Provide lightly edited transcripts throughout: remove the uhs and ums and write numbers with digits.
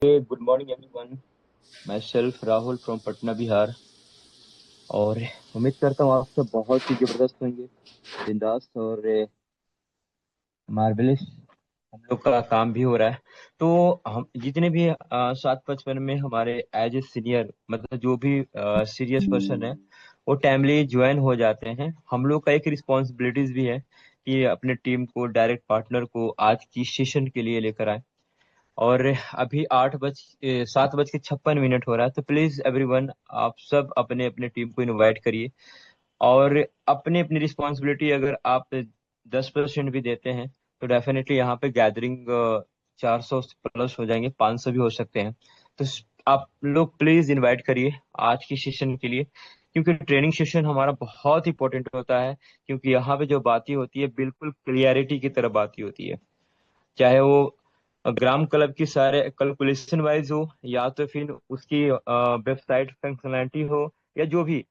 Good morning everyone. मैं self Rahul from Patna Bihar. और उम्मीद करता हूँ आप सब बहुत ही जबरदस्त होंगे, बिंदास और मार्वेलस। हम लोग का काम भी हो रहा है। तो हम जितने भी 7:55 में हमारे एज ए सीनियर, मतलब जो भी सीरियस पर्सन है, वो टाइमली ज्वाइन हो जाते हैं। हम लोग का एक रिस्पॉन्सिबिलिटीज भी है कि अपने टीम को, डायरेक्ट पार्टनर को आज की सेशन के लिए लेकर आए। और अभी 7:56 हो रहा है। तो प्लीज एवरीवन, आप सब अपने अपने टीम को इनवाइट करिए। और अपनी अपनी रिस्पॉन्सिबिलिटी अगर आप 10% भी देते हैं तो डेफिनेटली यहाँ पे गैदरिंग 400 प्लस हो जाएंगे, 500 भी हो सकते हैं। तो आप लोग प्लीज इनवाइट करिए आज की सेशन के लिए, क्योंकि ट्रेनिंग सेशन हमारा बहुत इंपॉर्टेंट होता है। क्योंकि यहाँ पे जो बातें होती है बिल्कुल क्लियरिटी की तरह बातें होती है, चाहे वो ग्राम क्लब की सारे कैलकुलेशन वाइज हो, या तो फिर उसकी वेबसाइट फंक्शनैलिटी हो, या जो भी,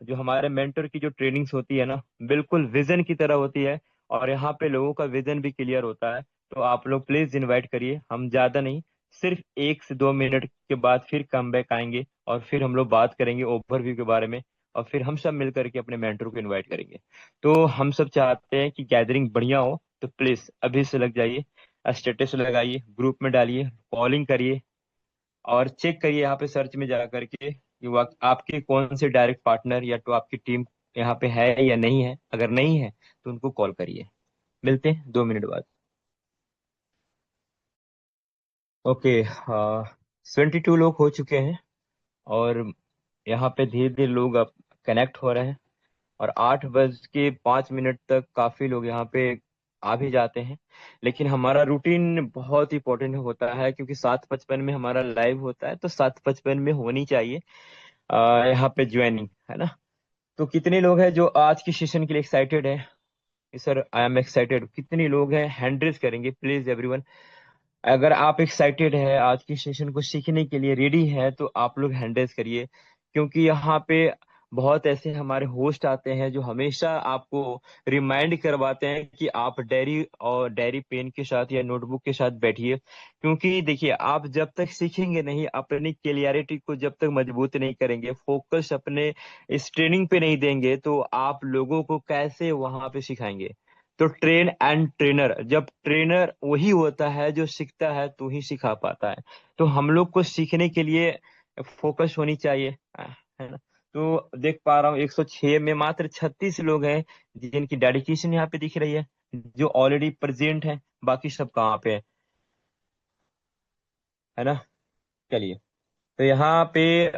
जो हमारे मेंटर की जो ट्रेनिंग्स होती है ना, बिल्कुल विजन की तरह होती है। और यहाँ पे लोगों का विजन भी क्लियर होता है। तो आप लोग प्लीज इनवाइट करिए। हम ज्यादा नहीं, सिर्फ 1 से 2 मिनट के बाद फिर कम बैक आएंगे और फिर हम लोग बात करेंगे ओवरव्यू के बारे में। और फिर हम सब मिल करके अपने मेंटर को इनवाइट करेंगे। तो हम सब चाहते हैं कि गैदरिंग बढ़िया हो। तो प्लीज अभी से लग जाइए, स्टेटस लगाइए, ग्रुप में डालिए, कॉलिंग करिए, और चेक करिए यहाँ पे सर्च में जा करके कि वो आपके कौन से डायरेक्ट पार्टनर या तो आपकी टीम यहाँ पे है या नहीं है। अगर नहीं है तो उनको कॉल करिए। मिलते हैं 2 मिनट बाद। ओके, 22 लोग हो चुके हैं। और यहाँ पे धीरे धीरे लोग अब कनेक्ट हो रहे हैं। और 8:05 तक काफी लोग यहाँ पे आ भी जाते हैं। लेकिन हमारा रूटीन बहुत इंपॉर्टेंट होता है, क्योंकि 7:55 में हमारा लाइव होता है, तो 7:55 में होनी चाहिए यहाँ पे ज्वाइनिंग, है ना। तो कितने लोग हैं जो आज की सेशन के लिए एक्साइटेड है? Sir I am excited. कितने लोग हैं हैंड रेज करेंगे प्लीज एवरीवन। अगर आप एक्साइटेड है, आज की सेशन को सीखने के लिए रेडी है, तो आप लोग हैंड रेज करिए। क्योंकि यहाँ पे बहुत ऐसे हमारे होस्ट आते हैं जो हमेशा आपको रिमाइंड करवाते हैं कि आप डायरी और डायरी पेन के साथ या नोटबुक के साथ बैठिए। क्योंकि देखिए, आप जब तक सीखेंगे नहीं, अपनी क्लियरिटी को जब तक मजबूत नहीं करेंगे, फोकस अपने इस ट्रेनिंग पे नहीं देंगे, तो आप लोगों को कैसे वहां पे सिखाएंगे? तो ट्रेन एंड ट्रेनर, जब ट्रेनर वही होता है जो सीखता है तो ही सिखा पाता है। तो हम लोग को सीखने के लिए फोकस होनी चाहिए, है ना। तो देख पा रहा हूँ 106 में मात्र 36 लोग हैं जिनकी डेडिकेशन यहाँ पे दिख रही है, जो ऑलरेडी प्रेजेंट है। बाकी सब कहाँ पे है ना। चलिए, तो यहाँ पे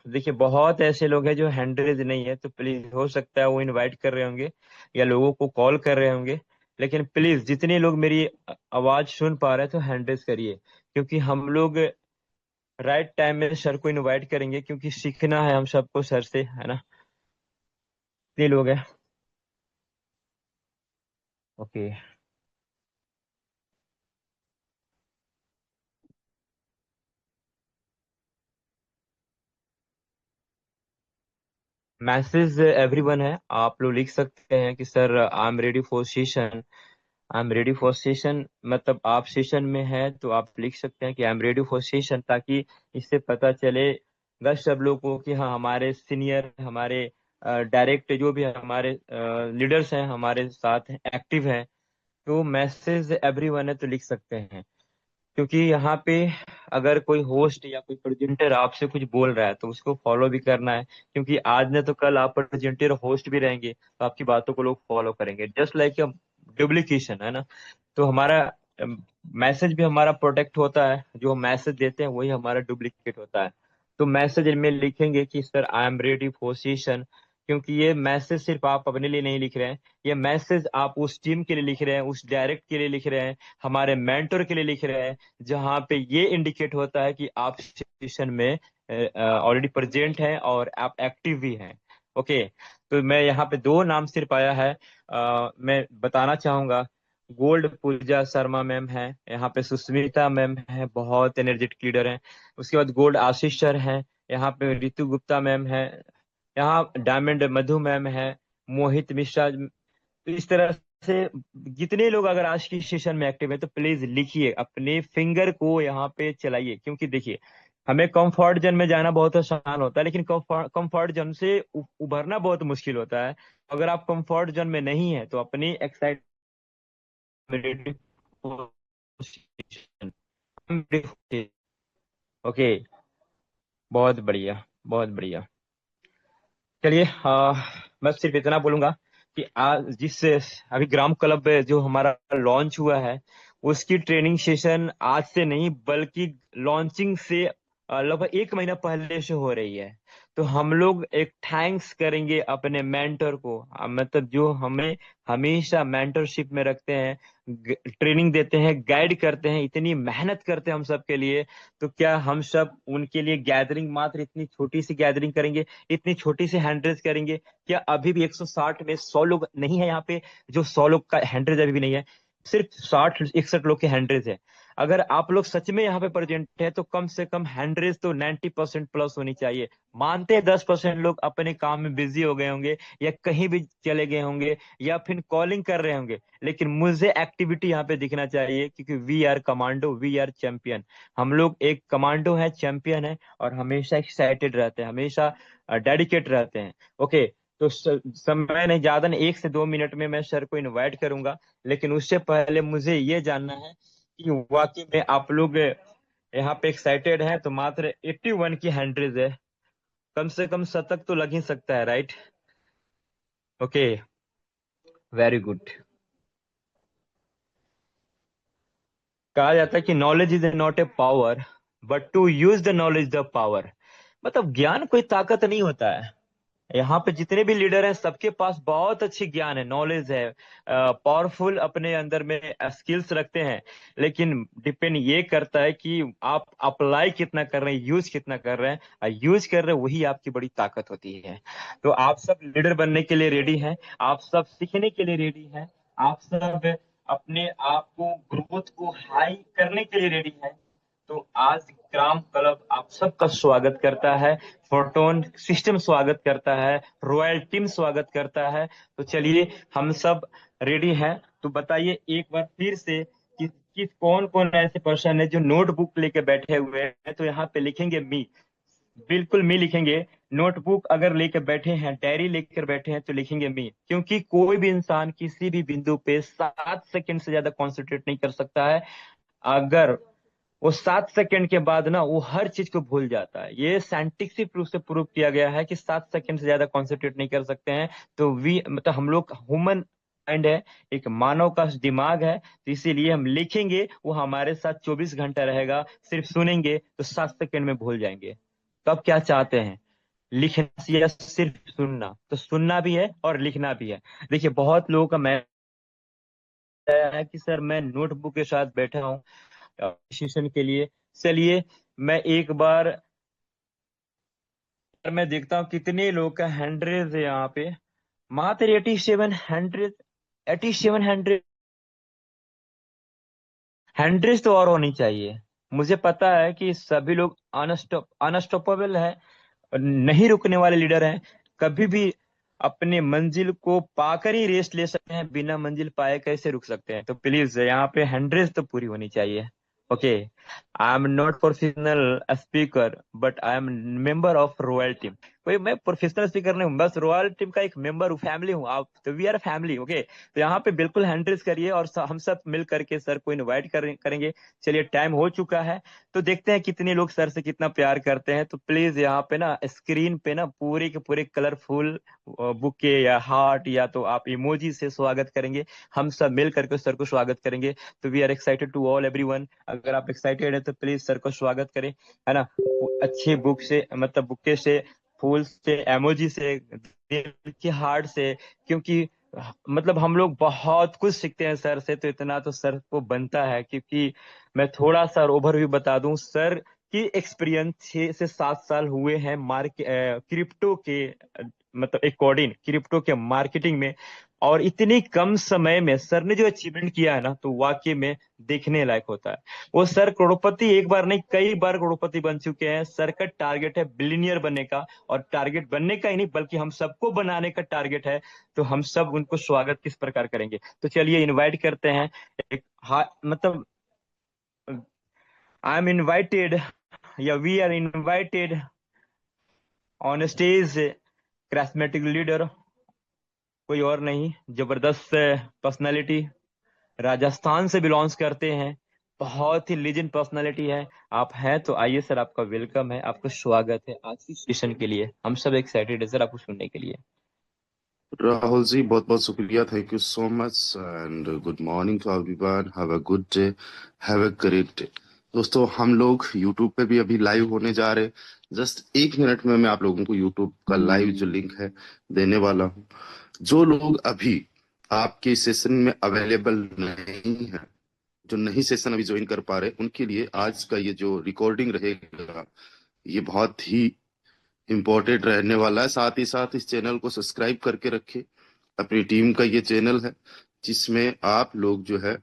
देखिए बहुत ऐसे लोग हैं जो हैंड रेज नहीं है। तो प्लीज, हो सकता है वो इनवाइट कर रहे होंगे या लोगों को कॉल कर रहे होंगे। लेकिन प्लीज, जितने लोग मेरी आवाज सुन पा रहे हैं तो हैंड रेज करिए। क्योंकि हम लोग राइट टाइम में सर को इनवाइट करेंगे, क्योंकि सीखना है हम सबको सर से, है ना। कितने लोग हैं? ओके। मैसेज एवरीवन है, आप लोग लिख सकते हैं कि sir I am ready for session. I am ready for session, मतलब आप सेशन में हैं तो आप लिख सकते हैं कि I am ready for session, ताकि इससे पता चलेगा सब लोग को कि हाँ, हमारे सीनियर, हमारे डायरेक्ट जो भी हमारे लीडर्स हैं हमारे साथ एक्टिव हैं। तो मैसेज एवरीवन है तो लिख सकते हैं। क्योंकि यहाँ पे अगर कोई होस्ट या कोई प्रेजेंटर आपसे कुछ बोल रहा है तो उसको फॉलो भी करना है। क्योंकि आज न तो कल आप प्रेजेंटर होस्ट भी रहेंगे, तो आपकी बातों को लोग फॉलो करेंगे, जस्ट लाइक डुप्लीकेशन, है ना। तो हमारा मैसेज भी हमारा प्रोटेक्ट होता है, जो मैसेज देते हैं वही हमारा डुप्लीकेट होता है। तो मैसेज इनमें लिखेंगे कि sir I am ready for session. क्योंकि ये मैसेज सिर्फ आप अपने लिए नहीं लिख रहे हैं, ये मैसेज आप उस टीम के लिए लिख रहे हैं, उस डायरेक्ट के लिए लिख रहे हैं, हमारे मेंटर के लिए लिख रहे हैं, जहां पे ये इंडिकेट होता है कि आप सेशन में ऑलरेडी प्रेजेंट हैं और आप एक्टिव भी हैं। ओके। तो मैं यहाँ पे दो नाम सिर्फ आया है, मैं बताना चाहूंगा। गोल्ड पूजा शर्मा मैम है, यहाँ पे सुष्मिता मैम है, बहुत एनर्जेटिक लीडर हैं। उसके बाद गोल्ड आशीष सर हैं, यहाँ पे रितु गुप्ता मैम है, यहाँ डायमंड मधु मैम है, मोहित मिश्रा। तो इस तरह से जितने लोग अगर आज की सेशन में एक्टिव है तो प्लीज लिखिए, अपने फिंगर को यहाँ पे चलाइए, क्योंकि देखिए हमें कंफर्ट जोन में जाना बहुत आसान होता है, लेकिन कंफर्ट जोन से उभरना बहुत मुश्किल होता है। अगर आप कंफर्ट जोन में नहीं है तो अपनी एक्साइटमेंट, ओके, बहुत बढ़िया, बहुत बढ़िया। चलिए, मैं सिर्फ इतना बोलूंगा कि आज जिस अभी ग्राम क्लब में जो हमारा लॉन्च हुआ है, उसकी ट्रेनिंग सेशन आज से नहीं बल्कि लॉन्चिंग से लगभग 1 महीना पहले से हो रही है। तो हम लोग एक थैंक्स करेंगे अपने मेंटर को, मतलब जो हमें हमेशा मेंटरशिप में रखते हैं, ट्रेनिंग देते हैं, गाइड करते हैं, इतनी मेहनत करते हैं हम सब के लिए। तो क्या हम सब उनके लिए गैदरिंग, मात्र इतनी छोटी सी गैदरिंग करेंगे, इतनी छोटी सी हैंड करेंगे? क्या अभी भी 160 में 100 लोग नहीं है यहाँ पे? जो 100 लोग का हैंड अभी भी नहीं है, सिर्फ 60 61 लोग के हैंड है। अगर आप लोग सच में यहाँ पे प्रेजेंट है तो कम से कम हैंड तो 90% प्लस होनी चाहिए। मानते हैं 10% लोग अपने काम में बिजी हो गए होंगे, या कहीं भी चले गए होंगे, या फिर कॉलिंग कर रहे होंगे, लेकिन मुझे एक्टिविटी यहाँ पे दिखना चाहिए, क्योंकि we are commando, we are champion. हम लोग एक कमांडो है, चैंपियन है, और हमेशा एक्साइटेड रहते हैं, हमेशा डेडिकेट रहते हैं। ओके, तो समय नहीं, ज्यादा नहीं, 1 से 2 मिनट में मैं सर को इनवाइट करूंगा। लेकिन उससे पहले मुझे ये जानना है कि वाकई में आप लोग यहाँ पे एक्साइटेड हैं? तो मात्र 81 की हैंड्रेज है, कम से कम शतक तो लग ही सकता है, राइट? Okay, very good. कहा जाता है कि knowledge is not a power, but to use the knowledge the power. मतलब ज्ञान कोई ताकत नहीं होता है। यहाँ पे जितने भी लीडर हैं सबके पास बहुत अच्छी ज्ञान है, नॉलेज है, पावरफुल अपने अंदर में स्किल्स रखते हैं। लेकिन डिपेंड ये करता है कि आप अप्लाई कितना कर रहे हैं, यूज कितना कर रहे हैं। यूज कर रहे हैं, वही आपकी बड़ी ताकत होती है। तो आप सब लीडर बनने के लिए रेडी हैं, आप सब सीखने के लिए रेडी हैं, आप सब अपने आप को, ग्रोथ को हाई करने के लिए रेडी हैं। तो आज ग्राम क्लब आप सबका स्वागत करता है, फोटोन सिस्टम स्वागत करता है, रॉयल टीम स्वागत करता है। तो चलिए, हम सब रेडी हैं। तो बताइए एक बार फिर से कि किस कौन कौन ऐसे पर्सन है जो नोटबुक लेके बैठे हुए हैं? तो यहाँ पे लिखेंगे मी, बिल्कुल मी लिखेंगे। नोटबुक अगर लेकर बैठे हैं, डायरी लेकर बैठे हैं, तो लिखेंगे मी, क्योंकि कोई भी इंसान किसी भी बिंदु पे 7 सेकंड से ज्यादा कॉन्सेंट्रेट नहीं कर सकता है। अगर वो 7 सेकंड के बाद ना वो हर चीज को भूल जाता है। ये साइंटिफिक रूप से प्रूव किया गया है कि 7 सेकंड से ज्यादा कॉन्सेंट्रेट नहीं कर सकते हैं। तो वी मतलब हम लोग ह्यूमन माइंड है, एक मानव का दिमाग है, तो इसीलिए हम लिखेंगे, वो हमारे साथ 24 घंटा रहेगा। सिर्फ सुनेंगे तो 7 सेकंड में भूल जाएंगे। तो अब क्या चाहते हैं, लिखना या सिर्फ सुनना? तो सुनना भी है और लिखना भी है। देखिए बहुत लोगों का मैं है कि सर मैं नोटबुक के साथ बैठा हूँ सेशन के लिए। चलिए, मैं एक बार मैं देखता हूँ कितने लोग का हंड्रेड है यहाँ पे। मात्र 8700, 8700। हंड्रेड तो और होनी चाहिए। मुझे पता है कि सभी लोग अनस्टॉपेबल है, नहीं रुकने वाले लीडर हैं। कभी भी अपने मंजिल को पाकर ही रेस्ट ले सकते हैं, बिना मंजिल पाए कैसे रुक सकते हैं? तो प्लीज यहाँ पे हंड्रेड तो पूरी होनी चाहिए। Okay, I am not professional speaker, but I am member of royal team. कोई मैं प्रोफेशनल स्पीकर नहीं हूँ, बस रॉयल टीम का एक मेंबर हूँ, फैमिली हूँ आप, तो वी आर फैमिली। ओके, तो यहाँ पे बिल्कुल हंड्रेड करिए, और हम सब मिल करके सर को इनवाइट करेंगे। चलिए, टाइम हो चुका है, तो देखते हैं कितने लोग सर से कितना प्यार करते हैं। तो प्लीज यहाँ पे ना स्क्रीन पे ना पूरे के पूरे कलरफुल बुके या हार्ट, या तो आप इमोजी से स्वागत करेंगे। हम सब मिल करके सर को स्वागत करेंगे। तो we are excited to all everyone. अगर आप एक्साइटेड है तो प्लीज सर को स्वागत करें, है ना? अच्छे बुक से, मतलब बुके से, फूल से, एमोजी से, दिल के हार्ट से। क्योंकि मतलब हम लोग बहुत कुछ सीखते हैं सर से, तो इतना तो सर को बनता है। क्योंकि मैं थोड़ा सा ओवरव्यू बता दूं, सर की एक्सपीरियंस 6 से 7 साल हुए हैं क्रिप्टो के, मतलब अकॉर्डिंग क्रिप्टो के मार्केटिंग में। और इतनी कम समय में सर ने जो अचीवमेंट किया है ना, तो वाकई में देखने लायक होता है। वो सर करोड़पति एक बार नहीं कई बार करोड़पति बन चुके हैं। सर का टारगेट है बिलियनियर बनने का, और टारगेट बनने का ही नहीं बल्कि हम सबको बनाने का टारगेट है। तो हम सब उनको स्वागत किस प्रकार करेंगे, तो चलिए इनवाइट करते हैं। एक मतलब आई एम इनवाइटेड, या we are invited on stage charismatic leader, कोई और नहीं, जबरदस्त पर्सनालिटी, राजस्थान से बिलोंग्स करते हैं, बहुत ही लीजेंड पर्सनालिटी है। आप हैं तो आइए सर, आपका वेलकम है, आपका स्वागत है आज की सेशन के लिए। हम सब एक्साइटेड है सर आपको सुनने के लिए। राहुल जी, बहुत बहुत शुक्रिया। Thank you so much and good morning to everyone. Have a good day, have a great day. दोस्तों, हम लोग यूट्यूब पे भी अभी लाइव होने जा रहे हैं। जस्ट 1 मिनट में मैं आप लोगों को यूट्यूब का लाइव जो लिंक है देने वाला हूँ। जो लोग अभी आपके सेशन में अवेलेबल नहीं है, जो नहीं सेशन अभी ज्वाइन कर पा रहे, उनके लिए आज का ये जो रिकॉर्डिंग रहेगा ये बहुत ही इम्पोर्टेंट रहने वाला है। साथ ही साथ इस चैनल को सब्सक्राइब करके रखें। अपनी टीम का ये चैनल है जिसमें आप लोग जो है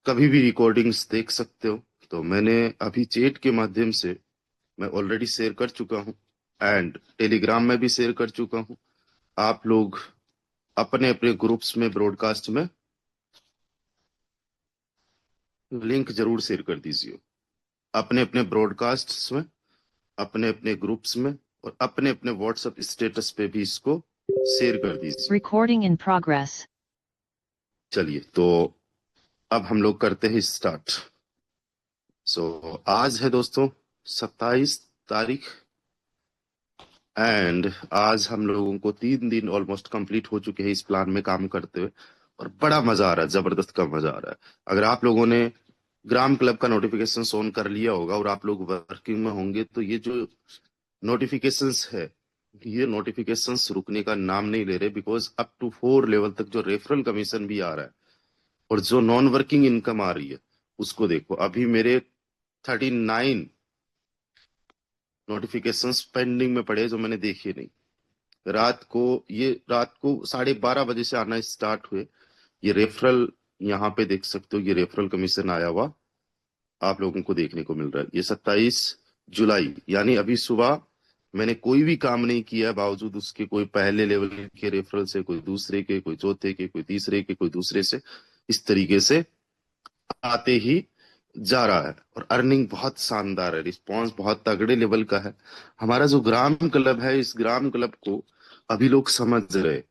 कभी भी रिकॉर्डिंग्स देख सकते हो। तो मैंने अभी चैट के माध्यम से मैं ऑलरेडी शेयर कर चुका हूँ एंड टेलीग्राम में भी शेयर कर चुका हूँ। आप लोग अपने अपने ग्रुप्स में ब्रॉडकास्ट में लिंक जरूर शेयर कर दीजिए। अपने अपने ब्रॉडकास्ट में, अपने अपने ग्रुप्स में और अपने अपने व्हाट्सएप स्टेटस पे भी इसको शेयर कर दीजिए। Recording in progress. चलिए, तो अब हम लोग करते हैं स्टार्ट। आज है दोस्तों 27 तारीख एंड आज हम लोगों को 3 दिन ऑलमोस्ट कंप्लीट हो चुके हैं इस प्लान में काम करते हुए, और बड़ा मजा आ रहा है, जबरदस्त का मजा आ रहा है। अगर आप लोगों ने ग्राम क्लब का नोटिफिकेशन ऑन कर लिया होगा और आप लोग वर्किंग में होंगे, तो ये जो नोटिफिकेशंस है, ये नोटिफिकेशंस रुकने का नाम नहीं ले रहे, बिकॉज अप टू 4 लेवल तक जो रेफरल कमीशन भी आ रहा है और जो नॉन वर्किंग इनकम आ रही है उसको देखो। अभी मेरे 39 नोटिफिकेशंस पेंडिंग में पड़े जो मैंने देखे नहीं। रात को 12:30 बजे से आना स्टार्ट हुए। ये रेफरल यहाँ पे देख सकते हो, ये रेफरल कमीशन आया हुआ आप लोगों को देखने को मिल रहा है। ये 27 जुलाई, यानी अभी सुबह मैंने कोई भी काम नहीं किया, बावजूद उसके कोई पहले लेवल के रेफरल से, कोई दूसरे के, कोई चौथे के, कोई तीसरे के, कोई दूसरे से, इस तरीके से आते ही जा रहा है। और अर्निंग बहुत शानदार है, रिस्पॉन्स बहुत तगड़े लेवल का है। हमारा जो ग्राम क्लब है, इस ग्राम क्लब को अभी लोग समझ रहे।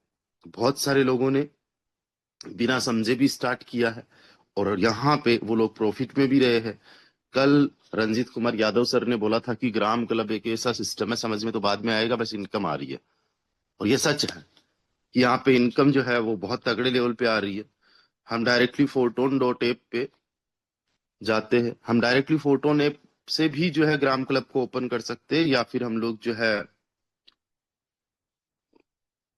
बहुत सारे लोगों ने बिना समझे भी स्टार्ट किया है और यहाँ पे वो लोग प्रॉफिट में भी रहे हैं। कल रंजीत कुमार यादव सर ने बोला था कि ग्राम क्लब एक ऐसा सिस्टम है, समझ में तो बाद में आएगा, बस इनकम आ रही है। और ये सच है कि यहाँ पे इनकम जो है वो बहुत तगड़े लेवल पे आ रही है। हम डायरेक्टली फोटोन डॉट ऐप पे जाते हैं। हम डायरेक्टली फोटोन ऐप से भी जो है ग्राम क्लब को ओपन कर सकते हैं, या फिर हम लोग जो है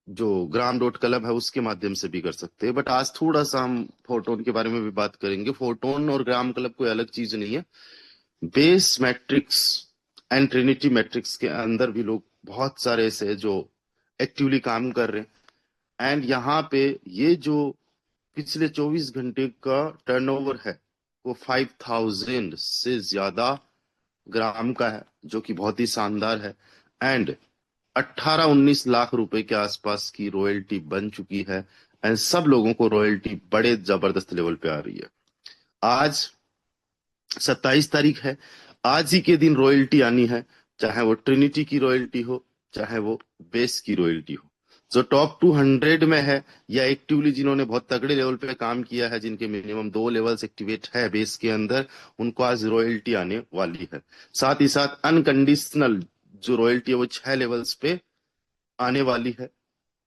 जो ग्राम डॉट क्लब है उसके माध्यम से भी कर सकते हैं। बट आज थोड़ा सा हम फोटोन के बारे में भी बात करेंगे। फोटोन और ग्राम क्लब कोई अलग चीज नहीं है। Base matrix and Trinity matrix के अंदर भी लोग बहुत सारे ऐसे हैं जो एक्टिवली काम कर रहे हैं। एंड यहाँ पे ये जो पिछले 24 घंटे का टर्नओवर है वो 5000 से ज्यादा ग्राम का है, जो कि बहुत ही शानदार है। एंड 18-19 लाख रुपए के आसपास की रॉयल्टी बन चुकी है एंड सब लोगों को रॉयल्टी बड़े जबरदस्त लेवल पे आ रही है। आज 27 तारीख है। आज ही के दिन रॉयल्टी आनी है, चाहे वो ट्रिनिटी की रॉयल्टी हो, चाहे वो बेस की रॉयल्टी हो। जो टॉप 200 में है या एक्टिवली जिन्होंने बहुत तगड़े लेवल पे काम किया है, जिनके मिनिमम 2 लेवल्स एक्टिवेट है बेस के अंदर, उनको आज रॉयल्टी आने वाली है। साथ ही साथ अनकंडीशनल जो रॉयल्टी है वो 6 लेवल्स पे आने वाली है।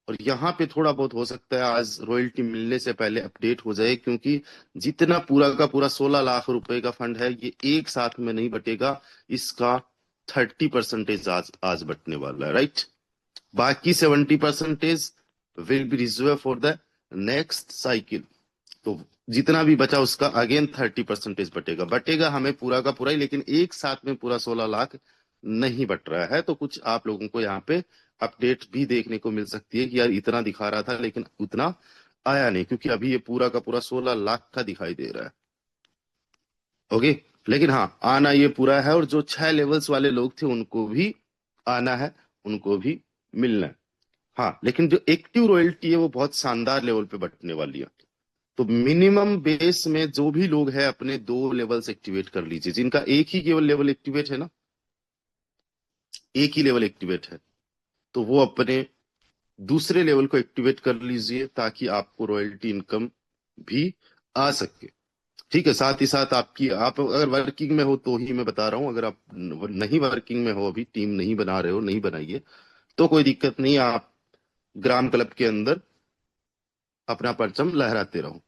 और यहाँ पे थोड़ा बहुत हो सकता है आज रॉयल्टी मिलने से पहले अपडेट हो जाए, क्योंकि जितना पूरा का पूरा 16 लाख रुपए का फंड है ये एक साथ में नहीं बटेगा। इसका 30% आज आज बटने वाला है, राइट। बाकी 70% will be reserve for the next cycle. तो जितना भी बचा उसका अगेन 30% बटेगा। बटेगा हमें पूरा का पूरा ही, लेकिन एक साथ में पूरा 16 लाख नहीं बट रहा है। तो कुछ आप लोगों को यहाँ पे अपडेट भी देखने को मिल सकती है कि यार इतना दिखा रहा था लेकिन उतना आया नहीं, क्योंकि अभी ये पूरा का पूरा 16 लाख का दिखाई दे रहा है। ओके, लेकिन हाँ, आना ये पूरा है, और जो 6 लेवल्स वाले लोग थे उनको भी आना है, उनको भी मिलना है। हाँ, लेकिन जो एक्टिव रॉयल्टी है वो बहुत शानदार लेवल पे बटने वाली है। तो मिनिमम बेस में जो भी लोग हैं अपने 2 लेवल्स एक्टिवेट कर लीजिए, जिनका एक ही केवल लेवल एक्टिवेट है ना, एक ही लेवल एक्टिवेट है, तो वो अपने दूसरे लेवल को एक्टिवेट कर लीजिए ताकि आपको रॉयल्टी इनकम भी आ सके। ठीक है, साथ ही साथ आपकी, आप अगर वर्किंग में हो तो ही मैं बता रहा हूँ, अगर आप नहीं वर्किंग में हो, अभी टीम नहीं बना रहे हो, नहीं बनाइए, तो कोई दिक्कत नहीं, आप ग्राम क्लब के अंदर अपना परचम लहराते रहो।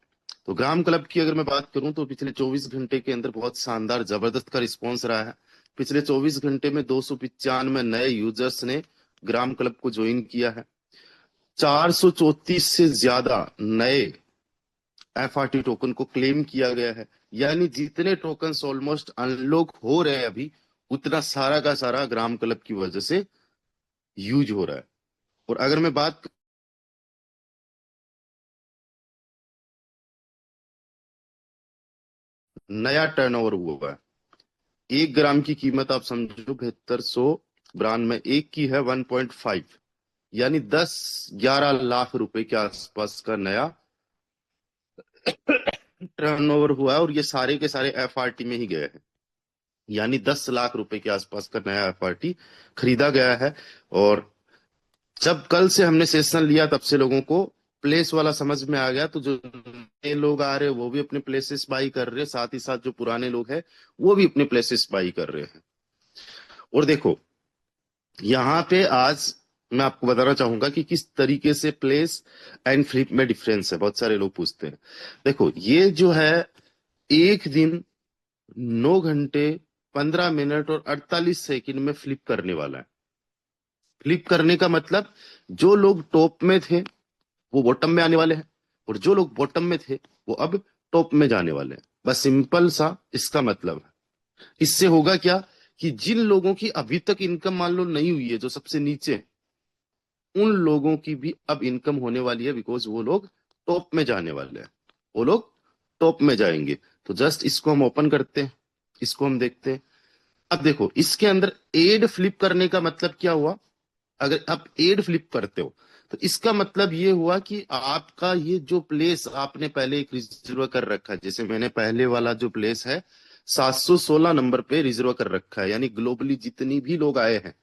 तो ग्राम क्लब की अगर मैं बात करूं तो पिछले 24 घंटे के अंदर बहुत शानदार जबरदस्त का रिस्पॉन्स रहा है। पिछले 24 घंटे में 295 नए यूजर्स ने ग्राम क्लब को ज्वाइन किया है। 434 से ज्यादा नए एफआरटी टोकन को क्लेम किया गया है। यानी जितने टोकन ऑलमोस्ट अनलॉक हो रहे हैं अभी, उतना सारा का सारा ग्राम क्लब की वजह से यूज हो रहा है। और अगर मैं बात, नया टर्नओवर हुआ है, 1 ग्राम की कीमत आप समझो 7292, एक की है 1.5, यानी 10-11 लाख रुपए के आसपास का नया टर्नओवर हुआ है, और ये सारे के सारे एफआरटी में ही गए हैं। यानी 10 लाख रुपए के आसपास का नया एफआरटी खरीदा गया है। और जब कल से हमने सेशन लिया तब से लोगों को प्लेस वाला समझ में आ गया, तो जो नए लोग आ रहे हैं वो भी अपने प्लेसेस बाई कर रहे हैं, साथ ही साथ जो पुराने लोग हैं वो भी अपने प्लेसेस बाई कर रहे हैं। और देखो, यहाँ पे आज मैं आपको बताना चाहूंगा कि किस तरीके से प्लेस एंड फ्लिप में डिफरेंस है। बहुत सारे लोग पूछते हैं। देखो, ये जो है, एक दिन 9 घंटे 15 मिनट और 48 सेकंड में फ्लिप करने वाला है। फ्लिप करने का मतलब, जो लोग टॉप में थे वो बॉटम में आने वाले हैं, और जो लोग बॉटम में थे वो अब टॉप में जाने वाले हैं। बस सिंपल सा इसका मतलब है। इससे होगा क्या, कि जिन लोगों की अभी तक इनकम मान लो नहीं हुई है, जो सबसे नीचे, उन लोगों की भी अब इनकम होने वाली है, बिकॉज वो लोग टॉप में जाने वाले हैं, वो लोग टॉप में जाएंगे। तो जस्ट इसको हम ओपन करते हैं, इसको हम देखते हैं। अब देखो, इसके अंदर एड फ्लिप करने का मतलब क्या हुआ। अगर आप एड फ्लिप करते हो तो इसका मतलब ये हुआ कि आपका ये जो प्लेस आपने पहले एक रिजर्व कर रखा है, जैसे मैंने पहले वाला जो प्लेस है 716 नंबर पे रिजर्व कर रखा है, यानी ग्लोबली जितनी भी लोग आए हैं,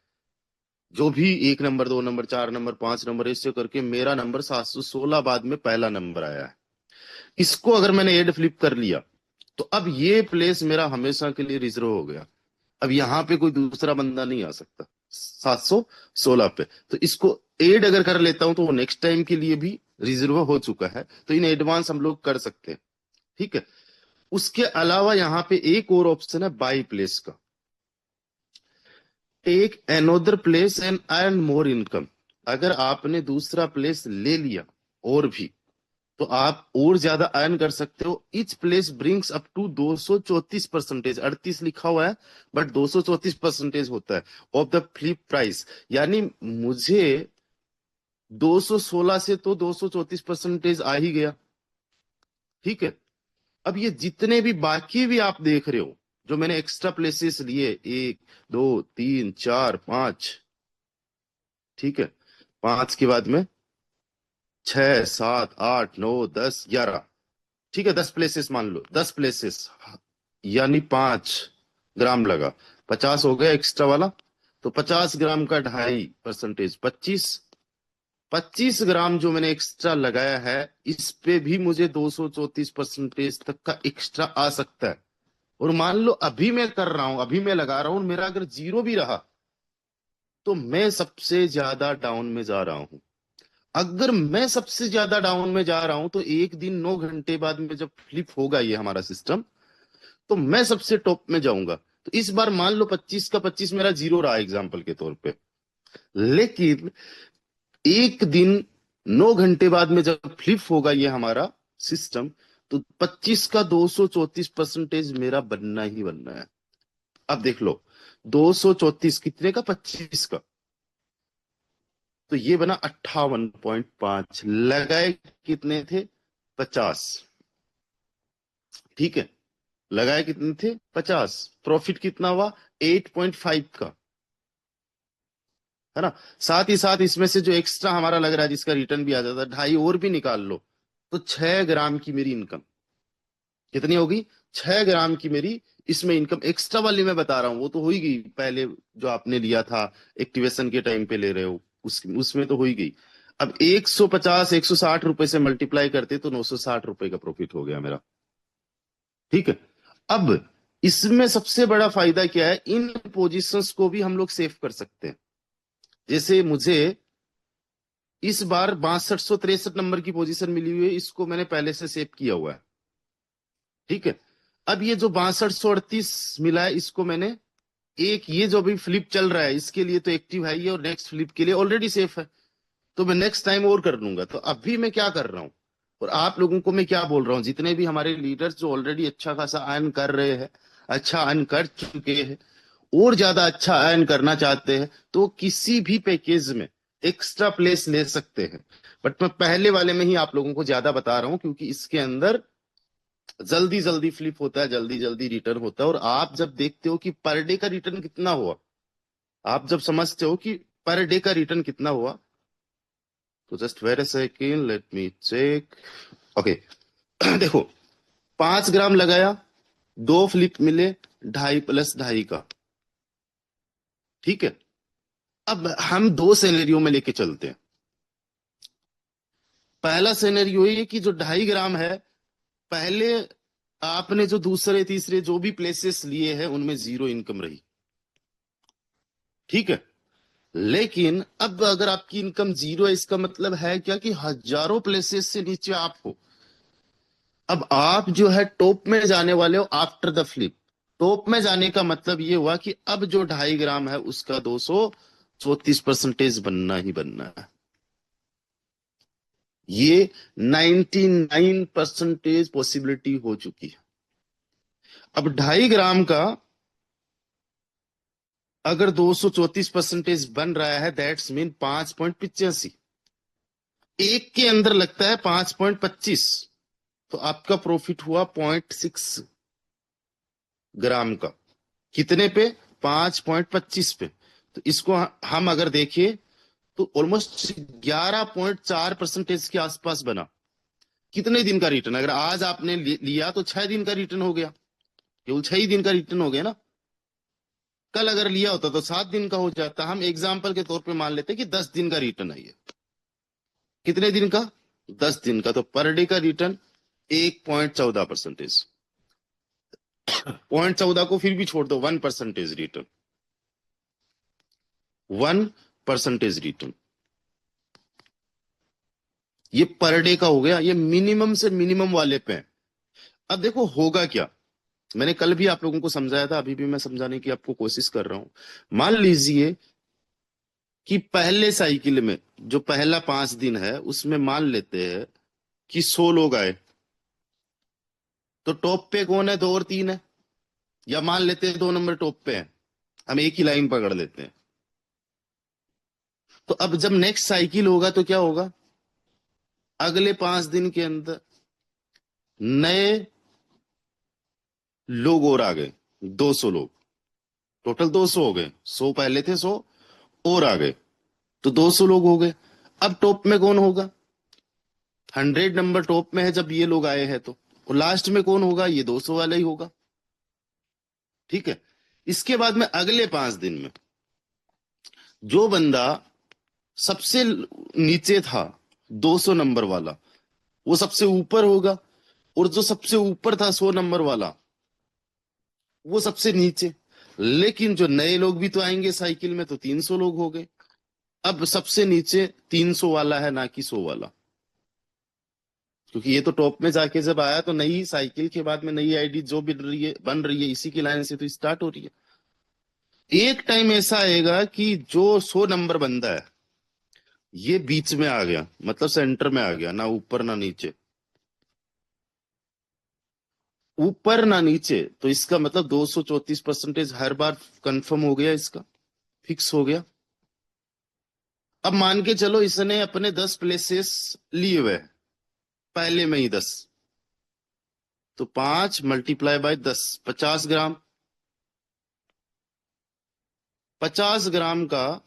जो भी 1 नंबर 2 नंबर 4 नंबर 5 नंबर ऐसे करके, मेरा नंबर 716 बाद में पहला नंबर आया है। इसको अगर मैंने एड फ्लिप कर लिया तो अब ये प्लेस मेरा हमेशा के लिए रिजर्व हो गया। अब यहाँ पे कोई दूसरा बंदा नहीं आ सकता 716 पे। तो इसको एड अगर कर लेता हूं तो वो नेक्स्ट टाइम के लिए भी रिजर्व हो चुका है, तो इन एडवांस हम लोग कर सकते हैं। ठीक है, उसके अलावा यहाँ पे एक और ऑप्शन है बाई प्लेस का। Take another place and earn more income. अगर आपने दूसरा प्लेस ले लिया और भी, तो आप और ज्यादा अर्न कर सकते हो। Each place brings up to 234%, 38 लिखा हुआ है बट 234% होता है ऑफ द फ्लिप प्राइस। यानी मुझे 216 से तो 234% आ ही गया। ठीक है, अब ये जितने भी बाकी भी आप देख रहे हो, जो मैंने एक्स्ट्रा प्लेसेस लिए, 1 2 3 4 5, ठीक है, 5 के बाद में 6 7 8 9 10 11, ठीक है, 10 प्लेसेस मान लो, 10 प्लेसेस, यानी 5 ग्राम लगा, 50 हो गया एक्स्ट्रा वाला। तो 50 ग्राम का 2.5%, 25 ग्राम जो मैंने एक्स्ट्रा लगाया है, इस पे भी मुझे 234% तक का एक्स्ट्रा आ सकता है। और मान लो अभी मैं कर रहा हूं, अभी मैं लगा रहा हूं, मेरा अगर जीरो भी रहा तो मैं सबसे ज्यादा डाउन में जा रहा हूं। अगर मैं सबसे ज्यादा डाउन में जा रहा हूं तो एक दिन 9 घंटे बाद में जब फ्लिप होगा ये हमारा सिस्टम, तो मैं सबसे टॉप में जाऊंगा। तो इस बार मान लो 25 का 25 मेरा जीरो रहा एग्जाम्पल के तौर पे, लेकिन एक दिन 9 घंटे बाद में जब फ्लिप होगा ये हमारा सिस्टम, तो 25 का 234% मेरा बनना ही बनना है। अब देख लो, 234 कितने का, 25 का, तो ये बना 58.5, लगाए कितने थे, 50। ठीक है, लगाए कितने थे, 50, प्रॉफिट कितना हुआ, 8.5 का, है ना। साथ ही साथ इसमें से जो एक्स्ट्रा हमारा लग रहा है जिसका रिटर्न भी आ जाता है, 2.5 और भी निकाल लो, तो 6 ग्राम की मेरी इनकम कितनी होगी, 6 ग्राम की मेरी इसमें इनकम। एक्स्ट्रा वाली मैं बता रहा हूं, वो तो हो ही गई पहले, जो आपने लिया था एक्टिवेशन के टाइम पे ले रहे हो, उसमें तो हो ही गई। अब 150 160 रुपए से मल्टीप्लाई करते तो 960 रुपए का प्रॉफिट हो गया मेरा। ठीक है। अब इसमें सबसे बड़ा फायदा क्या है, इन पोजीशंस को भी हम लोग सेव कर सकते हैं। जैसे मुझे इस बार 6263 नंबर की पोजीशन मिली हुई है, इसको मैंने पहले से सेव किया हुआ है। ठीक है। अब ये जो 6238 मिला है, इसको मैंने एक, ये जो अभी फ्लिप चल रहा है इसके लिए तो एक्टिव है ये, और नेक्स्ट फ्लिप के लिए ऑलरेडी सेफ है, तो मैं नेक्स्ट टाइम और कर लूंगा। तो अभी मैं क्या कर रहा हूं, और आप लोगों को मैं क्या बोल रहा हूं, जितने भी हमारे लीडर्स जो ऑलरेडी अच्छा खासा अर्न कर रहे हैं, अच्छा अर्न कर चुके हैं, और ज्यादा अच्छा अर्न करना चाहते हैं, तो किसी भी पैकेज में एक्स्ट्रा प्लेस ले सकते हैं। बट मैं पहले वाले में ही आप लोगों को ज्यादा बता रहा हूं, क्योंकि इसके अंदर जल्दी जल्दी फ्लिप होता है, जल्दी जल्दी रिटर्न होता है। और आप जब देखते हो कि पर डे का रिटर्न कितना हुआ, आप जब समझते हो कि पर डे का रिटर्न कितना हुआ, तो just wait a second, let me check. Okay. देखो, 5 ग्राम लगाया, 2 फ्लिप मिले, 2.5 प्लस 2.5 का। ठीक है। अब हम दो सिनेरियो में लेके चलते हैं। पहला सिनेरियो ये कि जो 2.5 ग्राम है, पहले आपने जो दूसरे तीसरे जो भी प्लेसेस लिए हैं उनमें जीरो इनकम रही। ठीक है। लेकिन अब अगर आपकी इनकम जीरो है, इसका मतलब है क्या, कि हजारों प्लेसेस से नीचे आप हो। अब आप जो है टॉप में जाने वाले हो आफ्टर द फ्लिप। टॉप में जाने का मतलब ये हुआ कि अब जो 2.5 ग्राम है उसका 234% बनना ही बनना है। ये 99% पॉसिबिलिटी हो चुकी है। अब 2.5 ग्राम का अगर 234% बन रहा है, दैट्स मीन 5.85, एक के अंदर लगता है 5.25, तो आपका प्रॉफिट हुआ 0.6 ग्राम का। कितने पे, 5.25 पे। तो इसको हम अगर देखें तो ऑलमोस्ट 11.4% के आसपास बना। कितने दिन का रिटर्न, अगर आज आपने लिया तो 6 दिन का रिटर्न हो गया, केवल 6 ही दिन का रिटर्न हो गया ना। कल अगर लिया होता तो 7 दिन का हो जाता। हम एग्जाम्पल के तौर पे मान लेते कि 10 दिन का रिटर्न है ये। कितने दिन का, 10 दिन का, तो पर डे का रिटर्न 1.14%। 0.14 को फिर भी छोड़ दो, 1% रिटर्न, 1% रिटर्न। ये पर डे का हो गया, ये मिनिमम से मिनिमम वाले पे है। अब देखो होगा क्या, मैंने कल भी आप लोगों को समझाया था, अभी भी मैं समझाने की आपको कोशिश कर रहा हूं। मान लीजिए कि पहले साइकिल में जो पहला 5 दिन है उसमें मान लेते हैं कि 100 लोग आए, तो टॉप पे कौन है, 2 और 3 है, या मान लेते हैं 2 नंबर टॉप पे है, हम एक ही लाइन पकड़ लेते हैं। तो अब जब नेक्स्ट साइकिल होगा तो क्या होगा, अगले 5 दिन के अंदर नए लोग और आ गए, 200 लोग, टोटल 200 हो गए, 100 पहले थे, 100 और आ गए, तो 200 लोग हो गए। अब टॉप में कौन होगा, 100 नंबर टॉप में है जब ये लोग आए हैं तो, और लास्ट में कौन होगा, ये 200 वाला ही होगा। ठीक है। इसके बाद में अगले 5 दिन में जो बंदा सबसे नीचे था, 200 नंबर वाला, वो सबसे ऊपर होगा, और जो सबसे ऊपर था 100 नंबर वाला, वो सबसे नीचे। लेकिन जो नए लोग भी तो आएंगे साइकिल में, तो 300 लोग हो गए। अब सबसे नीचे 300 वाला है, ना कि 100 वाला, क्योंकि ये तो टॉप में जाके जब आया तो नई साइकिल के बाद में नई आईडी जो बन रही है इसी की लाइन से तो स्टार्ट हो रही है। एक टाइम ऐसा आएगा कि जो 100 नंबर बंदा है ये बीच में आ गया, मतलब सेंटर में आ गया, ना ऊपर ना नीचे। ऊपर ना नीचे, तो इसका मतलब 234% हर बार कंफर्म हो गया, इसका फिक्स हो गया। अब मान के चलो इसने अपने 10 प्लेसेस लिए हुए हैं, पहले में ही 10, तो 5 × 10 50 ग्राम। 50 ग्राम का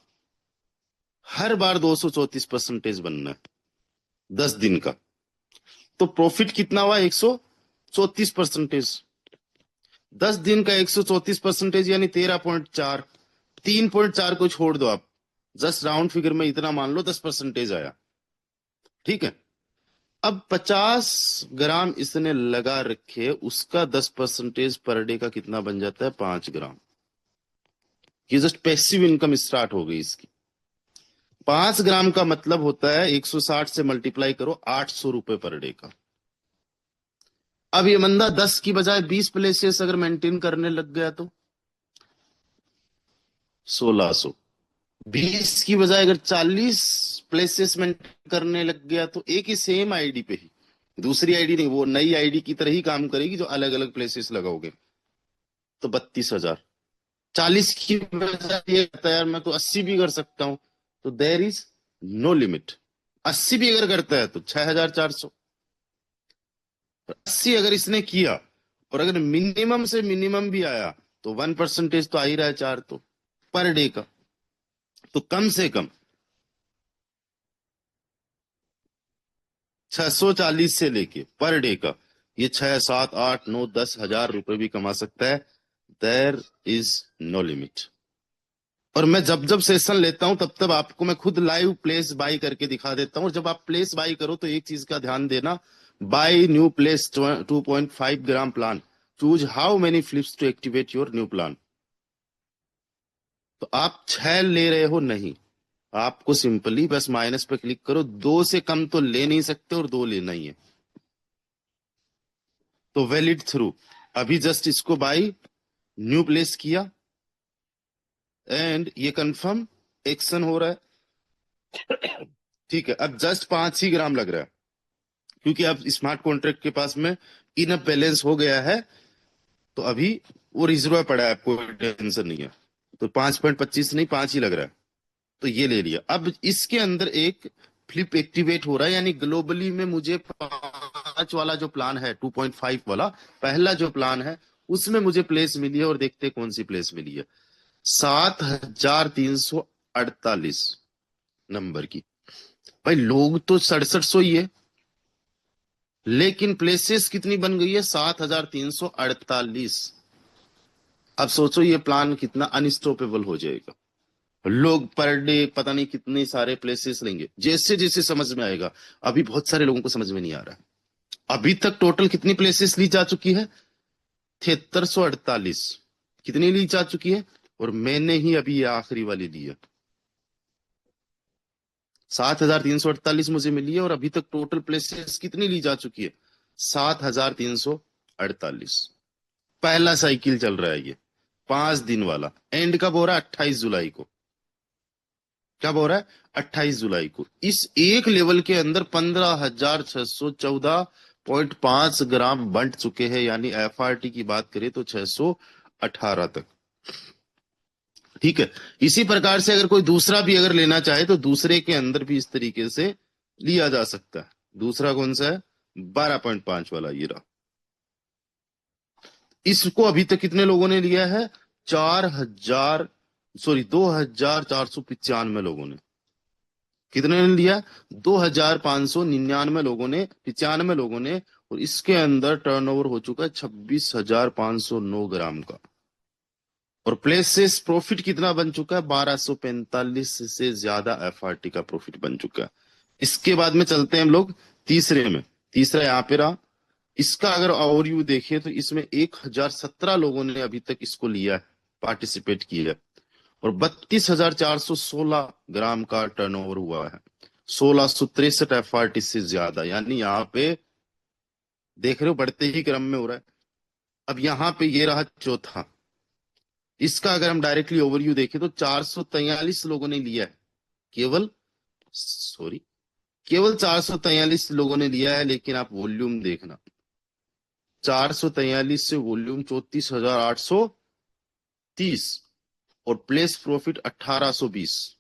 हर बार 234% बनना है 10 दिन का। तो प्रॉफिट कितना हुआ? 134%। 10 दिन का 134% यानी 13.4। 3.4 को छोड़ दो आप, जस्ट राउंड फिगर में इतना मान लो 10% आया। ठीक है। अब 50 ग्राम इसने लगा रखे, उसका 10% पर डे का कितना बन जाता है? 5 ग्राम। ये जस्ट पैसिव इनकम स्टार्ट हो गई इसकी। 5 ग्राम का मतलब होता है 160 से मल्टीप्लाई करो, 800 रुपए पर डे का। अब ये बंदा 10 की बजाय 20 प्लेसेस अगर मेंटेन करने लग गया तो 1600। 20 की बजाय अगर 40 प्लेसेस मेंटेन करने लग गया तो एक ही सेम आईडी पे ही, दूसरी आईडी नहीं, वो नई आईडी की तरह ही काम करेगी जो अलग अलग प्लेसेस लगाओगे, तो 32,000। 40 की बजाय ये कहता है यार मैं तो 80 भी कर सकता हूं, तो देर इज नो लिमिट। 80 भी अगर करता है तो 6,400। 80 अगर इसने किया और अगर मिनिमम से मिनिमम भी आया तो 1% तो आ ही रहा है, 4 तो पर डे का। तो कम से कम 640 से लेके पर डे का ये 6, 7, 8, 9, 10 हजार रुपए भी कमा सकता है। There is no limit. और मैं जब जब सेशन लेता हूं तब तब आपको मैं खुद लाइव प्लेस बाई करके दिखा देता हूं। और जब आप प्लेस बाई करो तो एक चीज का ध्यान देना, buy new place 2.5 gram plan, choose how many flips to activate your new plan. तो आप 6 ले रहे हो नहीं, आपको सिंपली बस माइनस पे क्लिक करो, 2 से कम तो ले नहीं सकते और 2 लेना ही है। तो वैलिड थ्रू, अभी जस्ट इसको बाई न्यू प्लेस किया एंड ये कंफर्म एक्शन हो रहा है। ठीक है, अब जस्ट 5 ही ग्राम लग रहा है क्योंकि अब स्मार्ट कॉन्ट्रैक्ट के पास में इनफ बैलेंस हो गया है, तो अभी वो रिजर्व पड़ा है, कोई टेंशन नहीं है। तो 5.25 नहीं, 5 ही लग रहा है, तो ये ले लिया। अब इसके अंदर एक फ्लिप एक्टिवेट हो रहा है, यानी ग्लोबली में मुझे 5 वाला जो प्लान है, 2.5 वाला पहला जो प्लान है, उसमें मुझे प्लेस मिली है। और देखते हैं कौन सी प्लेस मिली है। 7,348 नंबर की। भाई लोग तो 6700 ही है, लेकिन प्लेसेस कितनी बन गई है? 7,348। अब सोचो ये प्लान कितना अनस्टॉपेबल हो जाएगा। लोग पर डे पता नहीं कितने सारे प्लेसेस लेंगे, जैसे जैसे समझ में आएगा। अभी बहुत सारे लोगों को समझ में नहीं आ रहा है। अभी तक टोटल कितनी प्लेसेस ली जा चुकी है? 7348। कितनी ली जा चुकी है? और मैंने ही अभी ये आखिरी वाली ली है। 7,348 मुझे मिली है और अभी तक टोटल प्लेसेस कितनी ली जा चुकी है? 7,348। पहला साइकिल चल रहा है ये, 5 दिन वाला। एंड कब हो रहा है? 28 जुलाई को। कब हो रहा है? 28 जुलाई को। इस एक लेवल के अंदर 15,614.5 ग्राम बंट चुके हैं, यानी एफआरटी की बात करें तो 618 तक। ठीक है। इसी प्रकार से अगर कोई दूसरा भी अगर लेना चाहे तो दूसरे के अंदर भी इस तरीके से लिया जा सकता है। दूसरा कौन सा है? 12.5 वाला ये रहा। इसको अभी तक कितने लोगों ने लिया है? 2,495 लोगों ने। कितने ने लिया? 2,599 लोगों ने, 95 लोगों ने। और इसके अंदर टर्नओवर हो चुका है 26,509 ग्राम का। और प्लेसेस प्रॉफिट कितना बन चुका है? 1,245 से ज्यादा एफआरटी का प्रॉफिट बन चुका है। इसके बाद में चलते हैं हम लोग तीसरे में। तीसरा यहाँ पे रहा। इसका अगर ओवरव्यू देखें तो इसमें 1,017 लोगों ने अभी तक इसको लिया है, पार्टिसिपेट किया है। और 32,416 ग्राम का टर्नओवर हुआ है। 1,663 एफआरटी से ज्यादा, यानी यहाँ पे देख रहे हो बढ़ते ही क्रम में हो रहा है। अब यहाँ पे ये रहा चौथा। इसका अगर हम डायरेक्टली ओवरव्यू देखें तो 443 लोगों ने लिया है, केवल, सॉरी, केवल 443 लोगों ने लिया है। लेकिन आप वॉल्यूम देखना, 443 से वॉल्यूम 34,830 और प्लेस प्रॉफिट 1820,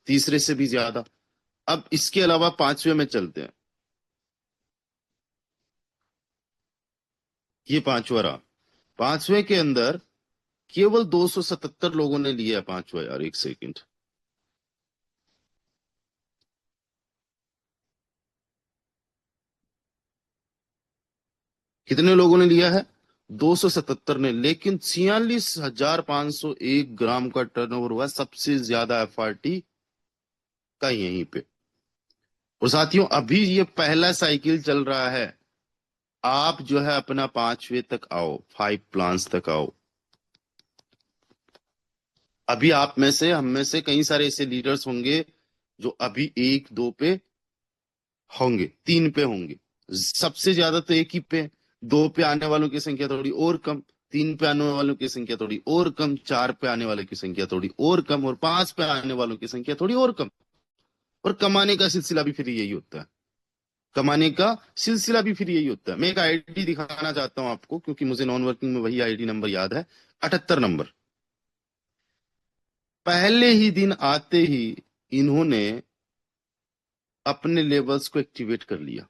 तीसरे से भी ज्यादा। अब इसके अलावा पांचवे में चलते हैं, ये पांचवा रहा। पांचवे के अंदर केवल 277 लोगों ने लिया है पांचवा, यार एक सेकंड। कितने लोगों ने लिया है? 277 ने, लेकिन 46,501 ग्राम का टर्नओवर हुआ, सबसे ज्यादा एफआरटी का यहीं पे। और साथियों अभी ये पहला साइकिल चल रहा है, आप जो है अपना पांचवे तक आओ, 5 प्लान्स तक आओ। अभी आप में से, हम में से कई सारे ऐसे लीडर्स होंगे जो अभी 1 2 पे होंगे, 3 पे होंगे, सबसे ज्यादा तो 1 ही पे। 2 पे आने वालों की संख्या थोड़ी और कम, 3 पे आने वालों की संख्या थोड़ी और कम, 4 पे आने वालों की संख्या थोड़ी और कम, और 5 पे आने वालों की संख्या थोड़ी और कम। और कमाने का सिलसिला भी फिर यही होता है, कमाने का सिलसिला भी फिर यही होता है। मैं एक आईडी दिखाना चाहता हूं आपको, क्योंकि मुझे नॉन वर्किंग में वही आईडी नंबर याद है, 78 नंबर। पहले ही दिन आते ही इन्होंने अपने लेवल्स को एक्टिवेट कर लिया,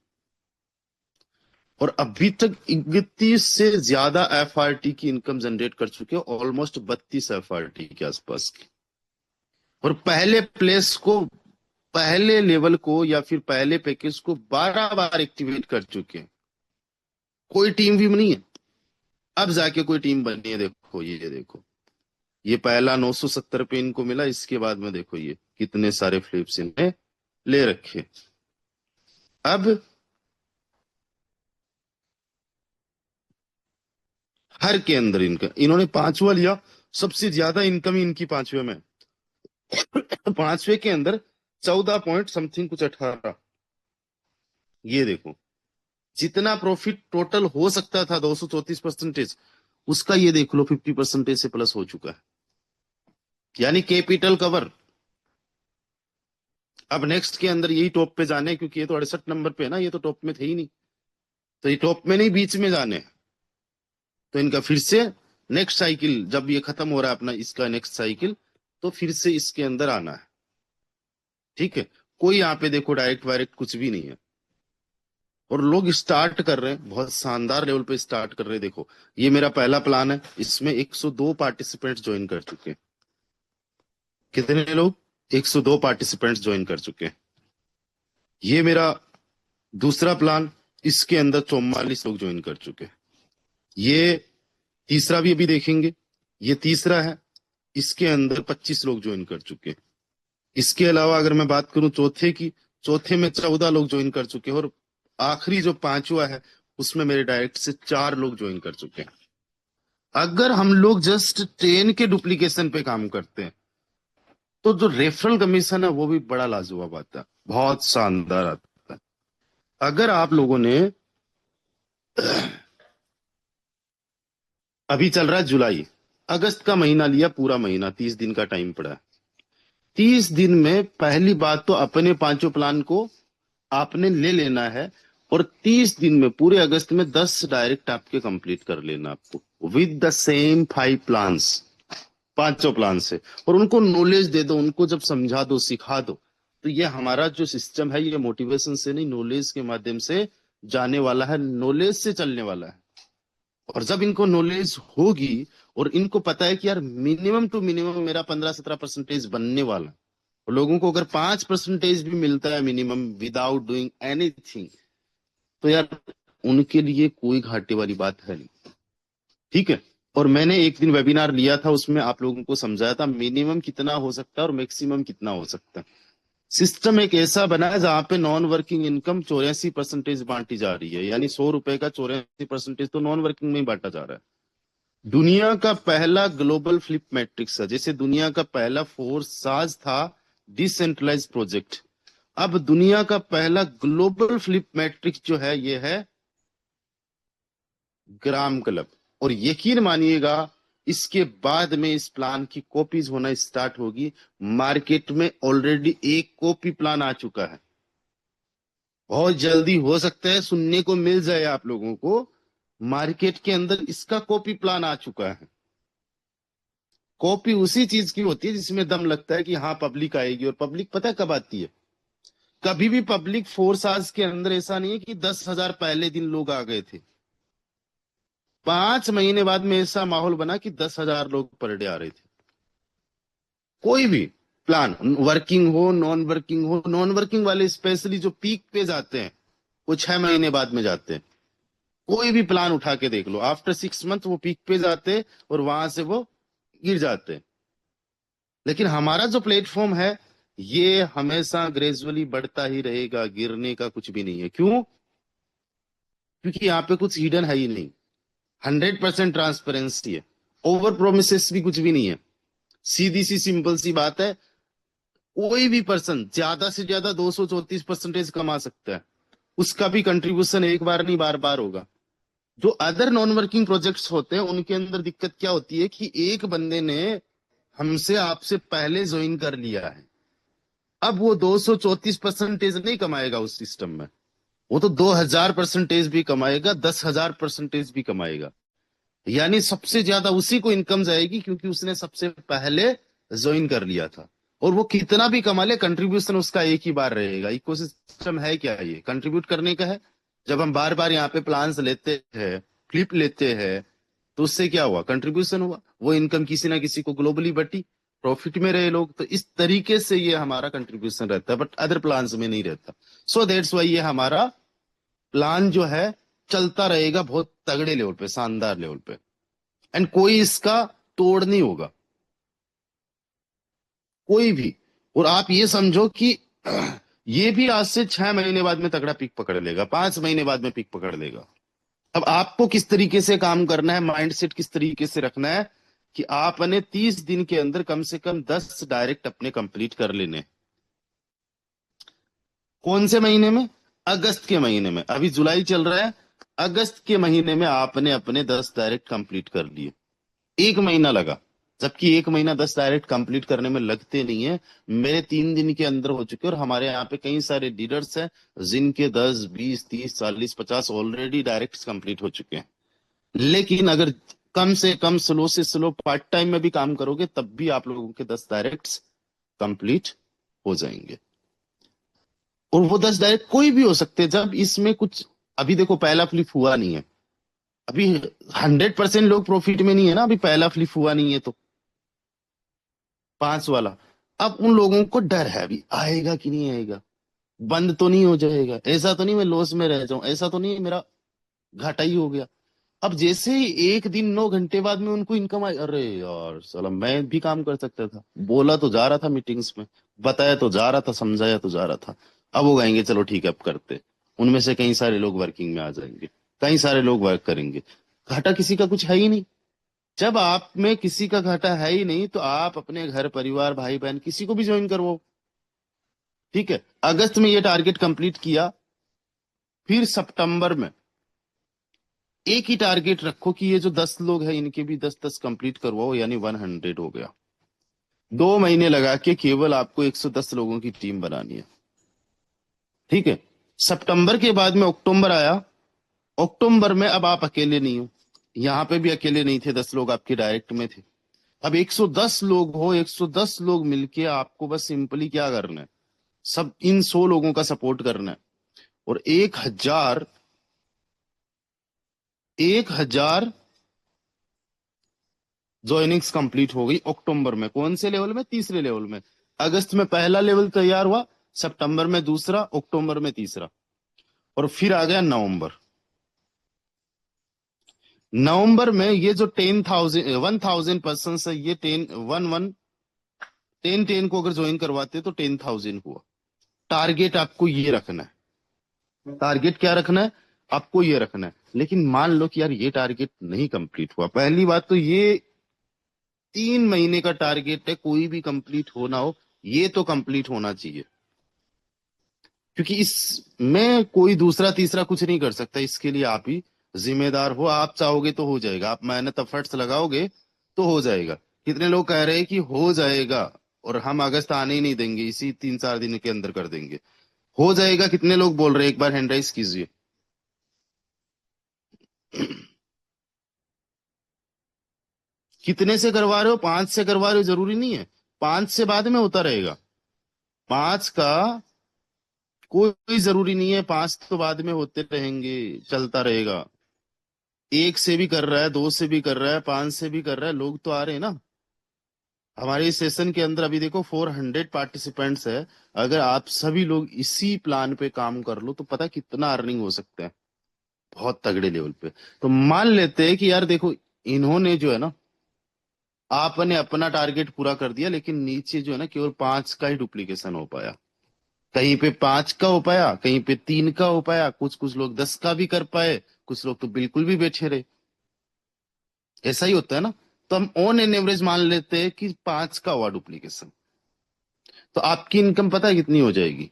और अभी तक 31 से ज्यादा एफआरटी की इनकम जनरेट कर चुके हैं, ऑलमोस्ट 32 एफआरटी के आसपास की। और पहले प्लेस को, पहले लेवल को या फिर पहले पैकेज को 12 बार एक्टिवेट कर चुके हैं। कोई टीम भी नहीं है, अब जाके कोई टीम बनी है। देखो ये देखो, ये पहला 970 पे इनको मिला, इसके बाद में देखो ये कितने सारे फ्लिप्स इन्हें ले रखे। अब हर के अंदर इनका, इन्होंने पांचवा लिया, सबसे ज्यादा इनकम ही इनकी पांचवे में। पांचवे के अंदर 14 पॉइंट समथिंग कुछ 18, ये देखो जितना प्रॉफिट टोटल हो सकता था 234%, उसका ये देख लो 50% से प्लस हो चुका है, यानी कैपिटल कवर। अब नेक्स्ट के अंदर यही टॉप पे जाने, क्योंकि ये तो 68 नंबर पे है ना, ये तो टॉप में थे ही नहीं, तो ये टॉप में नहीं बीच में जाने। तो इनका फिर से नेक्स्ट साइकिल, जब ये खत्म हो रहा है अपना इसका नेक्स्ट साइकिल, तो फिर से इसके अंदर आना है। ठीक है, कोई यहाँ पे देखो डायरेक्ट वायरेक्ट कुछ भी नहीं है, और लोग स्टार्ट कर रहे हैं, बहुत शानदार लेवल पे स्टार्ट कर रहे हैं। देखो ये मेरा पहला प्लान है, इसमें 102 पार्टिसिपेंट्स ज्वाइन कर चुके हैं। कितने लोग? 102 पार्टिसिपेंट्स ज्वाइन कर चुके हैं। ये मेरा दूसरा प्लान, इसके अंदर 44 लोग ज्वाइन कर चुके हैं। ये तीसरा भी अभी देखेंगे, ये तीसरा है, इसके अंदर 25 लोग ज्वाइन कर चुके हैं। इसके अलावा अगर मैं बात करूं चौथे की, चौथे में 14 लोग ज्वाइन कर चुके हैं, और आखिरी जो पांचवा है उसमें मेरे डायरेक्ट से 4 लोग ज्वाइन कर चुके हैं। अगर हम लोग जस्ट 10 के डुप्लीकेशन पे काम करते हैं, तो जो रेफरल कमीशन है वो भी बड़ा लाजवाब आता है, बहुत शानदार आता है। अगर आप लोगों ने, अभी चल रहा है जुलाई, अगस्त का महीना लिया, पूरा महीना 30 दिन का टाइम पड़ा है। 30 दिन में पहली बात तो अपने पांचों प्लान को आपने ले लेना है, और 30 दिन में पूरे अगस्त में 10 डायरेक्ट आपके कंप्लीट कर लेना आपको, विद द सेम 5 प्लान्स, पांचों प्लान से। और उनको नॉलेज दे दो, उनको जब समझा दो, सिखा दो, तो ये हमारा जो सिस्टम है, ये मोटिवेशन से नहीं, नॉलेज के माध्यम से जाने वाला है, नॉलेज से चलने वाला है। और जब इनको नॉलेज होगी और इनको पता है कि यार मिनिमम टू मिनिमम मेरा 15-17% बनने वाला है, और लोगों को अगर 5% भी मिलता है मिनिमम विदाउट डूइंग एनीथिंग, तो यार उनके लिए कोई घाटे वाली बात है नहीं। ठीक है, और मैंने एक दिन वेबिनार लिया था, उसमें आप लोगों को समझाया था मिनिमम कितना हो सकता है और मैक्सिमम कितना हो सकता है। सिस्टम एक ऐसा बना है जहां पे नॉन वर्किंग इनकम 84% बांटी जा रही है, यानी 100 रुपए का 84% तो नॉन वर्किंग में ही बांटा जा रहा है। दुनिया का पहला ग्लोबल फ्लिप मैट्रिक्स है, जैसे दुनिया का पहला फोर साज था डिसेंट्रलाइज प्रोजेक्ट, अब दुनिया का पहला ग्लोबल फ्लिप मैट्रिक्स जो है ये है ग्राम क्लब। और यकीन मानिएगा इसके बाद में इस प्लान की कॉपीज होना स्टार्ट होगी। मार्केट में ऑलरेडी एक कॉपी प्लान आ चुका है, बहुत जल्दी हो सकता है सुनने को मिल जाए आप लोगों को मार्केट के अंदर इसका कॉपी प्लान आ चुका है। कॉपी उसी चीज की होती है जिसमें दम लगता है कि हाँ पब्लिक आएगी, और पब्लिक पता है कब आती है? कभी भी पब्लिक 4 साल के अंदर ऐसा नहीं है कि 10,000 पहले दिन लोग आ गए थे। 5 महीने बाद में ऐसा माहौल बना कि 10,000 लोग पर डे आ रहे थे। कोई भी प्लान, वर्किंग हो नॉन वर्किंग हो, नॉन वर्किंग वाले स्पेशली जो पीक पे जाते हैं वो 6 महीने बाद में जाते हैं। कोई भी प्लान उठा के देख लो, आफ्टर 6 मंथ वो पीक पे जाते हैं और वहां से वो गिर जाते हैं। लेकिन हमारा जो प्लेटफॉर्म है ये हमेशा ग्रेजुअली बढ़ता ही रहेगा, गिरने का कुछ भी नहीं है। क्यों? क्योंकि यहाँ पे कुछ हिडन है ही नहीं। 100% ट्रांसपेरेंसी है। ओवर प्रोमिसेस भी कुछ भी नहीं है। सीधी सी सिंपल सी बात है, कोई भी पर्सन ज्यादा से ज्यादा 234% कमा सकता है। उसका भी कंट्रीब्यूशन एक बार नहीं बार बार होगा। जो अदर नॉन वर्किंग प्रोजेक्ट्स होते हैं उनके अंदर दिक्कत क्या होती है कि एक बंदे ने हमसे आपसे पहले ज्वाइन कर लिया है, अब वो 234% नहीं कमाएगा उस सिस्टम में। वो तो 2,000% भी कमाएगा, 10,000% भी कमाएगा। यानी सबसे ज्यादा उसी को इनकम जाएगी क्योंकि उसने सबसे पहले ज्वाइन कर लिया था। और वो कितना भी कमा ले, कंट्रीब्यूशन उसका एक ही बार रहेगा। इकोसिस्टम है क्या? ये कंट्रीब्यूट करने का है। जब हम बार बार यहाँ पे प्लान्स लेते हैं, फ्लिप लेते हैं, तो उससे क्या हुआ? कंट्रीब्यूशन हुआ। वो इनकम किसी ना किसी को ग्लोबली बटी, प्रॉफिट में रहे लोग। तो इस तरीके से ये हमारा कंट्रीब्यूशन रहता है, बट अदर प्लान्स में नहीं रहता। सो दैट्स वाई ये हमारा प्लान जो है चलता रहेगा बहुत तगड़े लेवल पे, शानदार लेवल पे। एंड कोई इसका तोड़ नहीं होगा, कोई भी। और आप ये समझो कि ये भी आज से 6 महीने बाद में तगड़ा पिक पकड़ लेगा, 5 महीने बाद में पिक पकड़ लेगा। अब आपको किस तरीके से काम करना है, माइंडसेट किस तरीके से रखना है कि आपने 30 दिन के अंदर कम से कम 10 डायरेक्ट अपने कंप्लीट कर लेने हैं। कौन से महीने में? अगस्त के महीने में। अभी जुलाई चल रहा है, अगस्त के महीने में आपने अपने 10 डायरेक्ट कंप्लीट कर लिए। 1 महीना लगा, जबकि 1 महीना 10 डायरेक्ट कंप्लीट करने में लगते नहीं है। मेरे 3 दिन के अंदर हो चुके, और हमारे यहाँ पे कई सारे लीडर्स हैं जिनके 10, 20, 30, 40, 50 ऑलरेडी डायरेक्ट कंप्लीट हो चुके हैं। लेकिन अगर कम से कम स्लो से स्लो पार्ट टाइम में भी काम करोगे तब भी आप लोगों के 10 डायरेक्ट कंप्लीट हो जाएंगे। और वो 10 डायरेक्ट कोई भी हो सकते हैं। जब इसमें कुछ, अभी देखो पहला फ्लिप हुआ नहीं है, अभी 100% लोग प्रॉफिट में नहीं है ना, अभी पहला फ्लिप हुआ नहीं है तो 5 वाला। अब उन लोगों को डर है अभी आएगा कि नहीं आएगा, बंद तो नहीं हो जाएगा, ऐसा तो नहीं मैं लॉस में रह जाऊं, ऐसा तो नहीं मेरा घाटा ही हो गया। अब जैसे ही एक दिन 9 घंटे बाद में उनको इनकम आई, अरे यार साला मैं भी काम कर सकता था, बोला तो जा रहा था मीटिंग्स में, बताया तो जा रहा था, समझाया तो जा रहा था। अब वो कहेंगे चलो ठीक है अब करते। उनमें से कई सारे लोग वर्किंग में आ जाएंगे, कई सारे लोग वर्क करेंगे। घाटा किसी का कुछ है ही नहीं। जब आप में किसी का घाटा है ही नहीं तो आप अपने घर परिवार भाई बहन किसी को भी ज्वाइन करवाओ। ठीक है, अगस्त में ये टारगेट कंप्लीट किया, फिर सितंबर में एक ही टारगेट रखो कि ये जो 10 लोग हैं इनके भी 10-10 कंप्लीट करवाओ, यानी 100 हो गया। 2 महीने लगा के केवल आपको 110 लोगों की टीम बनानी है। ठीक है, सितंबर के बाद में अक्टूबर आया। अक्टूबर में अब आप अकेले नहीं हो, यहां पे भी अकेले नहीं थे, 10 लोग आपके डायरेक्ट में थे। अब 110 लोग हो, 110 लोग मिलके आपको बस सिंपली क्या करना है, सब इन 100 लोगों का सपोर्ट करना है। और 1,000 ज्वाइनिंग्स कंप्लीट हो गई अक्टूबर में। कौन से लेवल में? तीसरे लेवल में। अगस्त में पहला लेवल तैयार हुआ, सितंबर में दूसरा, अक्टूबर में तीसरा, और फिर आ गया नवंबर। नवंबर में ये जो 1,000 पर्सन है, ये 10 को अगर ज्वाइन करवाते तो 10,000 हुआ। टारगेट आपको ये रखना है, टारगेट क्या रखना है आपको? ये रखना है। लेकिन मान लो कि यार ये टारगेट नहीं कंप्लीट हुआ, पहली बात तो ये 3 महीने का टारगेट है, कोई भी कंप्लीट होना हो ये तो कंप्लीट होना चाहिए। क्योंकि इसमें कोई दूसरा तीसरा कुछ नहीं कर सकता, इसके लिए आप ही जिम्मेदार हो। आप चाहोगे तो हो जाएगा, आप मेहनत एफर्ट्स लगाओगे तो हो जाएगा। कितने लोग कह रहे हैं कि हो जाएगा और हम अगस्त आने ही नहीं देंगे, इसी 3-4 दिन के अंदर कर देंगे। हो जाएगा कितने लोग बोल रहे हैं? एक बार हैंड राइज कीजिए। कितने से करवा रहे हो, 5 से करवा रहे हो, जरूरी नहीं है। 5 से बाद में होता रहेगा। 5 का कोई जरूरी नहीं है, 5 तो बाद में होते रहेंगे, चलता रहेगा। 1 से भी कर रहा है, 2 से भी कर रहा है, 5 से भी कर रहा है, लोग तो आ रहे हैं ना। हमारे इस सेशन के अंदर अभी देखो 400 पार्टिसिपेंट्स है। अगर आप सभी लोग इसी प्लान पे काम कर लो तो पता कितना अर्निंग हो सकता है, बहुत तगड़े लेवल पे। तो मान लेते हैं कि यार देखो, इन्होंने जो है ना, आपने अपना टारगेट पूरा कर दिया, लेकिन नीचे जो है ना केवल 5 का ही डुप्लीकेशन हो पाया। कहीं पे 5 का हो पाया, कहीं पे 3 का हो पाया, कुछ कुछ लोग 10 का भी कर पाए, कुछ लोग तो बिल्कुल भी बैठे रहे। ऐसा ही होता है ना। तो हम ऑन एन एवरेज मान लेते हैं कि 5 का हुआ डुप्लीकेशन। तो आपकी इनकम पता है कितनी हो जाएगी?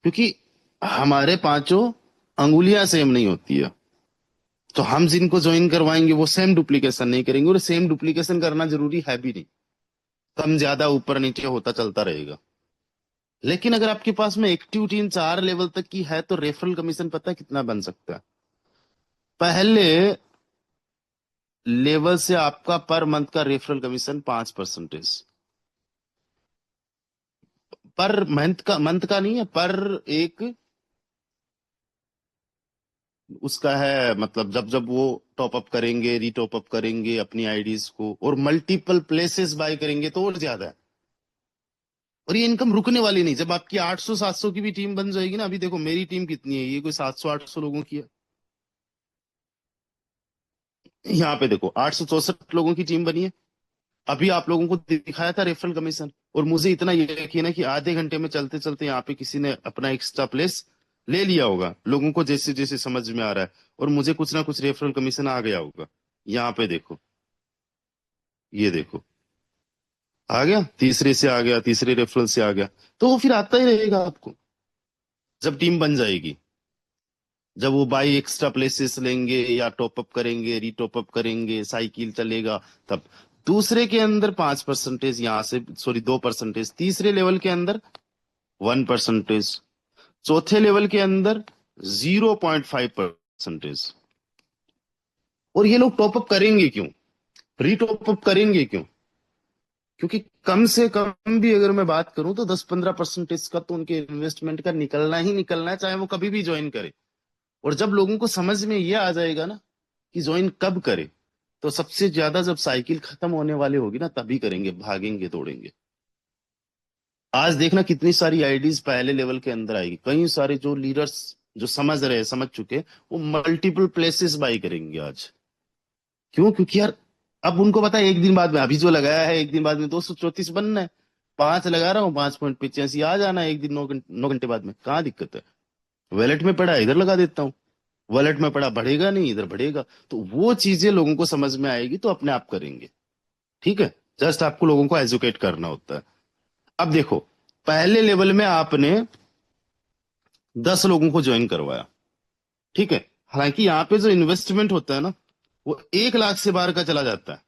क्योंकि हमारे पांचों अंगुलियां सेम नहीं होती है। तो हम जिनको ज्वाइन करवाएंगे वो सेम डुप्लीकेशन नहीं करेंगे, और सेम डुप्लीकेशन करना जरूरी है भी नहीं। कम ज्यादा ऊपर नीचे होता चलता रहेगा। लेकिन अगर आपके पास में एक्टिव टीम 4 लेवल तक की है तो रेफरल कमीशन पता है कितना बन सकता है? पहले लेवल से आपका पर मंथ का रेफरल कमीशन 5%। पर मंथ का नहीं है, पर एक उसका है। मतलब जब जब वो टॉप अप करेंगे, रीटॉप अप करेंगे अपनी आईडीज को, और मल्टीपल प्लेसेस बाय करेंगे तो और ज्यादा है। और ये इनकम रुकने वाली नहीं। जब आपकी 800 700 की भी टीम बन जाएगी ना, अभी देखो मेरी टीम कितनी है, ये कोई 700 800 लोगों की है। यहाँ पे देखो 864 लोगों की टीम बनी है। अभी आप लोगों को दिखाया था रेफरल कमीशन, और मुझे इतना यकीन है कि आधे घंटे में चलते चलते यहाँ पे किसी ने अपना एक्स्ट्रा प्लेस ले लिया होगा, लोगों को जैसे जैसे समझ में आ रहा है, और मुझे कुछ ना कुछ रेफरल कमीशन आ गया होगा। यहाँ पे देखो, ये देखो, आ गया, तीसरे से आ गया, तीसरे रेफरल से आ गया। तो वो फिर आता ही रहेगा आपको जब टीम बन जाएगी। जब वो बाई एक्स्ट्रा प्लेसेस लेंगे या टॉप अप करेंगे, रीटॉप अप करेंगे, साइकिल चलेगा, तब दूसरे के अंदर 5%, यहां से सॉरी 2%, तीसरे लेवल के अंदर 1%, चौथे लेवल के अंदर 0.5%। और ये लोग टॉप अप करेंगे क्यों, रीटॉप अप करेंगे क्यों? क्योंकि कम से कम भी अगर मैं बात करूं तो 10-15% का तो उनके इन्वेस्टमेंट का निकलना ही निकलना है, चाहे वो कभी भी ज्वाइन करे। और जब लोगों को समझ में ये आ जाएगा ना कि ज्वाइन कब करे, तो सबसे ज्यादा जब साइकिल खत्म होने वाली होगी ना तभी करेंगे, भागेंगे दौड़ेंगे। आज देखना कितनी सारी आईडीज पहले लेवल के अंदर आएगी, कई सारे जो लीडर्स जो समझ रहे हैं, समझ चुके हैं, वो मल्टीपल प्लेसेस बाई करेंगे आज। क्यों? क्योंकि यार अब उनको पता है एक दिन बाद में, अभी जो लगाया है एक दिन बाद में 234 बनना है। 5 लगा रहा हूँ, 5.85 आ जाना है एक दिन, 9 घंटे बाद में, कहाँ दिक्कत है? वैलेट में पड़ा है, इधर लगा देता हूँ। वॉलेट में पड़ा, बढ़ेगा नहीं, इधर बढ़ेगा। तो वो चीजें लोगों को समझ में आएगी तो अपने आप करेंगे। ठीक है, जस्ट आपको लोगों को एजुकेट करना होता है। अब देखो, पहले लेवल में आपने 10 लोगों को ज्वाइन करवाया, ठीक है। हालांकि यहाँ पे जो इन्वेस्टमेंट होता है ना, वो 1 लाख से बाहर का चला जाता है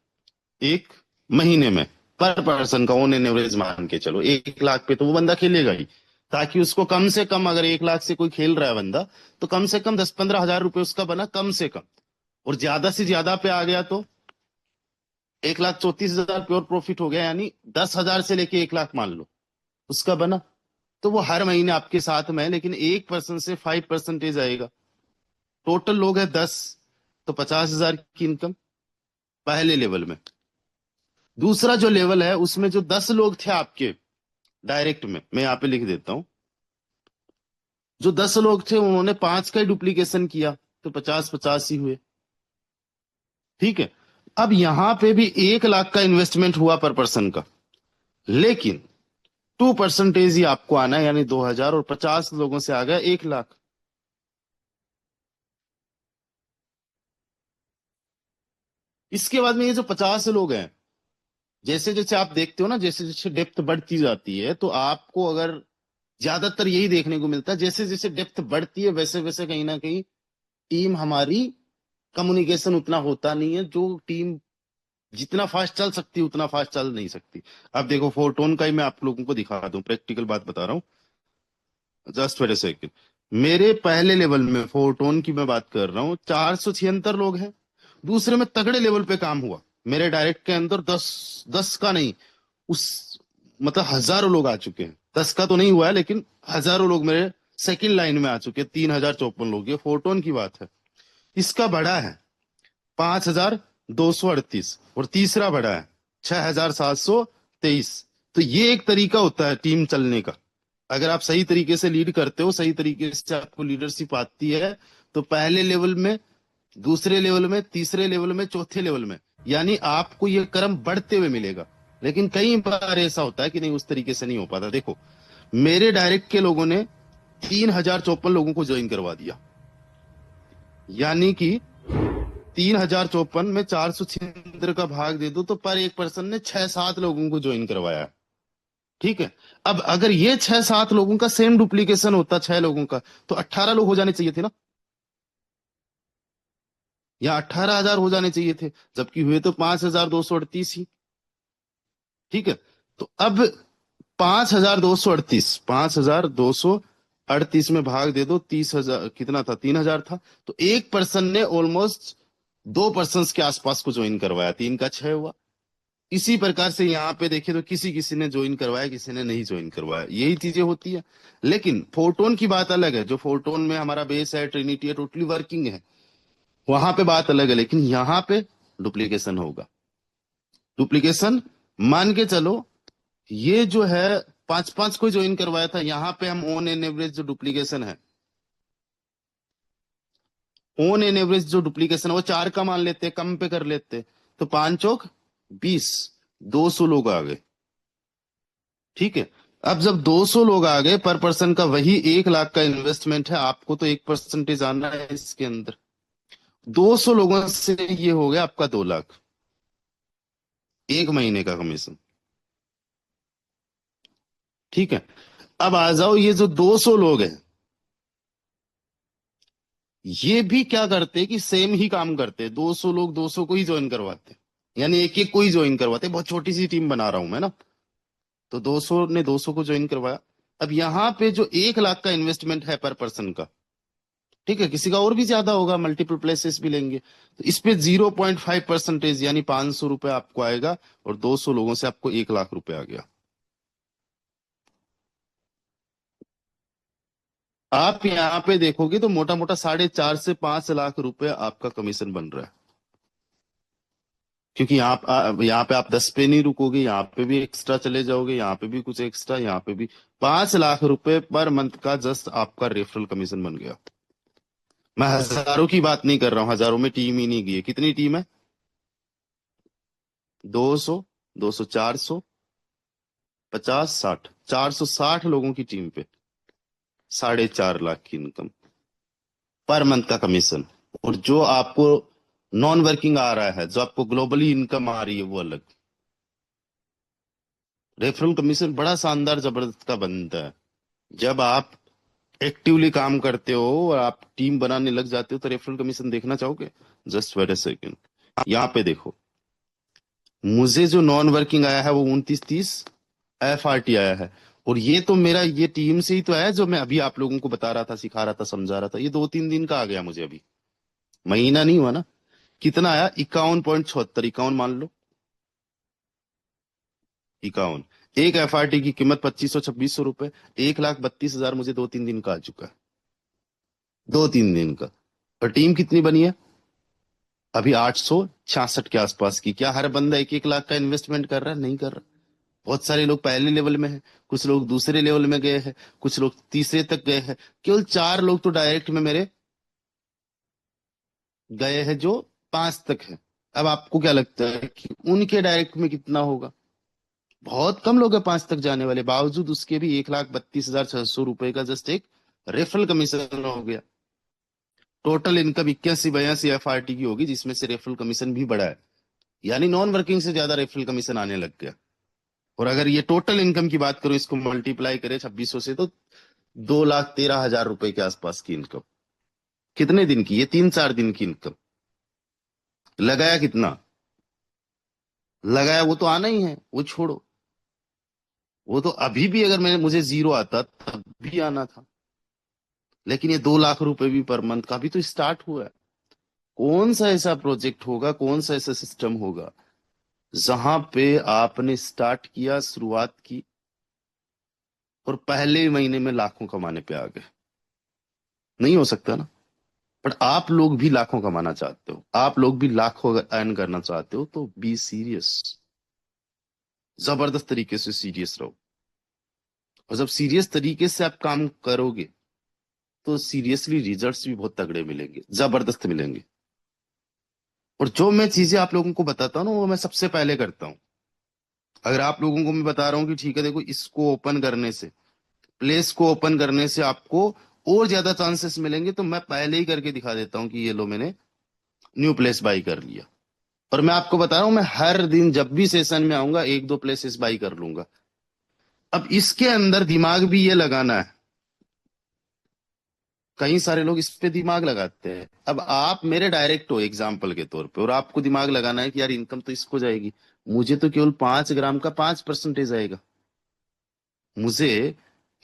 एक महीने में। पर पर्सन का ऑन एन एवरेज मान के चलो 1 लाख पे तो वो बंदा खेलेगा ही। ताकि उसको कम से कम, अगर 1 लाख से कोई खेल रहा है बंदा, तो कम से कम 10-15 हजार रुपए उसका बना कम से कम। और ज्यादा से ज्यादा पे आ गया तो 1,34,000 प्योर प्रॉफिट हो गया, यानी 10,000 से लेके 1 लाख मान लो उसका बना। तो वो हर महीने आपके साथ में है, लेकिन 1% से 5% आएगा। टोटल लोग है 10, तो 50,000 की इनकम पहले लेवल में। दूसरा जो लेवल है उसमें जो 10 लोग थे आपके डायरेक्ट में, मैं यहाँ पे लिख देता हूं। जो 10 लोग थे उन्होंने 5 का ही डुप्लीकेशन किया, तो 50-50 ही हुए। ठीक है। अब यहां पे भी 1 लाख का इन्वेस्टमेंट हुआ पर पर्सन का, लेकिन 2% ही आपको आना है, यानी 2,000, और 50 लोगों से आ गया 1 लाख। इसके बाद में ये जो 50 लोग हैं, जैसे जैसे आप देखते हो ना, जैसे जैसे डेप्थ बढ़ती जाती है, तो आपको अगर ज्यादातर यही देखने को मिलता है, जैसे जैसे डेप्थ बढ़ती है वैसे वैसे कहीं ना कहीं टीम हमारी, कम्युनिकेशन उतना होता नहीं है। जो टीम जितना फास्ट चल सकती है उतना फास्ट चल नहीं सकती। अब देखो फोरटोन का ही मैं आप लोगों को दिखा दूं, प्रैक्टिकल बात बता रहा हूँ, जस्ट वेट सेकंड। मेरे पहले लेवल में फोरटोन की मैं बात कर रहा हूँ, 476 लोग हैं। दूसरे में तगड़े लेवल पे काम हुआ। मेरे डायरेक्ट के अंदर 10 का नहीं, उस मतलब हजारों लोग आ चुके हैं। 10 का तो नहीं हुआ है, लेकिन हजारों लोग मेरे सेकंड लाइन में आ चुके हैं। 3054 लोग, ये फोटोन की बात है। इसका बड़ा है 5238, और तीसरा बड़ा है 6723। तो ये एक तरीका होता है टीम चलने का। अगर आप सही तरीके से लीड करते हो, सही तरीके से आपको लीडरशिप आती है, तो पहले लेवल में, दूसरे लेवल में, तीसरे लेवल में, चौथे लेवल में, यानी आपको ये क्रम बढ़ते हुए मिलेगा। लेकिन कई बार ऐसा होता है कि नहीं, उस तरीके से नहीं हो पाता। देखो, मेरे डायरेक्ट के लोगों ने 3054 लोगों को ज्वाइन करवा दिया, यानी कि 3054 में 476 का भाग दे दो तो पर एक पर्सन ने 6-7 लोगों को ज्वाइन करवाया है। ठीक है। अब अगर ये 6-7 लोगों का सेम डुप्लीकेशन होता 6 लोगों का, तो 18 लोग हो जाने चाहिए थे ना, या 18,000 हो जाने चाहिए थे, जबकि हुए तो 5,238 ही। ठीक है। तो अब 5,238, 5,238 में भाग दे दो, 30,000 कितना था, 3,000 था। तो एक पर्सन ने ऑलमोस्ट 2 पर्सन के आसपास को ज्वाइन करवाया, 3 का 6 हुआ। इसी प्रकार से यहाँ पे देखे तो किसी किसी ने ज्वाइन करवाया, किसी ने नहीं ज्वाइन करवाया, यही चीजें होती है। लेकिन फोटोन की बात अलग है। जो फोटोन में हमारा बेस है, ट्रिनिटी है, टोटली वर्किंग है, वहां पे बात अलग है। लेकिन यहाँ पे डुप्लीकेशन होगा। डुप्लीकेशन मान के चलो, ये जो है 5-5 को ज्वाइन करवाया था, यहाँ पे हम ऑन एन एवरेज जो डुप्लीकेशन है, ऑन एन एवरेज जो डुप्लीकेशन है वो 4 का मान लेते, कम पे कर लेते। तो 5 चौक 20, 200 लोग आ गए। ठीक है। अब जब 200 लोग आ गए, पर पर्सन का वही 1 लाख का इन्वेस्टमेंट है, आपको तो 1% आना है इसके अंदर। 200 लोगों से ये हो गया आपका 2 लाख, एक महीने का कमीशन। ठीक है। अब आ जाओ, ये जो 200 लोग हैं, ये भी क्या करते कि सेम ही काम करते। 200 लोग 200 को ही ज्वाइन करवाते, यानी एक एक को ही ज्वाइन करवाते। बहुत छोटी सी टीम बना रहा हूं मैं ना। तो 200 ने 200 को ज्वाइन करवाया। अब यहाँ पे जो 1 लाख का इन्वेस्टमेंट है पर पर्सन का, ठीक है, किसी का और भी ज्यादा होगा, मल्टीपल प्लेसेस भी लेंगे, तो इस पे 0.5% यानी 500 रुपए आपको आएगा, और 200 लोगों से आपको 1 लाख रुपए आ गया। आप यहाँ पे देखोगे तो मोटा मोटा 4.5 से 5 लाख रुपए आपका कमीशन बन रहा है। क्योंकि यहाँ पे आप 10 पे नहीं रुकोगे, यहाँ पे भी एक्स्ट्रा चले जाओगे, यहाँ पे भी कुछ एक्स्ट्रा, यहाँ पे भी 5 लाख रुपए पर मंथ का जस्ट आपका रेफरल कमीशन बन गया। मैं हजारों की बात नहीं कर रहा हूँ, हजारों में टीम ही नहीं गई है। कितनी टीम है? 200, 200, 450, 60, 460 लोगों की टीम पे 4.5 लाख की इनकम पर मंथ का कमीशन। और जो आपको नॉन वर्किंग आ रहा है, जो आपको ग्लोबली इनकम आ रही है, वो अलग। रेफरल कमीशन बड़ा शानदार जबरदस्त का बनता है। जब आप एक्टिवली काम करते हो और आप टीम बनाने लग जाते हो, तो रेफरल कमीशन देखना चाहोगे? जस्ट वेट अ सेकेंड, यहाँ पे देखो। मुझे जो नॉन वर्किंग आया है वो 2930 FRT आया है। और ये तो मेरा ये टीम से ही तो आया, जो मैं अभी आप लोगों को बता रहा था, सिखा रहा था, समझा रहा था। ये 2-3 दिन का आ गया मुझे, अभी महीना नहीं हुआ ना। कितना आया? 51.76, 51 मान लो, 51। एक FRT की कीमत 2500-2600 रुपए, 1,32,000 मुझे 2-3 दिन का आ चुका है। 2-3 दिन का। और टीम कितनी बनी है? अभी 866 के आसपास की। क्या हर बंदा 1-1 लाख का इन्वेस्टमेंट कर रहा है? नहीं कर रहा। बहुत सारे लोग पहले लेवल में हैं, कुछ लोग दूसरे लेवल में गए हैं, कुछ लोग तीसरे तक गए हैं। केवल 4 लोग तो डायरेक्ट में मेरे गए हैं, जो 5 तक है। अब आपको क्या लगता है कि उनके डायरेक्ट में कितना होगा? बहुत कम लोग हैं 5 तक जाने वाले, बावजूद उसके भी 1,32,600 रुपए का जस्ट एक रेफरल कमीशन हो गया। टोटल इनकम 81-82 FRT की होगी, जिसमें से रेफरल कमीशन भी बढ़ा है। यानी नॉन वर्किंग से ज्यादा रेफरल कमीशन आने लग गया। और अगर ये टोटल इनकम की बात करो, इसको मल्टीप्लाई करें 2600 से, तो 2,13,000 रुपए के आसपास की इनकम। कितने दिन की? ये 3-4 दिन की इनकम। लगाया कितना? लगाया वो तो आना ही है, वो छोड़ो। वो तो अभी भी अगर मैंने मुझे जीरो आता तब भी आना था। लेकिन ये 2 लाख रुपए भी पर मंथ का भी तो स्टार्ट हुआ है। कौन सा ऐसा प्रोजेक्ट होगा, कौन सा ऐसा सिस्टम होगा जहां पे आपने स्टार्ट किया, शुरुआत की, और पहले ही महीने में लाखों कमाने पे आ गए? नहीं हो सकता ना। पर आप लोग भी लाखों कमाना चाहते हो, आप लोग भी लाखों अर्न करना चाहते हो, तो बी सीरियस। जबरदस्त तरीके से सीरियस रहो। और जब सीरियस तरीके से आप काम करोगे तो सीरियसली रिजल्ट्स भी बहुत तगड़े मिलेंगे, जबरदस्त मिलेंगे। और जो मैं चीजें आप लोगों को बताता हूँ ना, वो मैं सबसे पहले करता हूँ। अगर आप लोगों को मैं बता रहा हूँ कि ठीक है देखो, इसको ओपन करने से, प्लेस को ओपन करने से आपको और ज्यादा चांसेस मिलेंगे, तो मैं पहले ही करके दिखा देता हूँ कि ये लो, मैंने न्यू प्लेस बाई कर लिया। और मैं आपको बता रहा हूँ, मैं हर दिन जब भी सेशन में आऊंगा एक दो प्लेसेस बाई कर लूंगा। अब इसके अंदर दिमाग भी ये लगाना है। कई सारे लोग इस पे दिमाग लगाते हैं। अब आप मेरे डायरेक्ट हो एग्जाम्पल के तौर पे, और आपको दिमाग लगाना है कि यार इनकम तो इसको जाएगी, मुझे तो केवल 5 ग्राम का 5% आएगा। मुझे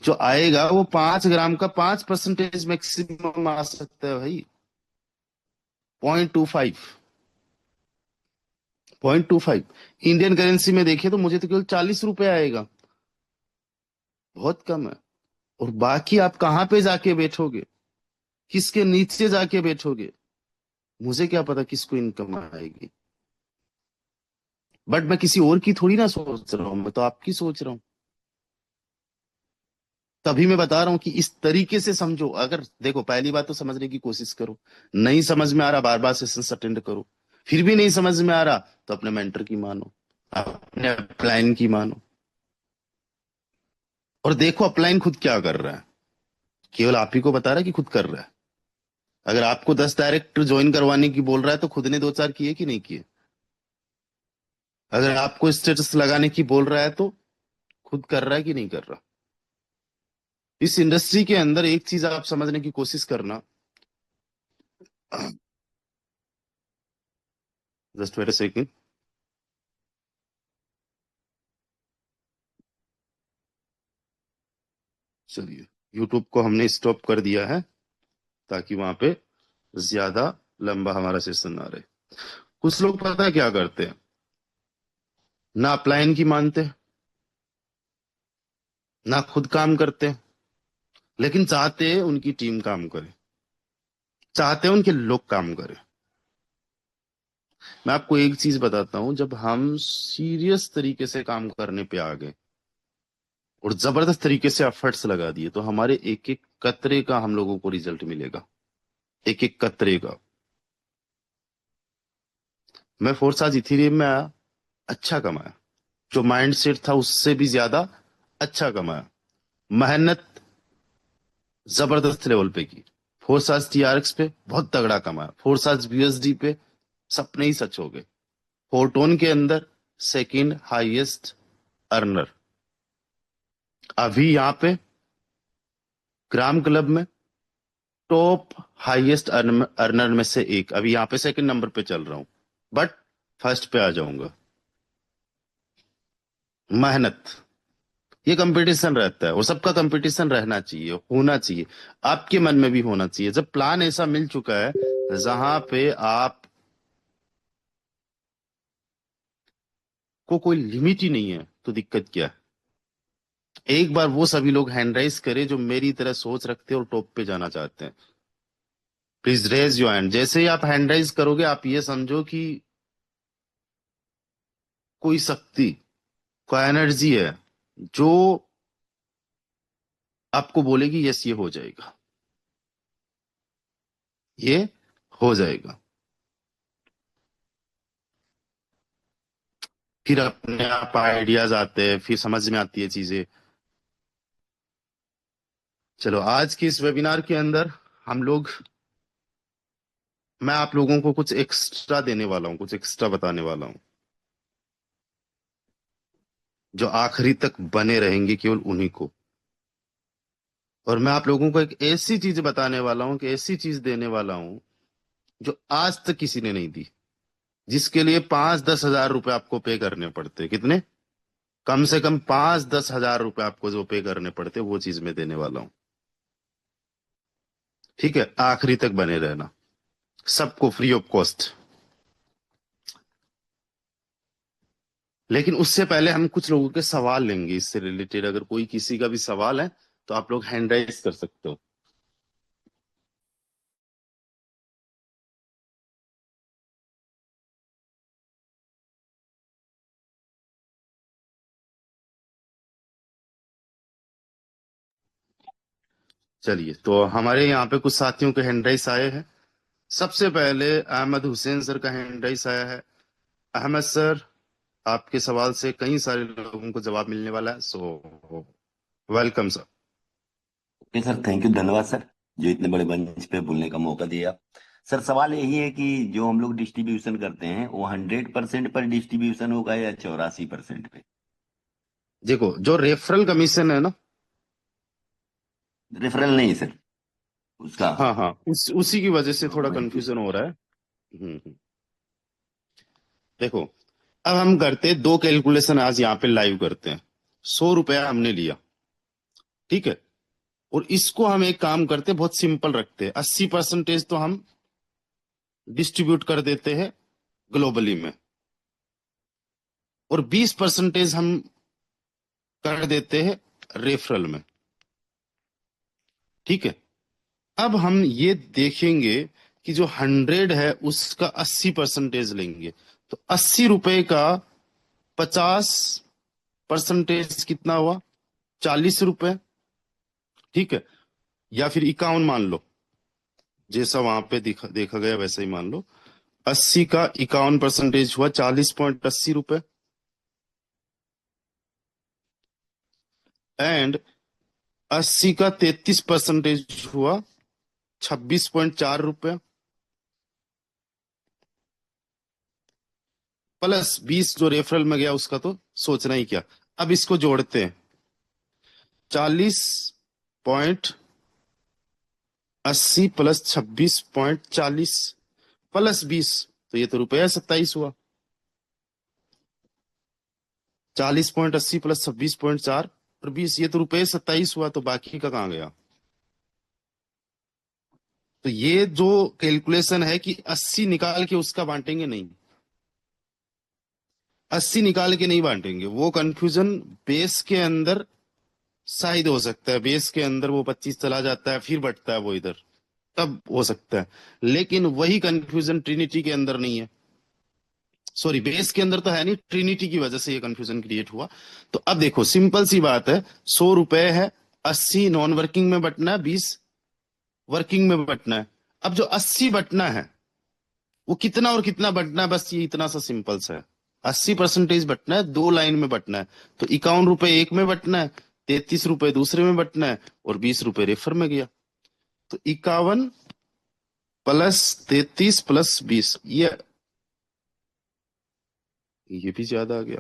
जो आएगा वो 5 ग्राम का 5% मैक्सिमम आ सकता है भाई। 0.25, 0.25 इंडियन करेंसी में देखे तो मुझे तो केवल 40 रुपए आएगा। बहुत कम है। और बाकी आप कहाँ पे जाके बैठोगे, किसके नीचे जाके बैठोगे, मुझे क्या पता किसको इनकम आएगी। बट मैं किसी और की थोड़ी ना सोच रहा हूं, मैं तो आपकी सोच रहा हूँ। तभी मैं बता रहा हूँ कि इस तरीके से समझो। अगर देखो, पहली बात तो समझने की कोशिश करो। नहीं समझ में आ रहा, बार बार सेशंस अटेंड करो। फिर भी नहीं समझ में आ रहा, तो अपने मेंटर की मानो, अपने अपलाइन की मानो। और देखो अपलाइन खुद क्या कर रहा है, केवल आप ही को बता रहा है कि खुद कर रहा है। अगर आपको 10 डायरेक्ट ज्वाइन करवाने की बोल रहा है तो खुद ने दो चार किए कि नहीं किए? अगर आपको स्टेटस लगाने की बोल रहा है तो खुद कर रहा है कि नहीं कर रहा? इस इंडस्ट्री के अंदर एक चीज आप समझने की कोशिश करना। Just wait a second. चलिए, यूट्यूब को हमने स्टॉप कर दिया है ताकि वहां पे ज्यादा लंबा हमारा सेशन ना रहे। कुछ लोग पता है क्या करते हैं, ना अपलाइन की मानते, ना खुद काम करते, लेकिन चाहते हैं उनकी टीम काम करे, चाहते हैं उनके लोग काम करें। मैं आपको एक चीज बताता हूं, जब हम सीरियस तरीके से काम करने पे आ गए और जबरदस्त तरीके से एफर्ट्स लगा दिए, तो हमारे एक एक कतरे का हम लोगों को रिजल्ट मिलेगा। एक एक कतरे का। मैं फोर्स आज इथीरियम में आया, अच्छा कमाया। जो माइंड सेट था उससे भी ज्यादा अच्छा कमाया। मेहनत जबरदस्त लेवल पे की। फोर्स आज टीआरएक्स पे बहुत तगड़ा कमाया। फोर्स आज यूएसडी पे सपने ही सच हो गए। फोरटोन के अंदर सेकंड हाईएस्ट अर्नर अभी यहाँ पे, ग्राम क्लब में टॉप हाईएस्ट अर्नर में से एक। अभी यहाँ पे सेकंड नंबर पे चल रहा हूं, बट फर्स्ट पे आ जाऊंगा। मेहनत, ये कंपटीशन रहता है, और सबका कंपटीशन रहना चाहिए, होना चाहिए। आपके मन में भी होना चाहिए। जब प्लान ऐसा मिल चुका है जहां पे आप को कोई लिमिट ही नहीं है, तो दिक्कत क्या है? एक बार वो सभी लोग हैंड राइज करें जो मेरी तरह सोच रखते हैं और टॉप पे जाना चाहते हैं। Please raise your hand. जैसे ही आप हैंड राइज करोगे, आप ये समझो कि कोई शक्ति, कोई एनर्जी है जो आपको बोलेगी यस ये हो जाएगा, ये हो जाएगा। फिर अपने आप आइडियाज आते हैं, फिर समझ में आती है चीजें। चलो, आज की इस वेबिनार के अंदर हम लोग, मैं आप लोगों को कुछ एक्स्ट्रा देने वाला हूँ, कुछ एक्स्ट्रा बताने वाला हूँ, जो आखिरी तक बने रहेंगे केवल उन्हीं को। और मैं आप लोगों को एक ऐसी चीज बताने वाला हूँ, कि ऐसी चीज देने वाला हूँ जो आज तक किसी ने नहीं दी। जिसके लिए 5-10 हजार रुपए आपको पे करने पड़ते, कितने? कम से कम 5-10 हजार रुपए आपको जो पे करने पड़ते, वो चीज मैं देने वाला हूँ। ठीक है, आखिरी तक बने रहना। सबको फ्री ऑफ कॉस्ट। लेकिन उससे पहले हम कुछ लोगों के सवाल लेंगे इससे रिलेटेड। अगर कोई किसी का भी सवाल है तो आप लोग हैंड राइज कर सकते हो। चलिए, तो हमारे यहाँ पे कुछ साथियों के हैंड राइज आए हैं। सबसे पहले अहमद हुसैन सर का हैंड राइज आया है। अहमद सर, आपके सवाल से कई सारे लोगों को जवाब मिलने वाला है, so welcome sir. Okay sir, thank you, धन्यवाद सर, जो इतने बड़े मंच पे बोलने का मौका दिया। सर सवाल यही है कि जो हम लोग डिस्ट्रीब्यूशन करते हैं वो 100% पर डिस्ट्रीब्यूशन होगा या 84% पे? देखो, जो रेफरल कमीशन है ना। रेफरल नहीं सर, उसका। हाँ हाँ, उसी की वजह से थोड़ा वही कंफ्यूजन हो रहा है। देखो, अब हम करते हैं दो कैलकुलेशन, आज यहाँ पे लाइव करते हैं। 100 रुपया हमने लिया, ठीक है। और इसको हम एक काम करते हैं, बहुत सिंपल रखते हैं। 80% तो हम डिस्ट्रीब्यूट कर देते हैं ग्लोबली में, और 20% हम कर देते हैं रेफरल में, ठीक है। अब हम ये देखेंगे कि जो 100 है उसका 80% लेंगे। तो 80 रुपए का 50% कितना हुआ? 40 रुपए, ठीक है। या फिर 51 मान लो, जैसा वहां पे देखा गया वैसा ही मान लो। 80 का 51% हुआ 40.80 रुपए। एंड 80 का 33% हुआ 26.4 रुपए। प्लस 20 जो रेफरल में गया उसका तो सोचना ही क्या। अब इसको जोड़ते हैं, 40.80 प्लस 26.40 प्लस 20, तो ये तो रुपया 27 हुआ। 40.80 प्लस 26.4 और 20, ये तो रुपये 27 हुआ। तो बाकी का कहाँ गया? तो ये जो कैलकुलेशन है कि 80 निकाल के उसका बांटेंगे, नहीं, 80 निकाल के नहीं बांटेंगे। वो कंफ्यूजन बेस के अंदर शायद हो सकता है, बेस के अंदर वो 25 चला जाता है फिर बढ़ता है वो इधर, तब हो सकता है। लेकिन वही कंफ्यूजन ट्रिनिटी के अंदर नहीं है। सॉरी, बेस के अंदर तो है नहीं, ट्रिनिटी की वजह से ये कंफ्यूजन क्रिएट हुआ। तो अब देखो, सिंपल सी बात है। 100 रुपए है, 80 नॉन वर्किंग में बटना है, 20 वर्किंग में बटना है। अब जो 80 बटना है वो कितना और कितना बटना है, बस ये इतना सा सिंपल सा है। 80% बटना है, दो लाइन में बटना है। तो 51 रुपए एक में बटना है, 33 रुपए दूसरे में बटना है, और 20 रुपए रेफर में गया। तो 51 प्लस 33 प्लस 20, ये भी ज्यादा आ गया।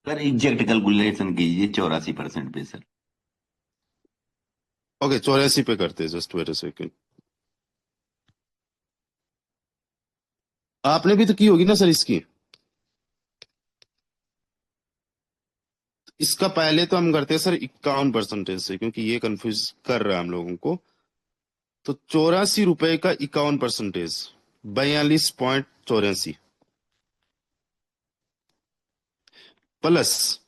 सर एग्जैक्ट कैलकुलेशन कीजिए 84% पे सर। ओके, 84 पे करते हैं, जस्ट वेट अ सेकंड। आपने भी तो की होगी ना सर इसकी। इसका पहले तो हम करते हैं सर 51% से, क्योंकि ये कंफ्यूज कर रहा है हम लोगों को। तो 84 रुपए का 51%, 42.84 प्लस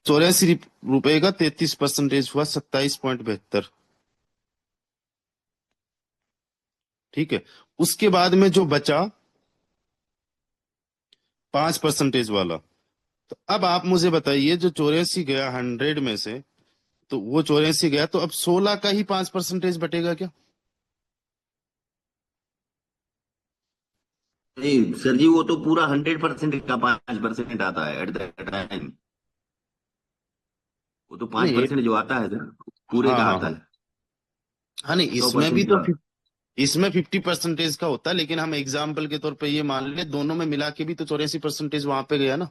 84 रुपए का 33% हुआ 27.72, ठीक है। उसके बाद में जो बचा 5% वाला। तो अब आप मुझे बताइए, जो 84 गया 100 में से, तो वो 84 गया, तो अब 16 का ही 5% बटेगा क्या? नहीं सर जी, वो तो पूरा 100% का 5% आता है एट द टाइम। वो तो पांच नहीं परसेंट जो आता है सर, पूरे हाँ का हाँ आता हाँ। है। हाँ नहीं, सौ इसमें भी परसेंट तो का। इसमें 50% का होता है, लेकिन हम एग्जाम्पल के तौर पे ये मान ले, दोनों में मिला के भी तो 84% वहां पे गया ना।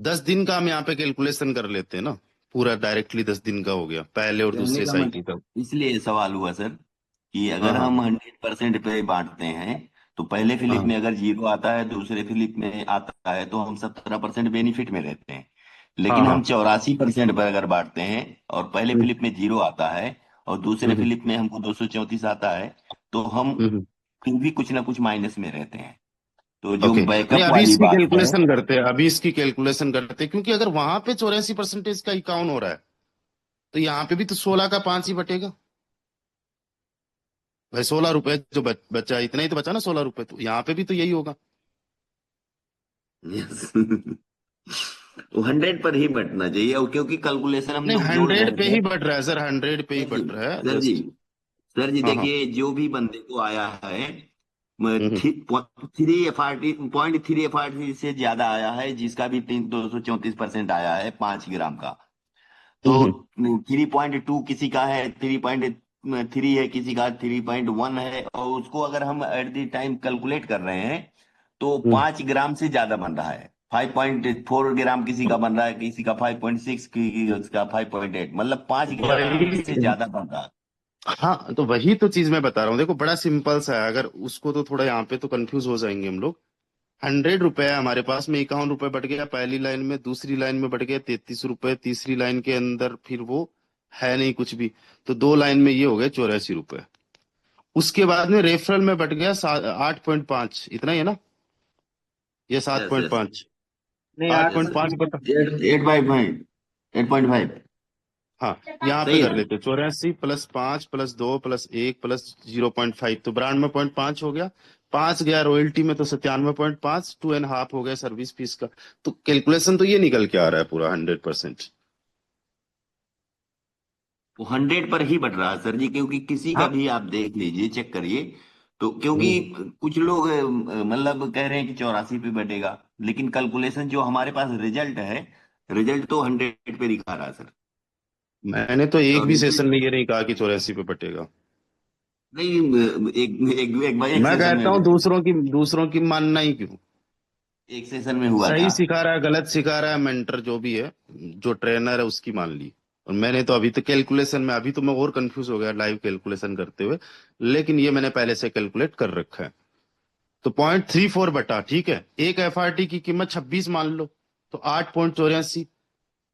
10 दिन का हम यहाँ पे कैलकुलेशन कर लेते हैं ना, पूरा डायरेक्टली 10 दिन का हो गया पहले और कहने दूसरे का साइकिल का। इसलिए सवाल हुआ सर कि हाँ अगर हाँ हम 100% पे बांटते हैं तो पहले फिलिप हाँ में अगर जीरो आता है, दूसरे फिलिप में आता है, तो हम 17% बेनिफिट में रहते हैं। हाँ लेकिन हम हाँ। 84% पर अगर बांटते हैं और पहले हम्म, फ्लिप में 0 आता है और दूसरे हम्म, फ्लिप में हमको 234 आता है, तो हम हम्म। फिर भी कुछ ना कुछ माइनस में रहते हैं। तो जो ओके, नहीं बैकअप अभी वाली इसकी बात है। कैलकुलेशन करते हैं, अभी इसकी कैलकुलेशन करते हैं, क्योंकि अगर वहां पे 84% का इकाउंट हो रहा है तो यहाँ पे भी तो 16 का 5 ही बटेगा भाई। 16 रुपए जो बचा, इतना ही तो बचा ना, 16 रुपए, तो यहाँ पे भी तो यही होगा। यस। तो 100 पर ही बटना चाहिए, और क्योंकि कैलकुलेशन हम नहीं, लोग जोड़ रहे 100 पे थे। ही बट रहा है सर, 100 पे ही सर जी, बट रहा है सर जी, जस्ट। सर जी हाँ हाँ। देखिए, जो भी बंदे को आया है हम्म, 3 FRT से ज्यादा आया है, जिसका भी 234% आया है 5 ग्राम का, तो हम्म, 3.2 किसी का है, 3.3 है किसी का, 3.1 है, और उसको अगर हम एट द टाइम कैलकुलेट कर रहे हैं तो हम्म। 5 ग्राम से ज्यादा बन रहा है। 5.4 ग्राम किसी का बन रहा है, किसी का 5.6, उसका 5.8, मतलब 5 ग्राम वही, से ज्यादा बन रहा है। हाँ तो वही तो चीज मैं बता रहा हूँ, देखो बड़ा सिंपल सा है, अगर उसको तो थोड़ा यहाँ पे तो कंफ्यूज हो जाएंगे हम लोग। 100 रुपए है हमारे पास में, 51 रुपए बट गया पहली लाइन में, दूसरी लाइन में बट गया 33 रुपए, तीसरी लाइन के अंदर फिर वो है नहीं कुछ भी, तो दो लाइन में ये हो गए 84 रुपए। उसके बाद में रेफरल में बट गया 8.5, इतना ही है ना, ये सात यस पॉइंट यस। पाँच नहीं, आठ आठ। पॉइंट पांच बटा, 8.5, 8.5। हाँ यहाँ पे सही है कर ना? लेते, 84 + 5 + 2 + 1 + 0.5, तो ब्रांड में 0.5 हो गया, 5 गया रॉयल्टी में, तो 97.5, 2.5 हो गया सर्विस फीस का। तो कैलकुलेशन तो ये निकल के आ रहा है पूरा 100%। वो 100 पर ही बट रहा है सर जी, क्योंकि किसी का हाँ। भी आप देख लीजिए, चेक करिए। तो क्योंकि हम्म। कुछ लोग मतलब कह रहे हैं कि 84 पे बटेगा, लेकिन कैलकुलेशन जो हमारे पास रिजल्ट है, रिजल्ट तो 100 पे दिखा रहा है सर। मैंने तो एक और भी सेशन रिजल्ट में ये नहीं कहा कि 84 पे बटेगा। नहीं, एक मैं सेशन कहता में, हूँ दूसरों की मानना ही क्यों। एक सेशन में हुआ सही था। सिखा रहा है, गलत सिखा रहा है, मेंटर जो भी है, जो ट्रेनर है उसकी मान ली। और मैंने तो अभी तो कैलकुलेशन में, अभी तो मैं और कंफ्यूज हो गया लाइव कैलकुलेशन करते हुए, लेकिन ये मैंने पहले से कैलकुलेट कर रखा है। तो 0.34 बटा, ठीक है, एक एफआरटी की कीमत 26 मान लो, तो 8.84,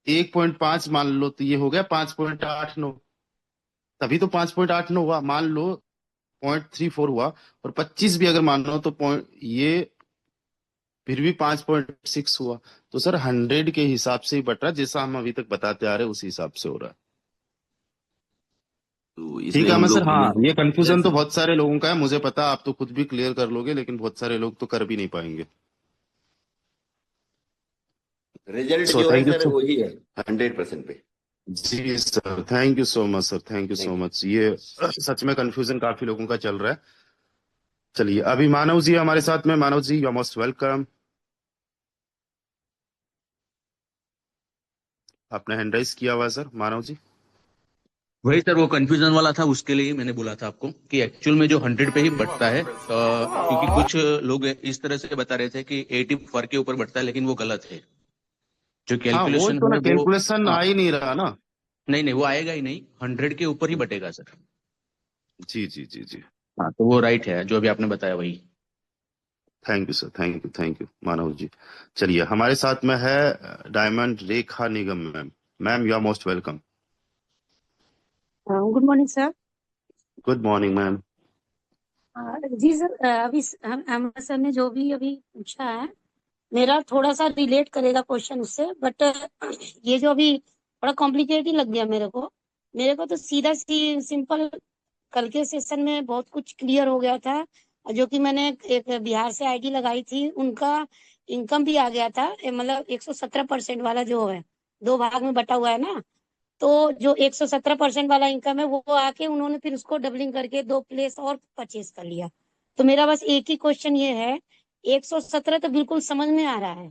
1.5 मान लो तो ये हो गया 5.89, तभी तो 5.89 हुआ, मान लो 0.34 हुआ, और 25 भी अगर मान लो तो पॉइंट ये फिर भी 5.6 हुआ। तो सर 100 के हिसाब से ही बट रहा है, जैसा हम अभी तक बताते आ रहे हैं उसी हिसाब से हो रहा है। तो ठीक इसमें है, मैं हम सर, लोग को हाँ ये कंफ्यूजन यस तो सर। बहुत सारे लोगों का है, मुझे पता, आप तो खुद भी क्लियर कर लोगे, लेकिन बहुत सारे लोग तो कर भी नहीं पाएंगे। रिजल्ट सो जो है थैंक यू सर सो, वही है, 100% पे। जी sir, thank you so much sir, thank you so thank you. Much. ये सच में कंफ्यूजन काफी लोगों का चल रहा है। चलिए, अभी मानव जी हमारे साथ में, मानव जी यू आर मोस्ट वेलकम। आपने हैंड राइज किया हुआ है सर, मानव जी। वही सर, वो कंफ्यूजन वाला था, उसके लिए मैंने बोला था आपको कि एक्चुअल में जो 100 पे ही बढ़ता है, क्योंकि कुछ लोग इस तरह से बता रहे थे कि 80 पर के ऊपर बढ़ता है, लेकिन वो गलत है। जो हाँ वो कैलकुलेशन तो ना, है वो कैलकुलेशन हाँ, आ ही नहीं रहा ना। नहीं नहीं, वो आएगा ही नहीं, 100 के ऊपर ही बटेगा सर। जी जी जी जी। हाँ, तो वो राइट है जो अभी आपने बताया वही। Thank you sir, thank you, thank you Manav ji. चलिए, हमारे साथ में है diamond Rekha Nigam ma'am. Ma'am you are most welcome. Good morning sir. Good morning ma'am. जी सर, अभी हम सर ने जो भी अभी पूछा है, मेरा थोड़ा सा रिलेट करेगा क्वेश्चन उससे, बट ये जो अभी थोड़ा कॉम्प्लिकेट ही लग गया मेरे को तो सीधा सी सिंपल, कल के सेशन में बहुत कुछ क्लियर हो गया था। और जो कि मैंने एक बिहार से आईडी लगाई थी, उनका इनकम भी आ गया था, मतलब 117% वाला जो है, दो भाग में बटा हुआ है ना। तो जो 117% वाला इनकम है, वो आके उन्होंने फिर उसको डबलिंग करके दो प्लेस और परचेज कर लिया। तो मेरा बस एक ही क्वेश्चन ये है, 117 तो बिल्कुल समझ में आ रहा है,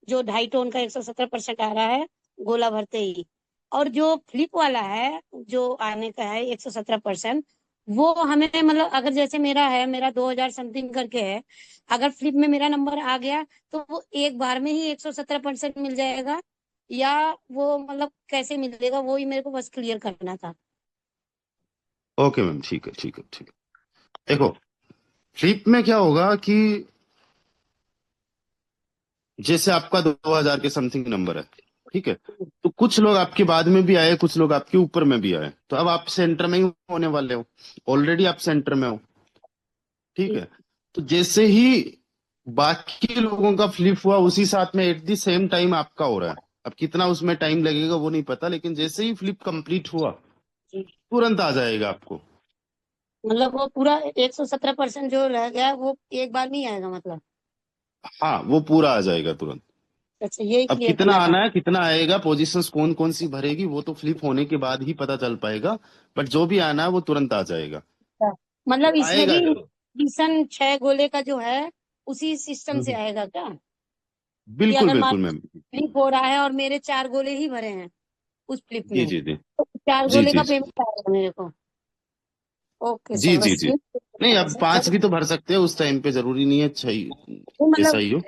जो 2.5 टन का 117% आ रहा है गोला भरते ही। और जो फ्लिप वाला है, जो आने का है 117%, वो हमें मतलब अगर जैसे मेरा 2000 समथिंग करके है, अगर फ्लिप में मेरा नंबर आ गया, तो वो एक बार में ही 117% मिल जाएगा, या वो मतलब कैसे मिलेगा, वो ही मेरे को बस क्लियर करना था। ओके मैम, ठीक है, ठीक है, ठीक है। देखो, फ्लिप में क्या होगा कि जैसे आपका 2000 के समथिंग नंबर है, ठीक है। तो कुछ लोग आपके बाद में भी आए, कुछ लोग आपके ऊपर में भी आए, तो अब आप सेंटर में ही होने वाले हो, ऑलरेडी आप सेंटर में हो। ठीक है। तो जैसे ही बाकी लोगों का फ्लिप हुआ, उसी साथ में एट द सेम टाइम आपका हो रहा है। अब कितना उसमें टाइम लगेगा वो नहीं पता, लेकिन जैसे ही फ्लिप कंप्लीट हुआ तुरंत आ जाएगा आपको। मतलब वो पूरा 117% जो रह गया वो एक बार में ही आएगा मतलब। हाँ, वो पूरा आ जाएगा तुरंत। अच्छा, यही अब क्लियर कितना करना था। आना है, कितना आएगा, पोजीशंस कौन कौन सी भरेगी, वो तो फ्लिप होने के बाद ही पता चल पाएगा। बट जो भी आना है वो तुरंत आ जाएगा। अच्छा, मतलब तो इसमें आएगा भी जरूर। मिशन 6 गोले का जो है उसी सिस्टम से हम्म, आएगा क्या? कि बिल्कुल अगर मान बिल्कुल मैम। फ्लिप हो रहा है और मेरे 4 गोले ही भरे हैं उस फ्लिप जी में, जी जी। तो चार जी गोले जी का जी। पेमेंट आएगा मेरे को? ओके जी सर, जी बस जी। ये नहीं, करना था अब सर। 5 चलो, भी तो भर सकते हैं उस टाइम पे, जरूरी नहीं है 6 वो ऐसा मतलब ही हो।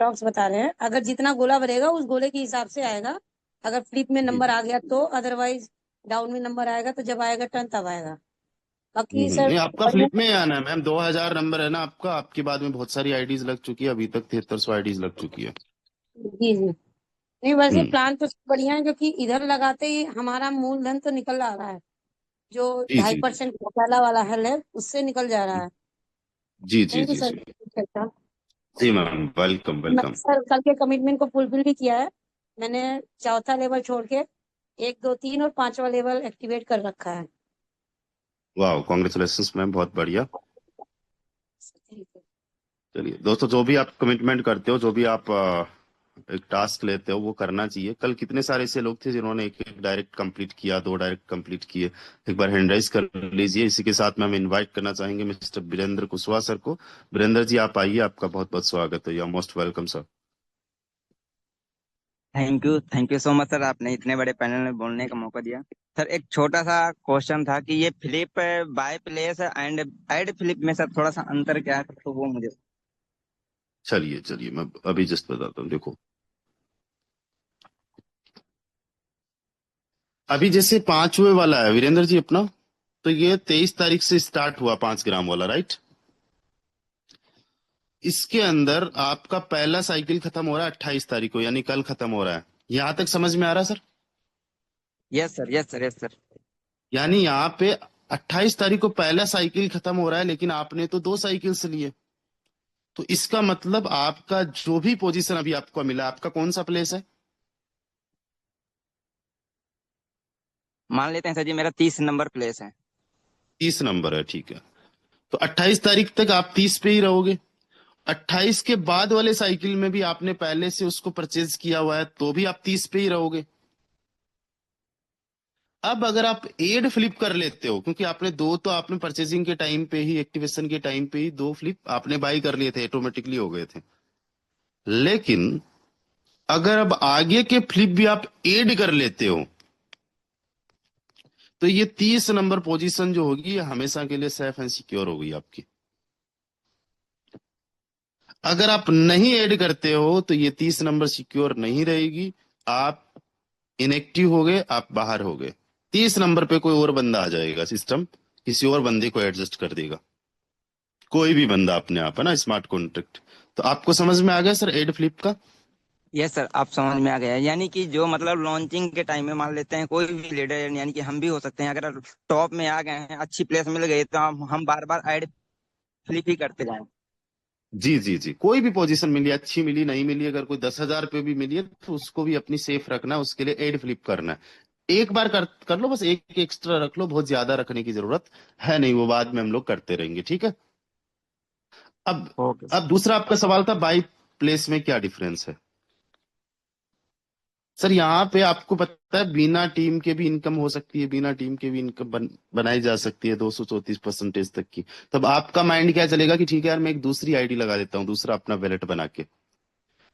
टॉक्स बता रहे हैं, अगर जितना गोला भरेगा उस गोले के हिसाब से आएगा। अगर फ्लिप में जी नंबर जी। आ गया तो, अदरवाइज डाउन में नंबर आएगा तो जब आएगा टर्न तब आएगा। बाकी सर नहीं, आपका बढ़िया। फ्लिप में ही आना है मैम। 2000 नंबर है ना आपका, आपके बाद में बहुत सारी आईडीज लग चुकी है, अभी तक 7300 आईडीज लग चुकी है। जी जी। नहीं, वैसे हम्म। प्लान तो बढ़िया है, क्योंकि इधर लगाते ही हमारा मूलधन तो निकल आ रहा है। जो जी ढाई जी जी। परसेंट घोटाला वाला है ले, उससे निकल जा रहा है। जी जी थैंक यू जी सर। जी। जी मैम, वेलकम मैंने वेलकम। सर कल के कमिटमेंट को फुलफिल भी किया है। मैंने चौथा लेवल छोड़ के 1 2 3 और 5वां लेवल एक्टिवेट कर रखा है। वाह, कॉन्ग्रेचुलेशन मैम, बहुत बढ़िया। Thank you। चलिए दोस्तों, जो भी आप कमिटमेंट करते हो, जो भी आप एक टास्क लेते हो, वो करना चाहिए। कल कितने सारे ऐसे लोग थे जिन्होंने एक एक डायरेक्ट कंप्लीट किया, 2 डायरेक्ट कंप्लीट किए। एक बार हैंड राइज कर लीजिए। इसी के साथ में हम इनवाइट करना चाहेंगे मिस्टर वीरेंद्र कुशवाहा सर को। वीरेंद्र जी, आप आइए, आपका बहुत बहुत स्वागत है। You are most welcome sir. Thank you so much sir, आपने इतने बड़े पैनल में बोलने का मौका दिया। सर एक छोटा सा क्वेश्चन था कि ये flip buy place and add flip में सर थोड़ा सा अंतर क्या है, तो वो मुझे। चलिए चलिए, मैं अभी जस्ट बताता हूँ। देखो, अभी जैसे 5वें वाला है वीरेंद्र जी अपना, तो ये 23 तारीख से स्टार्ट हुआ, 5 ग्राम वाला, राइट। इसके अंदर आपका पहला साइकिल खत्म हो रहा है 28 तारीख को, यानी कल खत्म हो रहा है। यहां तक समझ में आ रहा है sir? Yes sir, yes sir, yes sir. यानी यहाँ पे 28 तारीख को पहला साइकिल खत्म हो रहा है, लेकिन आपने तो 2 साइकिल्स लिए। तो इसका मतलब आपका जो भी पोजीशन अभी आपको मिला, आपका कौन सा प्लेस है? मान लेते हैं सर जी मेरा 30 नंबर प्लेस है। 30 नंबर है, ठीक है। तो 28 तारीख तक आप 30 पे ही रहोगे। 28 के बाद वाले साइकिल में भी आपने पहले से उसको परचेज किया हुआ है, तो भी आप 30 पे ही रहोगे। अब अगर आप एड फ्लिप कर लेते हो, क्योंकि आपने दो तो आपने परचेजिंग के टाइम पे ही, एक्टिवेशन के टाइम पे ही 2 फ्लिप आपने बाई कर लिए थे, ऑटोमेटिकली हो गए थे। लेकिन अगर अब आगे के फ्लिप भी आप एड कर लेते हो, तो ये 30 नंबर पोजीशन जो होगी, ये हमेशा के लिए सेफ एंड सिक्योर होगी आपकी। अगर आप नहीं ऐड करते हो तो ये 30 नंबर सिक्योर नहीं रहेगी। आप इनएक्टिव हो गए, आप बाहर हो गए। 30 नंबर पे कोई और बंदा आ जाएगा, सिस्टम किसी और बंदे को एडजस्ट कर देगा। कोई भी बंदा अपने आप, है ना, स्मार्ट कॉन्ट्रैक्ट। तो आपको समझ में आ गया सर एड फ्लिप का? यस सर, आप समझ में आ गया। यानी कि जो मतलब लॉन्चिंग के टाइम में मान लेते हैं कोई भी लीडर, यानी कि हम भी हो सकते हैं, अगर टॉप में आ गए हैं, अच्छी प्लेस मिल गई, तो हम बार बार ऐड फ्लिप ही करते जाएं। जी जी जी। कोई भी पोजीशन मिली, अच्छी मिली, नहीं मिली, अगर कोई 10,000 पे भी मिली है, तो उसको भी अपनी सेफ रखना है, उसके लिए एड फ्लिप करना है। एक बार कर लो, बस एक एक्स्ट्रा रख लो, बहुत ज्यादा रखने की जरूरत है नहीं, वो बाद में हम लोग करते रहेंगे, ठीक है। अब ओके अब दूसरा आपका सवाल था बाई प्लेस में क्या डिफरेंस है। सर यहाँ पे आपको पता है, बिना टीम के भी इनकम हो सकती है, बिना टीम के भी इनकम बनाई जा सकती है 234% तक की। तब आपका माइंड क्या चलेगा कि ठीक है यार, मैं एक दूसरी आईडी लगा देता हूँ, दूसरा अपना वैलेट बना के।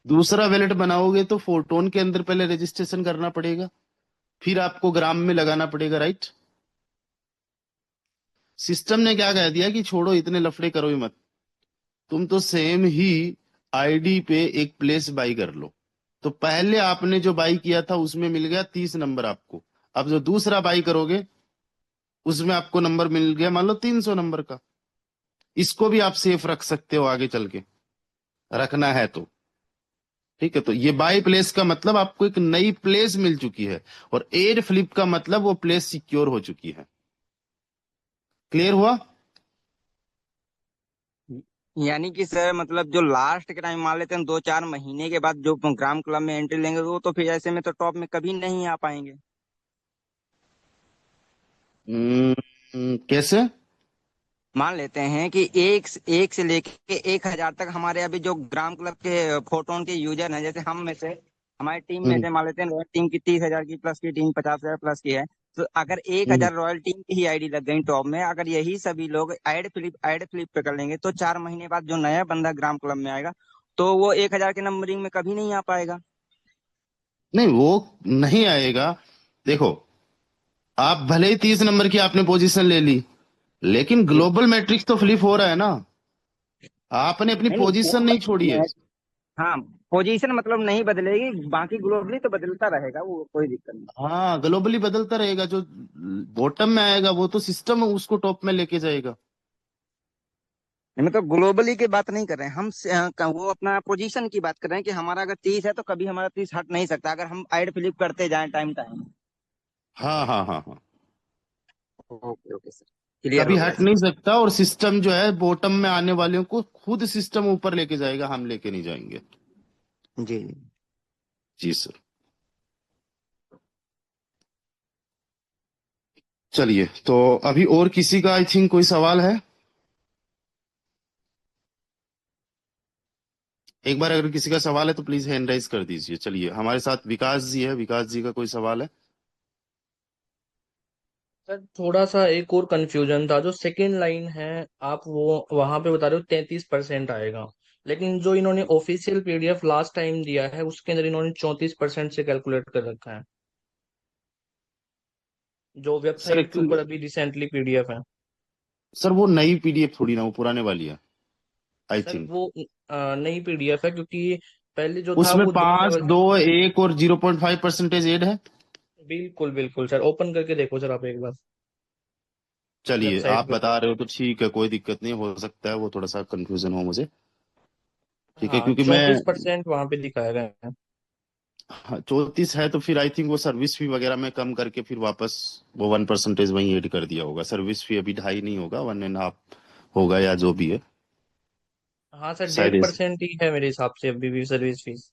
दूसरा वैलेट बनाओगे तो फोरटोन के अंदर पहले रजिस्ट्रेशन करना पड़ेगा, फिर आपको ग्राम में लगाना पड़ेगा, राइट। सिस्टम ने क्या कह दिया कि छोड़ो, इतने लफड़े करो ही मत, तुम तो सेम ही आईडी पे एक प्लेस बाई कर लो। तो पहले आपने जो बाई किया था उसमें मिल गया 30 नंबर आपको। अब जो दूसरा बाई करोगे उसमें आपको नंबर मिल गया मान लो 300 नंबर का। इसको भी आप सेफ रख सकते हो आगे चल के, रखना है तो। ठीक है, तो ये बाय प्लेस का मतलब आपको एक नई प्लेस मिल चुकी है, और एड फ्लिप का मतलब वो प्लेस सिक्योर हो चुकी है। क्लियर हुआ? यानी कि सर मतलब जो लास्ट के टाइम मान लेते हैं 2-4 महीने के बाद जो ग्राम क्लब में एंट्री लेंगे वो तो फिर ऐसे में तो टॉप में कभी नहीं आ पाएंगे। कैसे? मान लेते हैं कि एक से लेके 1,000 तक हमारे अभी जो ग्राम क्लब के फोटोन के यूजर हैं, जैसे हम में से हमारी टीम में हम्म से मान लेते हैं रॉयल टीम की 30,000 की प्लस की टीम 50,000 प्लस की है। तो अगर एक हम्म हजार रॉयल टीम की ही आईडी लग गई टॉप में, अगर यही सभी लोग ऐड फ्लिप पे कर लेंगे तो 4 महीने बाद जो नया बंदा ग्राम क्लब में आएगा तो वो 1,000 के नंबरिंग में कभी नहीं आ पाएगा। नहीं, वो नहीं आएगा। देखो, आप भले ही 30 नंबर की आपने पोजीशन ले ली, लेकिन जी। ग्लोबल मैट्रिक्स तो फ्लिप हो रहा है ना। आपने अपनी नहीं पोजीशन नहीं छोड़ी है। नहीं, हाँ पोजीशन मतलब नहीं बदलेगी, बाकी ग्लोबली तो बदलता रहेगा, वो कोई दिक्कत नहीं। हाँ, ग्लोबली बदलता रहेगा। जो बॉटम में आएगा वो तो सिस्टम उसको टॉप में लेके जाएगा। नहीं, मतलब ग्लोबली की बात नहीं कर रहे हैं हम, वो अपना पोजीशन की बात कर रहे हैं कि हमारा अगर 30 है तो कभी हमारा 30 हट नहीं सकता अगर हम ऐड फ्लिप करते जाएं टाइम टाइम। हाँ हाँ हाँ हाँ, ओके ओके सर, क्लियर कभी हो गया हट सर। नहीं सकता। और सिस्टम जो है बॉटम में आने वालों को खुद सिस्टम ऊपर लेके जाएगा, हम लेके नहीं जाएंगे। जी। जी सर। चलिए, तो अभी और किसी का आई थिंक कोई सवाल है? एक बार अगर किसी का सवाल है तो प्लीज हैंड राइज कर दीजिए। चलिए, हमारे साथ विकास जी है। विकास जी का कोई सवाल है? सर थोड़ा सा एक और कंफ्यूजन था, जो सेकंड लाइन है आप वो वहां पे बता रहे हो 33% आएगा, लेकिन जो इन्होंने ऑफिशियल पीडीएफ लास्ट टाइम दिया है उसके अंदर इन्होंने 34% से कैलकुलेट कर रखा है, जो सर वेबसाइट के एक्चुअली, ऊपर अभी रिसेंटली पीडीएफ है। सर वो नई पीडीएफ थोड़ी ना, वो पुराने वाली है आई सर थिंक। वो नई पीडीएफ है, क्योंकि पहले जो था उसमें वो दो 5, लेवल। 2, 1 और 0.5% एड है। बिल्कुल बिल्कुल सर, ओपन करके देखो सर आप एक बार चलिए, वेबसाइट आप के ऊपर। बता रहे हो तो ठीक है, कोई दिक्कत नहीं। हो सकता है वो थोड़ा सा कंफ्यूजन हो मुझे। ठीक है, हाँ क्योंकि मैं, 34% वहां पे दिखाया गया है। हाँ, 34 है तो फिर आई थिंक वो सर्विस फी वगैरह में कम करके फिर वापस वो 1% वहीं ऐड कर दिया होगा। सर्विस फी अभी 2.5 नहीं होगा, 1.5 होगा, या जो भी है हाँ सर शायद 1.5% ही है मेरे हिसाब से अभी भी सर्विस फीस।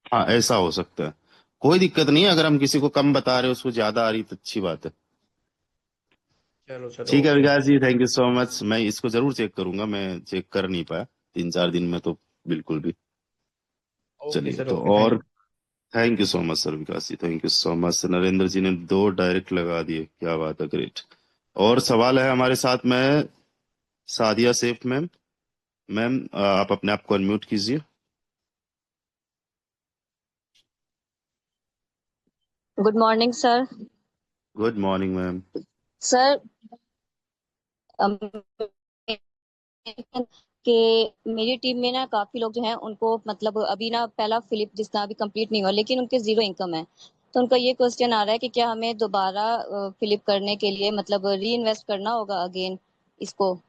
हाँ, ऐसा हो सकता है। कोई दिक्कत नहीं है, अगर हम किसी को कम बता रहे हो उसको ज्यादा आ रही तो अच्छी बात है। चलो सर ठीक है okay. Vikas ji, thank you so much. मैं इसको जरूर चेक करूंगा, मैं चेक कर नहीं पाया 3-4 दिन में तो बिल्कुल भी। ओके चलिए सर तो, ओके, थैंक और you. Thank you so much sir. Vikas ji, thank you so much. Narendra ji ने 2 डायरेक्ट लगा दिए, क्या बात है, ग्रेट। और सवाल है हमारे साथ में सादिया सेफ मैम। मैम, आप अपने आप को अनम्यूट कीजिए। Good morning sir. Good morning ma'am. Sir कि मेरी टीम में ना काफी लोग जो हैं उनको मतलब अभी ना पहला फिलिप जितना अभी कंप्लीट नहीं हुआ, लेकिन उनके जीरो इनकम है। तो उनका ये क्वेश्चन आ रहा है कि क्या हमें दोबारा फिलिप करने के लिए मतलब री इन्वेस्ट करना होगा अगेन इसको।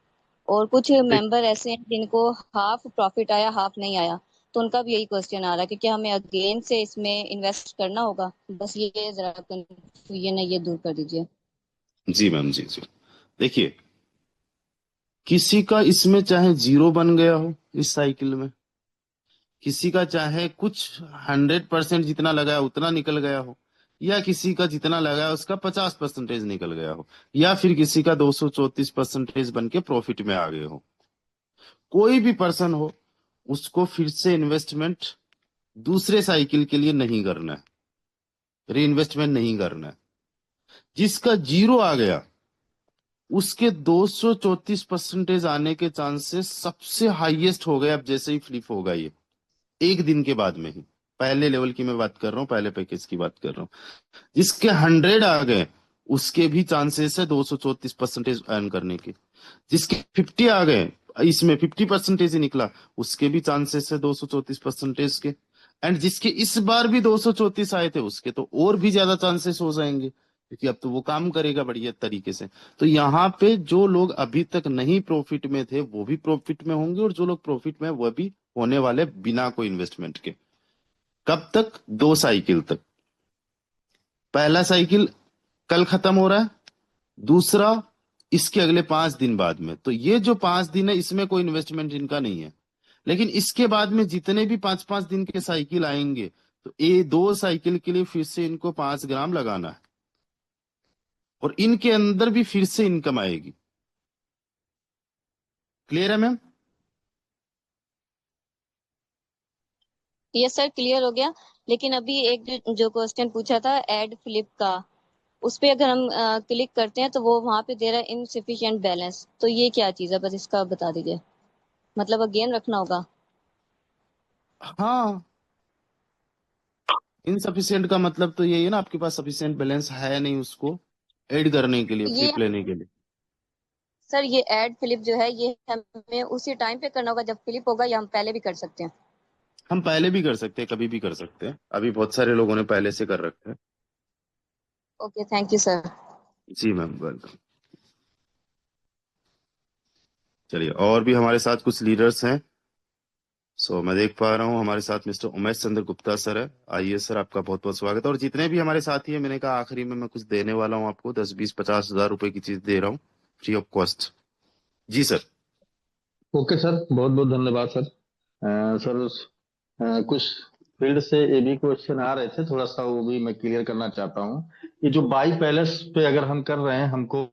और कुछ देख, मेंबर ऐसे हैं जिनको हाफ प्रॉफिट आया हाफ नहीं आया, तो उनका भी यही क्वेश्चन आ रहा है कि क्या हमें अगेन से इसमें इन्वेस्ट करना होगा। बस ये जरा कंफ्यूजन है, ये दूर कर दीजिए। जी मैम, जी जी। देखिए, किसी का इसमें चाहे जीरो बन गया हो इस साइकिल में, किसी का चाहे कुछ 100% जितना लगाया उतना निकल गया हो, या किसी का जितना लगाया उसका 50% निकल गया हो, या फिर किसी का 234% बन के प्रॉफिट में आ गए हो, कोई भी पर्सन हो, उसको फिर से इन्वेस्टमेंट दूसरे साइकिल के लिए नहीं करना है, री इन्वेस्टमेंट नहीं करना है। जिसका जीरो आ गया उसके 234% आने के चांसेस सबसे हाईएस्ट हो गए। अब जैसे ही फ्लिप होगा ये एक दिन के बाद में ही, पहले लेवल की मैं बात कर रहा हूँ, पहले पैकेज की बात कर रहा हूँ। जिसके 100 आ गए उसके भी चांसेस है 234% अर्न करने के। जिसके 50 आ गए, इसमें 50% ही निकला, उसके भी चांसेस है 234% के। एंड जिसके इस बार भी 234 आए थे उसके तो और भी ज्यादा चांसेस हो जाएंगे, क्योंकि अब तो वो काम करेगा बढ़िया तरीके से। तो यहाँ पे जो लोग अभी तक नहीं प्रॉफिट में थे वो भी प्रॉफिट में होंगे, और जो लोग प्रॉफिट में हैं, वो भी होने वाले बिना कोई इन्वेस्टमेंट के। कब तक? 2 साइकिल तक। पहला साइकिल कल खत्म हो रहा है, दूसरा इसके अगले 5 दिन बाद में। तो ये जो 5 दिन है इसमें कोई इन्वेस्टमेंट इनका नहीं है। लेकिन इसके बाद में जितने भी 5-5 दिन के साइकिल आएंगे, तो ये 2 साइकिल के लिए फिर से इनको 5 ग्राम लगाना है, और इनके अंदर भी फिर से इनकम आएगी। क्लियर है मैम? यस सर, क्लियर हो गया। लेकिन अभी एक जो क्वेश्चन पूछा था एड फ्लिप का, उस पे अगर हम क्लिक करते हैं तो वो वहां पे दे रहा है इनसफिशिएंट बैलेंस। तो ये क्या चीज है, बस इसका बता दीजिए। मतलब अगेन रखना होगा? हाँ, इनसफिशियंट का मतलब तो यही है ना, आपके पास सफिशियंट बैलेंस है नहीं उसको ऐड करने के लिए, ये फ्लिप लेने के लिए। सर, ये एड फ्लिप जो है ये हमें उसी टाइम पे करना होगा जब फ्लिप होगा, या हम पहले भी कर सकते हैं? हम पहले भी कर सकते हैं, कभी भी कर सकते हैं। अभी बहुत सारे लोगों ने पहले से कर रखे हैं। Okay, thank you sir. जी मैम, वेलकम। चलिए, और भी हमारे साथ कुछ लीडर्स हैं। मैं देख पा रहा हूँ हमारे साथ मिस्टर उमेश चंद्र गुप्ता सर है। आइए सर, आपका बहुत बहुत स्वागत है। और जितने भी हमारे साथी हैं, मैंने कहा आखिरी में मैं कुछ देने वाला हूँ आपको, 10-20-50 हज़ार रुपए की चीज दे रहा हूँ फ्री ऑफ कॉस्ट। जी सर। ओके सर, बहुत बहुत धन्यवाद सर। सर कुछ फील्ड से ये भी क्वेश्चन आ रहे थे, थोड़ा सा वो भी मैं क्लियर करना चाहता हूँ। ये जो बाई पैलेस पे अगर हम कर रहे हैं, हमको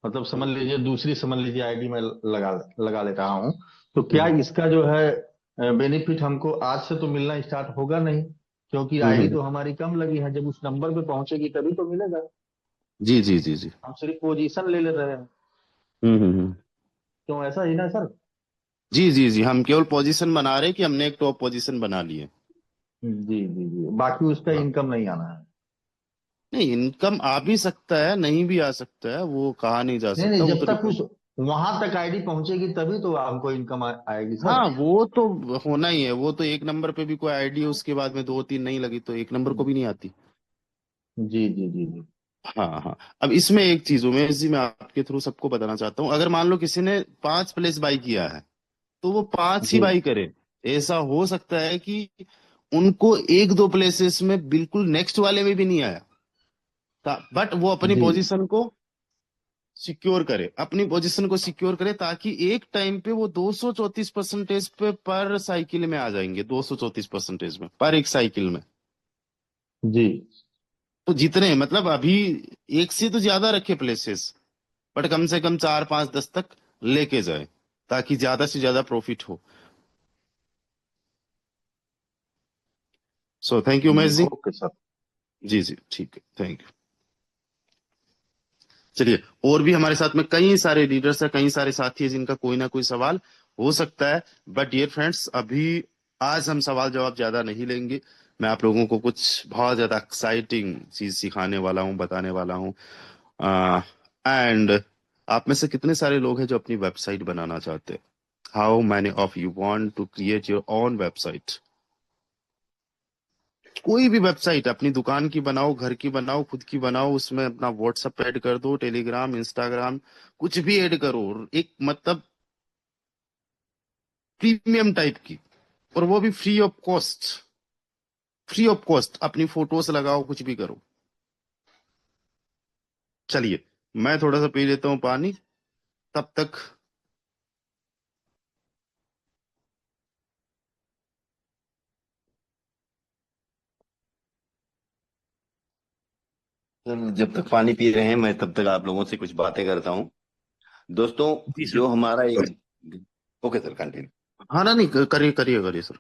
मतलब समझ लीजिए दूसरी समझ लीजिए आईडी में लगा लगा ले रहा हूँ, तो क्या हम्म इसका जो है बेनिफिट हमको आज से तो मिलना स्टार्ट होगा नहीं? क्योंकि हम्म आईडी हम्म, तो हमारी कम लगी है, जब उस नंबर पे पहुंचेगी तभी तो मिलेगा। जी जी जी जी। हम सिर्फ पोजीशन ले ले रहे हैं। हम्म। क्यों, ऐसा ही ना सर? जी जी जी, हम केवल पोजीशन बना रहे हैं कि हमने एक टॉप पोजीशन बना ली है। जी जी जी, बाकी उसका हाँ, इनकम नहीं आना है? नहीं, इनकम आ भी सकता है, नहीं भी आ सकता है, वो कहा नहीं जा नहीं सकता, नहीं, वो जब तो तक उस डिपेंड। वहां तक आईडी पहुंचेगी तभी तो हमको इनकम आएगी सर। हाँ, वो तो होना ही है। वो तो एक नंबर पे भी कोई आईडी है, उसके बाद में 2-3 नहीं लगी तो एक नंबर को भी नहीं आती। जी जी जी जी। हाँ हाँ। अब इसमें एक चीज उमेश जी, मैं आपके थ्रू सबको बताना चाहता हूँ। अगर मान लो किसी ने 5 प्लेस बाई किया है, तो वो 5 ही जी बाई करे। ऐसा हो सकता है कि उनको 1-2 प्लेसेस में बिल्कुल नेक्स्ट वाले में भी नहीं आया, बट वो अपनी जी पोजीशन को सिक्योर करे, अपनी पोजीशन को सिक्योर करे, ताकि एक टाइम पे वो 234% पे पर साइकिल में आ जाएंगे, 234% में पर एक साइकिल में। जी तो जितने मतलब अभी एक से तो ज्यादा रखे प्लेसेस, बट कम से कम 4-5-10 तक लेके जाए, ताकि ज्यादा से ज्यादा प्रॉफिट हो। Thank you Umesh ji. Okay sir. जी जी, ठीक है, थैंक यू। चलिए, और भी हमारे साथ में कई सारे लीडर्स हैं, कई सारे साथी हैं जिनका कोई ना कोई सवाल हो सकता है। बट डियर फ्रेंड्स, अभी आज हम सवाल जवाब ज्यादा नहीं लेंगे। मैं आप लोगों को कुछ बहुत ज्यादा एक्साइटिंग चीज सिखाने वाला हूँ, बताने वाला हूँ। एंड आप में से कितने सारे लोग हैं जो अपनी वेबसाइट बनाना चाहते हैं? How many of you want to create your own website? कोई भी वेबसाइट अपनी दुकान की बनाओ, घर की बनाओ, खुद की बनाओ, उसमें अपना व्हाट्सएप ऐड कर दो, टेलीग्राम, इंस्टाग्राम, कुछ भी ऐड करो, एक मतलब प्रीमियम टाइप की, और वो भी free of cost. Free of cost अपनी फोटोज लगाओ, कुछ भी करो। चलिए, मैं थोड़ा सा पी लेता हूँ पानी, तब तक। सर जब तक पानी पी रहे हैं मैं तब तक आप लोगों से कुछ बातें करता हूँ। दोस्तों, जी सर। जो हमारा एक ओके सर, कंटिन्यू। हाँ ना, नहीं, करिए करिए करिए सर।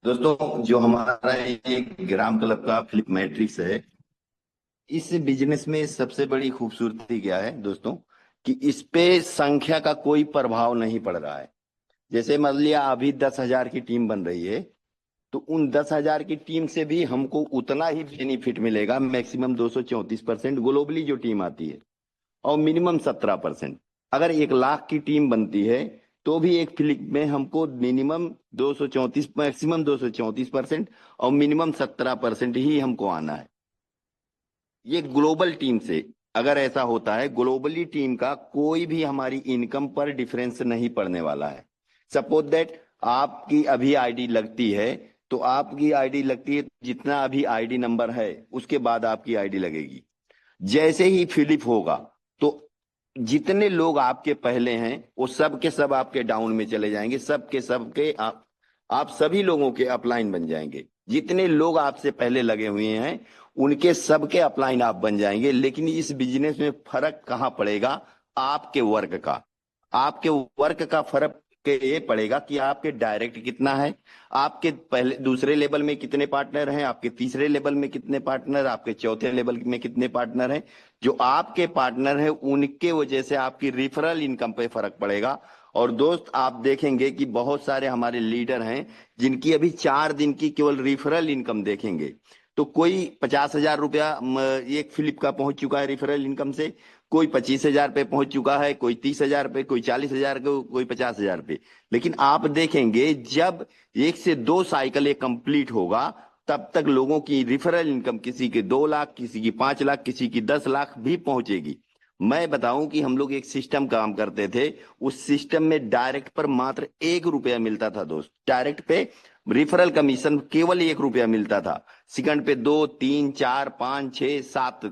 दोस्तों, जो हमारा एक ग्राम क्लब का फ्लिप मैट्रिक्स है, इस बिजनेस में सबसे बड़ी खूबसूरती क्या है दोस्तों, कि इस पे संख्या का कोई प्रभाव नहीं पड़ रहा है। जैसे मान लिया अभी 10,000 की टीम बन रही है, तो उन 10,000 की टीम से भी हमको उतना ही बेनिफिट मिलेगा, मैक्सिमम 234% ग्लोबली जो टीम आती है, और मिनिमम 17%। अगर 1 लाख की टीम बनती है तो भी एक फ्लिप में हमको मिनिमम 234, मैक्सिमम 234% और मिनिमम 17% ही हमको आना है। ये ग्लोबल टीम से अगर ऐसा होता है, ग्लोबली टीम का कोई भी हमारी इनकम पर डिफरेंस नहीं पड़ने वाला है। सपोज दैट आपकी अभी आईडी लगती है, तो आपकी आईडी लगती है, जितना अभी आईडी नंबर है उसके बाद आपकी आईडी लगेगी। जैसे ही फिलिप होगा तो जितने लोग आपके पहले हैं वो सब के सब आपके डाउन में चले जाएंगे, सब के सब के आप सभी लोगों के अपलाइन बन जाएंगे। जितने लोग आपसे पहले लगे हुए हैं उनके सबके अपलाइन आप बन जाएंगे। लेकिन इस बिजनेस में फर्क कहाँ पड़ेगा? आपके वर्क का। आपके वर्क का फर्क के ये पड़ेगा कि आपके डायरेक्ट कितना है, आपके पहले दूसरे लेवल में कितने पार्टनर हैं, आपके तीसरे लेवल में कितने पार्टनर, आपके चौथे लेवल में कितने पार्टनर हैं। जो आपके पार्टनर हैं उनके वजह से आपकी रिफरल इनकम पे फर्क पड़ेगा। और दोस्त आप देखेंगे कि बहुत सारे हमारे लीडर हैं जिनकी अभी 4 दिन की केवल रिफरल इनकम देखेंगे तो कोई 50,000 रुपया एक फिलिप का पहुंच चुका है रिफरल इनकम से, कोई 25,000 पे पहुंच चुका है, कोई 30,000 पे, कोई 40,000 पे, कोई 50,000 पे। लेकिन आप देखेंगे जब 1 से 2 साइकिल ये कंप्लीट होगा तब तक लोगों की रिफरल इनकम किसी के 2 लाख, किसी की 5 लाख, किसी की 10 लाख भी पहुंचेगी। मैं बताऊं कि हम लोग एक सिस्टम काम करते थे, उस सिस्टम में डायरेक्ट पर मात्र 1 रुपया मिलता था दोस्त। डायरेक्ट पे रिफरल कमीशन केवल 1 रुपया मिलता था। सेकंड पे 2, 3, 4, 5, 6,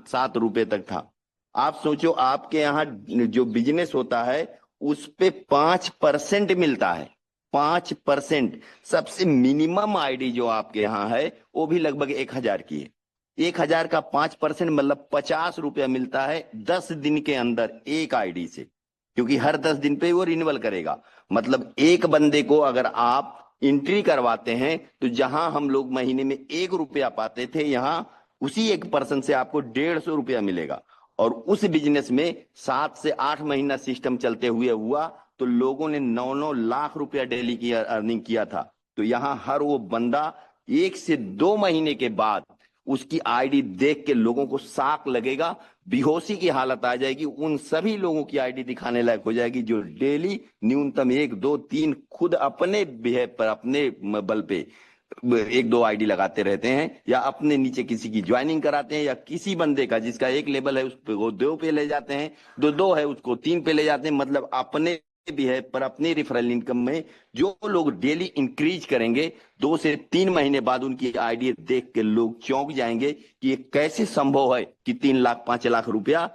7 रुपए तक था। आप सोचो आपके यहाँ जो बिजनेस होता है उस पे 5% मिलता है। 5%। सबसे मिनिमम आईडी जो आपके यहाँ है वो भी लगभग 1,000 की है। 1,000 का 5% मतलब 50 रुपया मिलता है 10 दिन के अंदर एक आईडी से, क्योंकि हर 10 दिन पे वो रिन्यूअल करेगा। मतलब एक बंदे को अगर आप एंट्री करवाते हैं तो जहां हम लोग महीने में 1 रुपया पाते थे, यहाँ उसी एक पर्सन से आपको 150 रुपया मिलेगा। और उस बिजनेस में 7 से 8 महीना सिस्टम चलते हुए हुआ तो लोगों ने 9-9 लाख रुपया डेली की अर्निंग किया था। तो यहाँ हर वो बंदा 1 से 2 महीने के बाद उसकी आईडी देख के लोगों को शाक लगेगा, बेहोशी की हालत आ जाएगी। उन सभी लोगों की आईडी दिखाने लायक हो जाएगी जो डेली न्यूनतम 1, 2, 3 खुद अपने बिहेव पर, अपने बल पे 1-2 आईडी लगाते रहते हैं, या अपने नीचे किसी की ज्वाइनिंग कराते हैं, या किसी बंदे का जिसका 1 लेवल है उस पे वो 2 पे ले जाते हैं, 2 है उसको 3 पे ले जाते हैं। मतलब अपने बिहेव पर, अपनी रिफरल इनकम में जो लोग डेली इंक्रीज करेंगे 2 से 3 महीने बाद उनकी आईडी देख के लोग चौंक जाएंगे कि ये कैसे संभव है कि 3 लाख 5 लाख रुपया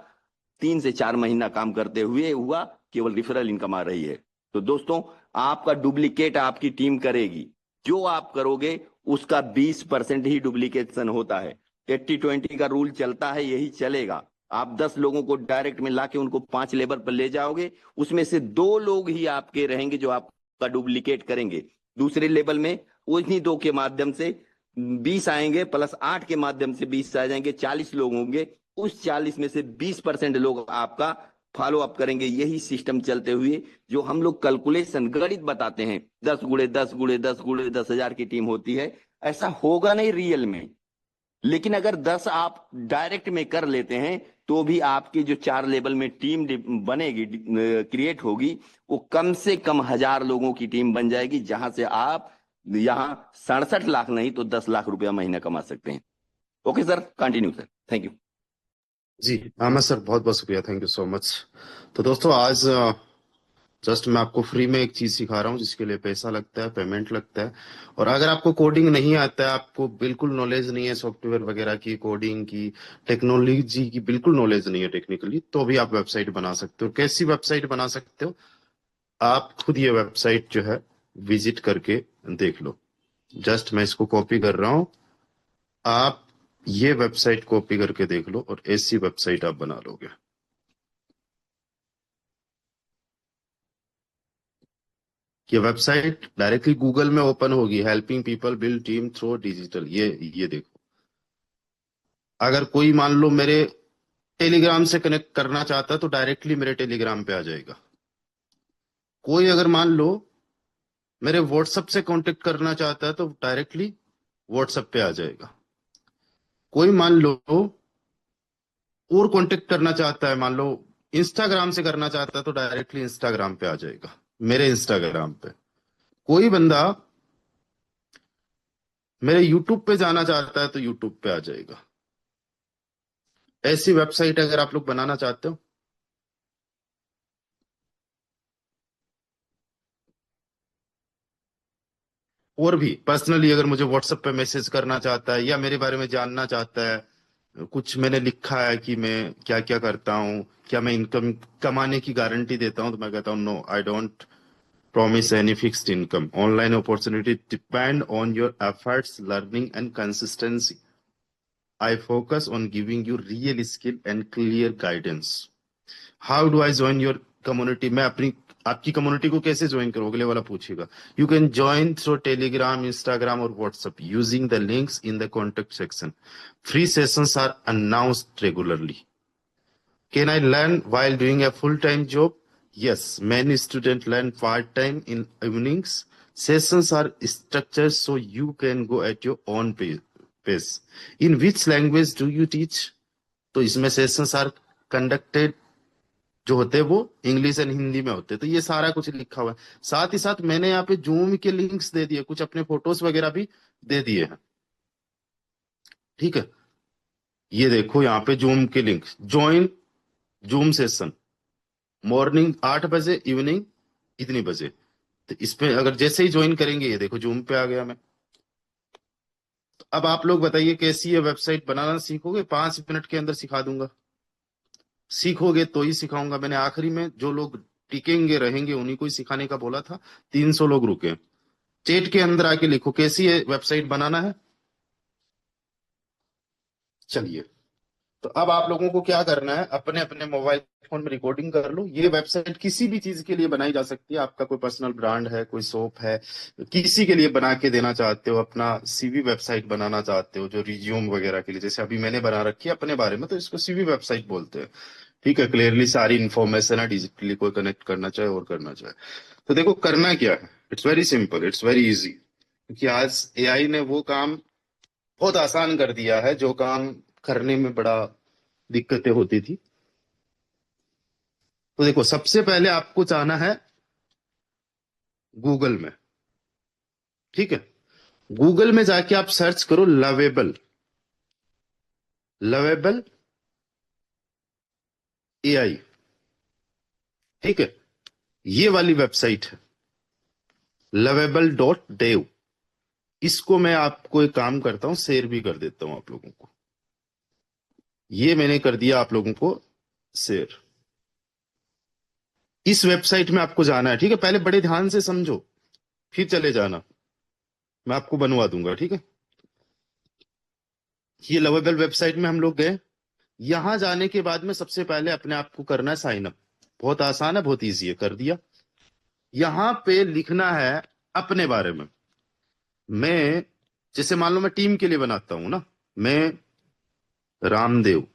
3 से 4 महीना काम करते हुए हुआ केवल रिफरल इनकम आ रही है। तो दोस्तों आपका डुप्लीकेट आपकी टीम करेगी, जो आप करोगे उसका 20% ही डुप्लीकेशन होता है। 80-20 का रूल चलता है, यही चलेगा। आप 10 लोगों को डायरेक्ट में लाके उनको 5 लेवल पर ले जाओगे, उसमें से 2 लोग ही आपके रहेंगे जो आपका डुप्लीकेट करेंगे। दूसरे लेवल में उन्हीं 2 के माध्यम से 20 आएंगे, प्लस 8 के माध्यम से 20 आ जाएंगे, 40 लोग होंगे। उस 40 में से 20% लोग आपका फॉलो अप करेंगे। यही सिस्टम चलते हुए जो हम लोग कैलकुलेशन गणित बताते हैं, 10 × 10 × 10 × 10,000 की टीम होती है, ऐसा होगा नहीं रियल में। लेकिन अगर 10 आप डायरेक्ट में कर लेते हैं तो भी आपकी जो 4 लेवल में टीम बनेगी, क्रिएट होगी, वो कम से कम 1,000 लोगों की टीम बन जाएगी, जहां से आप यहाँ 67 लाख नहीं तो 10 लाख रुपया महीना कमा सकते हैं। Okay sir, continue sir, thank you. जी अहमद सर, बहुत बहुत शुक्रिया, थैंक यू सो मच। तो दोस्तों आज जस्ट मैं आपको फ्री में एक चीज सिखा रहा हूँ जिसके लिए पैसा लगता है, पेमेंट लगता है। और अगर आपको कोडिंग नहीं आता है, आपको बिल्कुल नॉलेज नहीं है सॉफ्टवेयर वगैरह की, कोडिंग की, टेक्नोलॉजी की बिल्कुल नॉलेज नहीं है टेक्निकली, तो भी आप वेबसाइट बना सकते हो। कैसी वेबसाइट बना सकते हो? आप खुद ये वेबसाइट जो है विजिट करके देख लो। जस्ट मैं इसको कॉपी कर रहा हूं, आप ये वेबसाइट कॉपी करके देख लो और ऐसी वेबसाइट आप बना लोगे। ये वेबसाइट डायरेक्टली गूगल में ओपन होगी, helping people build team through digital. ये देखो, अगर कोई मान लो मेरे टेलीग्राम से कनेक्ट करना चाहता है तो डायरेक्टली मेरे टेलीग्राम पे आ जाएगा। कोई अगर मान लो मेरे व्हाट्सएप से कांटेक्ट करना चाहता है तो डायरेक्टली व्हाट्सएप पे आ जाएगा। कोई मान लो और कांटेक्ट करना चाहता है, मान लो इंस्टाग्राम से करना चाहता है तो डायरेक्टली इंस्टाग्राम पे आ जाएगा, मेरे इंस्टाग्राम पे। कोई बंदा मेरे यूट्यूब पे जाना चाहता है तो यूट्यूब पे आ जाएगा। ऐसी वेबसाइट अगर आप लोग बनाना चाहते हो और भी पर्सनली अगर मुझे व्हाट्सएप पे मैसेज करना चाहता है या मेरे बारे में जानना चाहता है, कुछ मैंने लिखा है कि मैं क्या क्या करता हूँ, क्या मैं इनकम कमाने की गारंटी देता हूँ, तो मैं कहता हूँ no, I don't promise any fixed income. Online opportunity depend on your efforts, learning and consistency. I focus on giving you real skill and clear guidance. How do I join your community? मैं अपनी आपकी community को कैसे join करूँ, अगले वाला पूछेगा. You can join through Telegram, Instagram or WhatsApp using the links in the contact section. Free sessions are announced regularly. Can I learn while doing a full-time job? Yes, many students learn part-time in evenings. Sessions are structured so you can go at your own pace. In which language do you teach? तो इसमें sessions are conducted जो होते हैं वो English and Hindi में होते हैं. तो ये सारा कुछ लिखा हुआ है. साथ ही साथ मैंने यहाँ पे जूम के लिंक्स दे दिए, कुछ अपने फोटोज वगैरह भी दे दिए हैं. ठीक है, ये देखो यहाँ पे जूम के link. Join zoom session morning 8 बजे, इवनिंग इतनी बजे. तो इसमें अगर जैसे ही ज्वाइन करेंगे, ये देखो जूम पे आ गया मैं. तो अब आप लोग बताइए कैसी ये वेबसाइट बनाना सीखोगे? 5 मिनट के अंदर सिखा दूंगा. सीखोगे तो ही सिखाऊंगा. मैंने आखिरी में जो लोग टिकेंगे रहेंगे उन्हीं को ही सिखाने का बोला था. 300 लोग रुके. चैट के अंदर आके लिखो कैसी ये वेबसाइट बनाना है. चलिए, तो अब आप लोगों को क्या करना है, अपने अपने मोबाइल फोन में रिकॉर्डिंग कर लो. ये वेबसाइट किसी भी चीज के लिए बनाई जा सकती है. आपका कोई पर्सनल ब्रांड है, कोई शॉप है, किसी के लिए बना के देना चाहते हो, अपना सीवी वेबसाइट बनाना चाहते हो, जो रिज्यूम वगैरह के लिए, जैसे अभी मैंने बना रखी है अपने बारे में, तो इसको सीवी वेबसाइट बोलते हैं. ठीक है, क्लियरली सारी इन्फॉर्मेशन है, डिजिटली कोई कनेक्ट करना चाहे और करना चाहे. तो देखो करना क्या है, it's very simple, it's very easy. क्योंकि आज एआई ने वो काम बहुत आसान कर दिया है जो काम करने में बड़ा दिक्कतें होती थी. तो देखो सबसे पहले आपको जाना है गूगल में. ठीक है, गूगल में जाके आप सर्च करो लवेबल, लवेबल एआई. ठीक है, ये वाली वेबसाइट है lovable.dev. इसको मैं आपको एक काम करता हूं, शेयर भी कर देता हूं आप लोगों को. ये मैंने कर दिया आप लोगों को शेयर. इस वेबसाइट में आपको जाना है. ठीक है, पहले बड़े ध्यान से समझो फिर चले जाना, मैं आपको बनवा दूंगा. ठीक है, ये लवेबल वेबसाइट में हम लोग गए. यहां जाने के बाद में सबसे पहले अपने आप को करना है साइन अप. बहुत आसान है, बहुत इजी है, कर दिया. यहां पे लिखना है अपने बारे में. मैं जैसे मान लो मैं टीम के लिए बनाता हूं ना, मैं रामदेव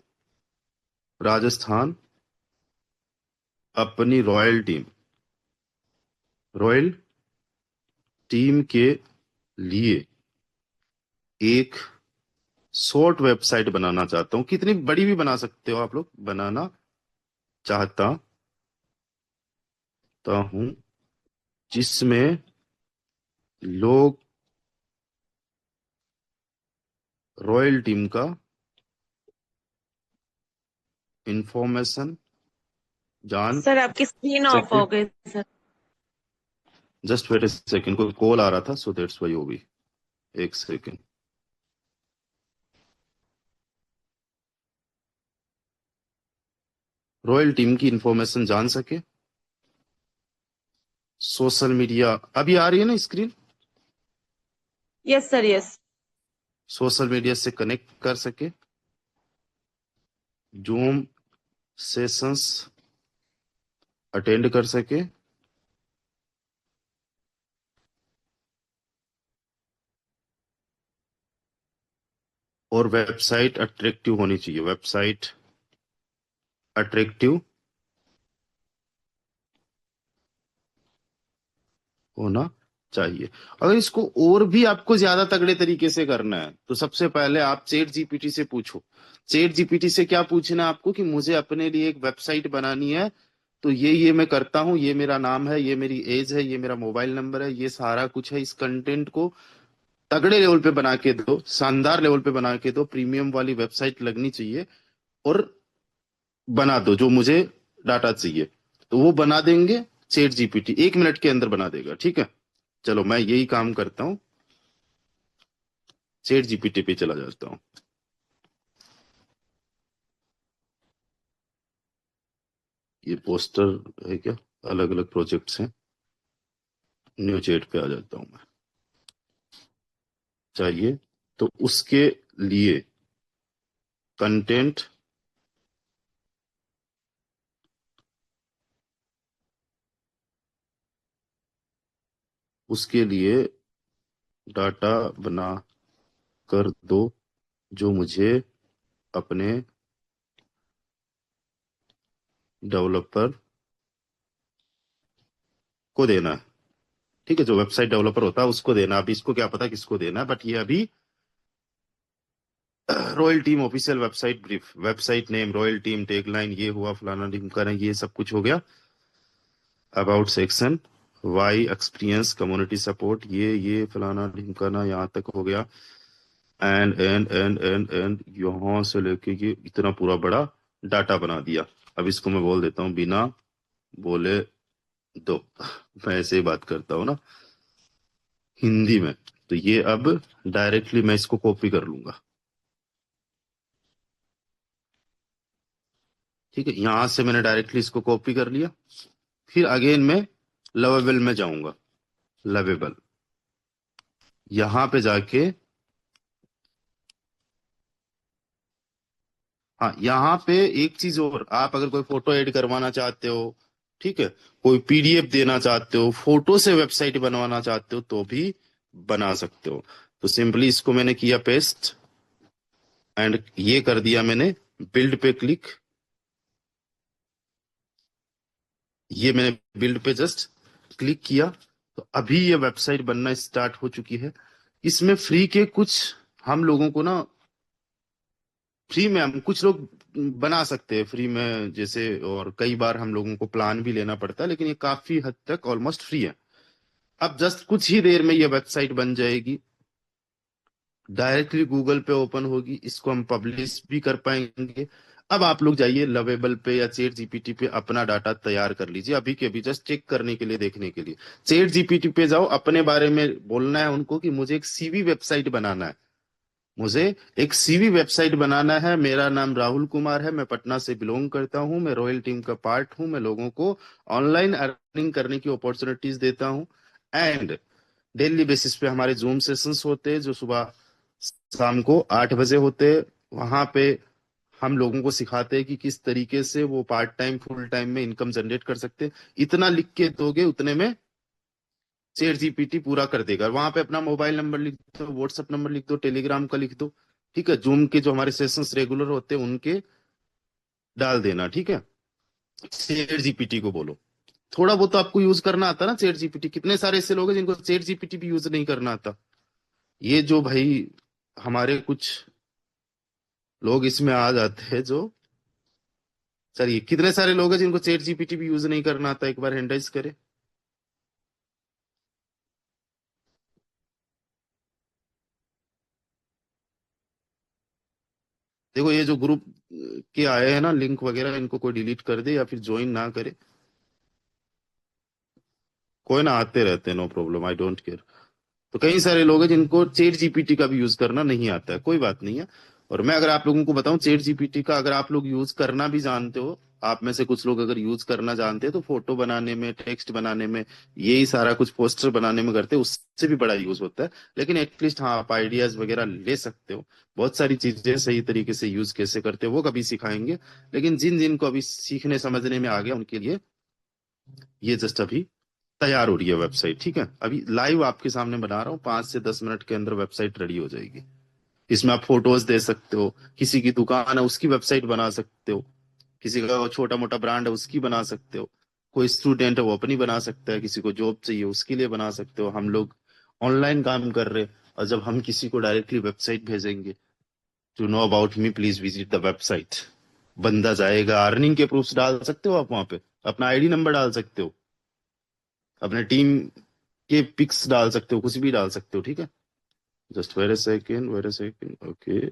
राजस्थान अपनी रॉयल टीम के लिए एक शॉर्ट वेबसाइट बनाना चाहता हूं. कितनी बड़ी भी बना सकते हो आप लोग. बनाना चाहता हूं जिसमें लोग रॉयल टीम का इंफॉर्मेशन जान सर आपकी स्क्रीन ऑफ सके. हो गई सर. जस्ट वेट ए सेकेंड, कोई कॉल आ रहा था, सो दैट्स व्हाई होगी. एक सेकेंड. रॉयल टीम की इंफॉर्मेशन जान सके. सोशल मीडिया अभी आ रही है ना screen. Yes sir yes. Social media से कनेक्ट कर सके. जूम सेशंस अटेंड कर सके. और वेबसाइट अट्रैक्टिव होनी चाहिए. वेबसाइट अट्रैक्टिव होना चाहिए. अगर इसको और भी आपको ज्यादा तगड़े तरीके से करना है तो सबसे पहले आप चैट जीपीटी से पूछो. चैट जीपीटी से क्या पूछना है आपको कि मुझे अपने लिए एक वेबसाइट बनानी है, तो ये मैं करता हूं, ये मेरा नाम है, ये मेरी एज है, ये मेरा मोबाइल नंबर है, ये सारा कुछ है. इस कंटेंट को तगड़े लेवल पे बना के दो, शानदार लेवल पे बना के दो. प्रीमियम वाली वेबसाइट लगनी चाहिए और बना दो जो मुझे डाटा चाहिए. तो वो बना देंगे चैट जीपीटी, 1 मिनट के अंदर बना देगा. ठीक है, चलो मैं यही काम करता हूं. चैट जीपीटी पे चला जाता हूँ। ये पोस्टर है क्या, अलग अलग प्रोजेक्ट्स हैं। न्यू चैट पे आ जाता हूँ मैं, चाहिए तो उसके लिए कंटेंट, उसके लिए डाटा बना कर दो जो मुझे अपने डेवलपर को देना है। ठीक है, जो वेबसाइट डेवलपर होता है उसको देना। अभी इसको क्या पता किसको देना है, बट ये अभी Royal Team official website brief, website name, Royal Team, tagline, ये हुआ, फलाना ढिमकाना, ये सब कुछ हो गया। About section, why experience, community support, ये फलाना ढिमकाना यहाँ तक हो गया। एंड यहां से लेके ये इतना पूरा बड़ा डाटा बना दिया। अब इसको मैं बोल देता हूँ बिना बोले दो। मैं ऐसे ही बात करता हूँ ना हिंदी में, तो ये अब डायरेक्टली मैं इसको कॉपी कर लूंगा। ठीक है, यहां से मैंने डायरेक्टली इसको कॉपी कर लिया। फिर अगेन मैं लवेबल में जाऊंगा, लवेबल, यहां पे जाके, हाँ यहाँ पे एक चीज और, आप अगर कोई फोटो ऐड करवाना चाहते हो, ठीक है, कोई पीडीएफ देना चाहते हो, फोटो से वेबसाइट बनवाना चाहते हो तो भी बना सकते हो। तो सिंपली इसको मैंने किया पेस्ट एंड ये कर दिया मैंने बिल्ड पे क्लिक। ये मैंने बिल्ड पे जस्ट क्लिक किया तो अभी ये वेबसाइट बनना स्टार्ट हो चुकी है। इसमें फ्री के कुछ हम लोगों को ना, फ्री में हम कुछ लोग बना सकते हैं फ्री में जैसे, और कई बार हम लोगों को प्लान भी लेना पड़ता है, लेकिन ये काफी हद तक ऑलमोस्ट फ्री है। अब जस्ट कुछ ही देर में ये वेबसाइट बन जाएगी, डायरेक्टली गूगल पे ओपन होगी, इसको हम पब्लिश भी कर पाएंगे। अब आप लोग जाइए लवेबल पे या चैट जीपीटी पे अपना डाटा तैयार कर लीजिए, अभी के अभी, जस्ट चेक करने के लिए, देखने के लिए। चैट जीपीटी पे जाओ, अपने बारे में बोलना है उनको कि मुझे एक सीवी वेबसाइट बनाना है, मुझे एक सीवी वेबसाइट बनाना है, मेरा नाम राहुल कुमार है, मैं पटना से बिलोंग करता हूँ, मैं रॉयल टीम का पार्ट हूँ, मैं लोगों को ऑनलाइन अर्निंग करने की अपॉर्चुनिटीज देता हूँ। एंड डेली बेसिस पे हमारे जूम सेशंस होते हैं जो सुबह शाम को 8 बजे होते हैं। वहां पे हम लोगों को सिखाते हैं कि किस तरीके से वो पार्ट टाइम फुल टाइम में इनकम जनरेट कर सकते हैं। इतना लिख के दोगे उतने में चैट जीपीटी पूरा कर देगा। वहां पे अपना मोबाइल नंबर लिख दो, व्हाट्सएप नंबर लिख दो, टेलीग्राम का लिख दो, ठीक है, जूम के जो हमारे सेशंस रेगुलर होते हैं उनके डाल देना, ठीक है। चैट जीपीटी को बोलो थोड़ा बहुत तो आपको यूज करना आता ना चैट जीपीटी। कितने सारे ऐसे लोग हैं जिनको चैट जीपीटी भी यूज नहीं करना आता। ये जो भाई हमारे कुछ लोग इसमें आ जाते हैं जो, चलिए कितने सारे लोग हैं जिनको चैट जीपीटी भी यूज नहीं करना आता, एक बार हैंड राइज करें। देखो ये जो ग्रुप के आए हैं ना लिंक वगैरह, इनको कोई डिलीट कर दे या फिर ज्वाइन ना करे, कोई ना, आते रहते हैं, no problem, I don't care. तो कई सारे लोग हैं जिनको चैट जीपीटी का भी यूज करना नहीं आता है, कोई बात नहीं है। और मैं अगर आप लोगों को बताऊं चैट जीपीटी का अगर आप लोग यूज करना भी जानते हो, आप में से कुछ लोग अगर यूज करना जानते हैं तो फोटो बनाने में, टेक्स्ट बनाने में, यही सारा कुछ पोस्टर बनाने में करते हैं, उससे भी बड़ा यूज होता है। लेकिन एटलीस्ट हाँ, आप आइडियाज वगैरह ले सकते हो। बहुत सारी चीजें सही तरीके से यूज कैसे करते हो वो कभी सिखाएंगे, लेकिन जिन जिन को अभी सीखने समझने में आ गया उनके लिए ये जस्ट अभी तैयार हो रही है वेबसाइट, ठीक है। अभी लाइव आपके सामने बना रहा हूँ, 5 से 10 मिनट के अंदर वेबसाइट रेडी हो जाएगी। इसमें आप फोटोज दे सकते हो, किसी की दुकान है उसकी वेबसाइट बना सकते हो, किसी का छोटा मोटा ब्रांड है उसकी बना सकते हो, कोई स्टूडेंट है वो अपनी बना सकता है, किसी को जॉब चाहिए उसके लिए बना सकते हो। हम लोग ऑनलाइन काम कर रहे हैं, और जब हम किसी को डायरेक्टली वेबसाइट भेजेंगे, to know about me please visit the website, बंदा जाएगा, अर्निंग के प्रूफ्स डाल सकते हो आप वहां पे, अपना आईडी नंबर डाल सकते हो, अपने टीम के पिक्स डाल सकते हो, कुछ भी डाल सकते हो, ठीक है। Just wait a second, okay.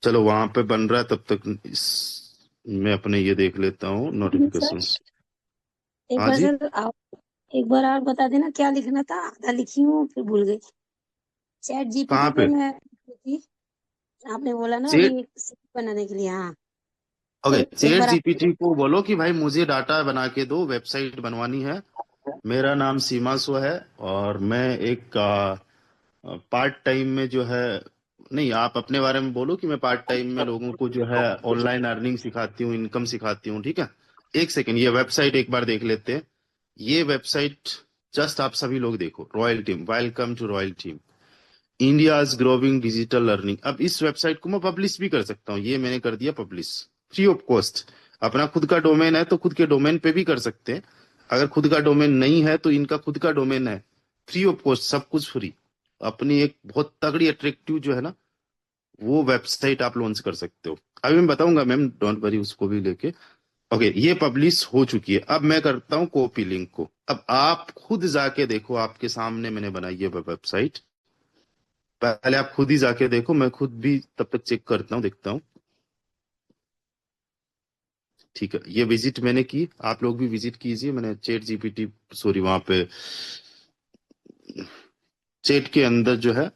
चलो वहां पे बन रहा है, तब तक इस मैं अपने ये देख लेता हूँ सर नोटिफिकेशंस। एक हाँ बार जी, सर आप एक बार और बता देना क्या लिखना था, आधा लिखी हूँ फिर भूल गई। चैट जीपीटी कहाँ पे पे? मैं लिखी थी, आपने बोला ना चेट अभी बनाने के लिए। हाँ, ओके, एक चैट बार आप। जीपीटी को बोलो कि भाई मुझे डाटा बना के दो, वेबसाइट बनवानी है। मेरा नाम सीमा सो है और मैं एक पार्ट टाइम में जो है, नहीं आप अपने बारे में बोलो कि मैं पार्ट टाइम में लोगों को जो है ऑनलाइन अर्निंग सिखाती हूँ, इनकम सिखाती हूँ, ठीक है। एक सेकंड, ये वेबसाइट एक बार देख लेते हैं। ये वेबसाइट जस्ट आप सभी लोग देखो, Royal Team, welcome to Royal Team, India's growing digital learning. अब इस वेबसाइट को मैं पब्लिश भी कर सकता हूँ, ये मैंने कर दिया पब्लिश, फ्री ऑफ कॉस्ट। अपना खुद का डोमेन है तो खुद के डोमेन पे भी कर सकते हैं। अगर खुद का डोमेन नहीं है तो इनका खुद का डोमेन है, फ्री ऑफ कॉस्ट, सब कुछ फ्री। अपनी एक बहुत तगड़ी अट्रैक्टिव जो है ना, वो वेबसाइट आप लॉन्च कर सकते हो। अभी मैं बताऊंगा मैम, डोंट वरी, उसको भी लेके। ओके, ये पब्लिश हो चुकी है। अब मैं करता हूँ कॉपी लिंक को। अब आप खुद जाके देखो, आपके सामने मैंने बनाई है वेबसाइट। पहले आप खुद ही जाके देखो, मैं खुद भी तब तक चेक करता हूँ, देखता हूँ। ठीक है, ये विजिट मैंने की, आप लोग भी विजिट कीजिए। मैंने चैट जीपीटी, सॉरी, वहां पे चैट के अंदर जो है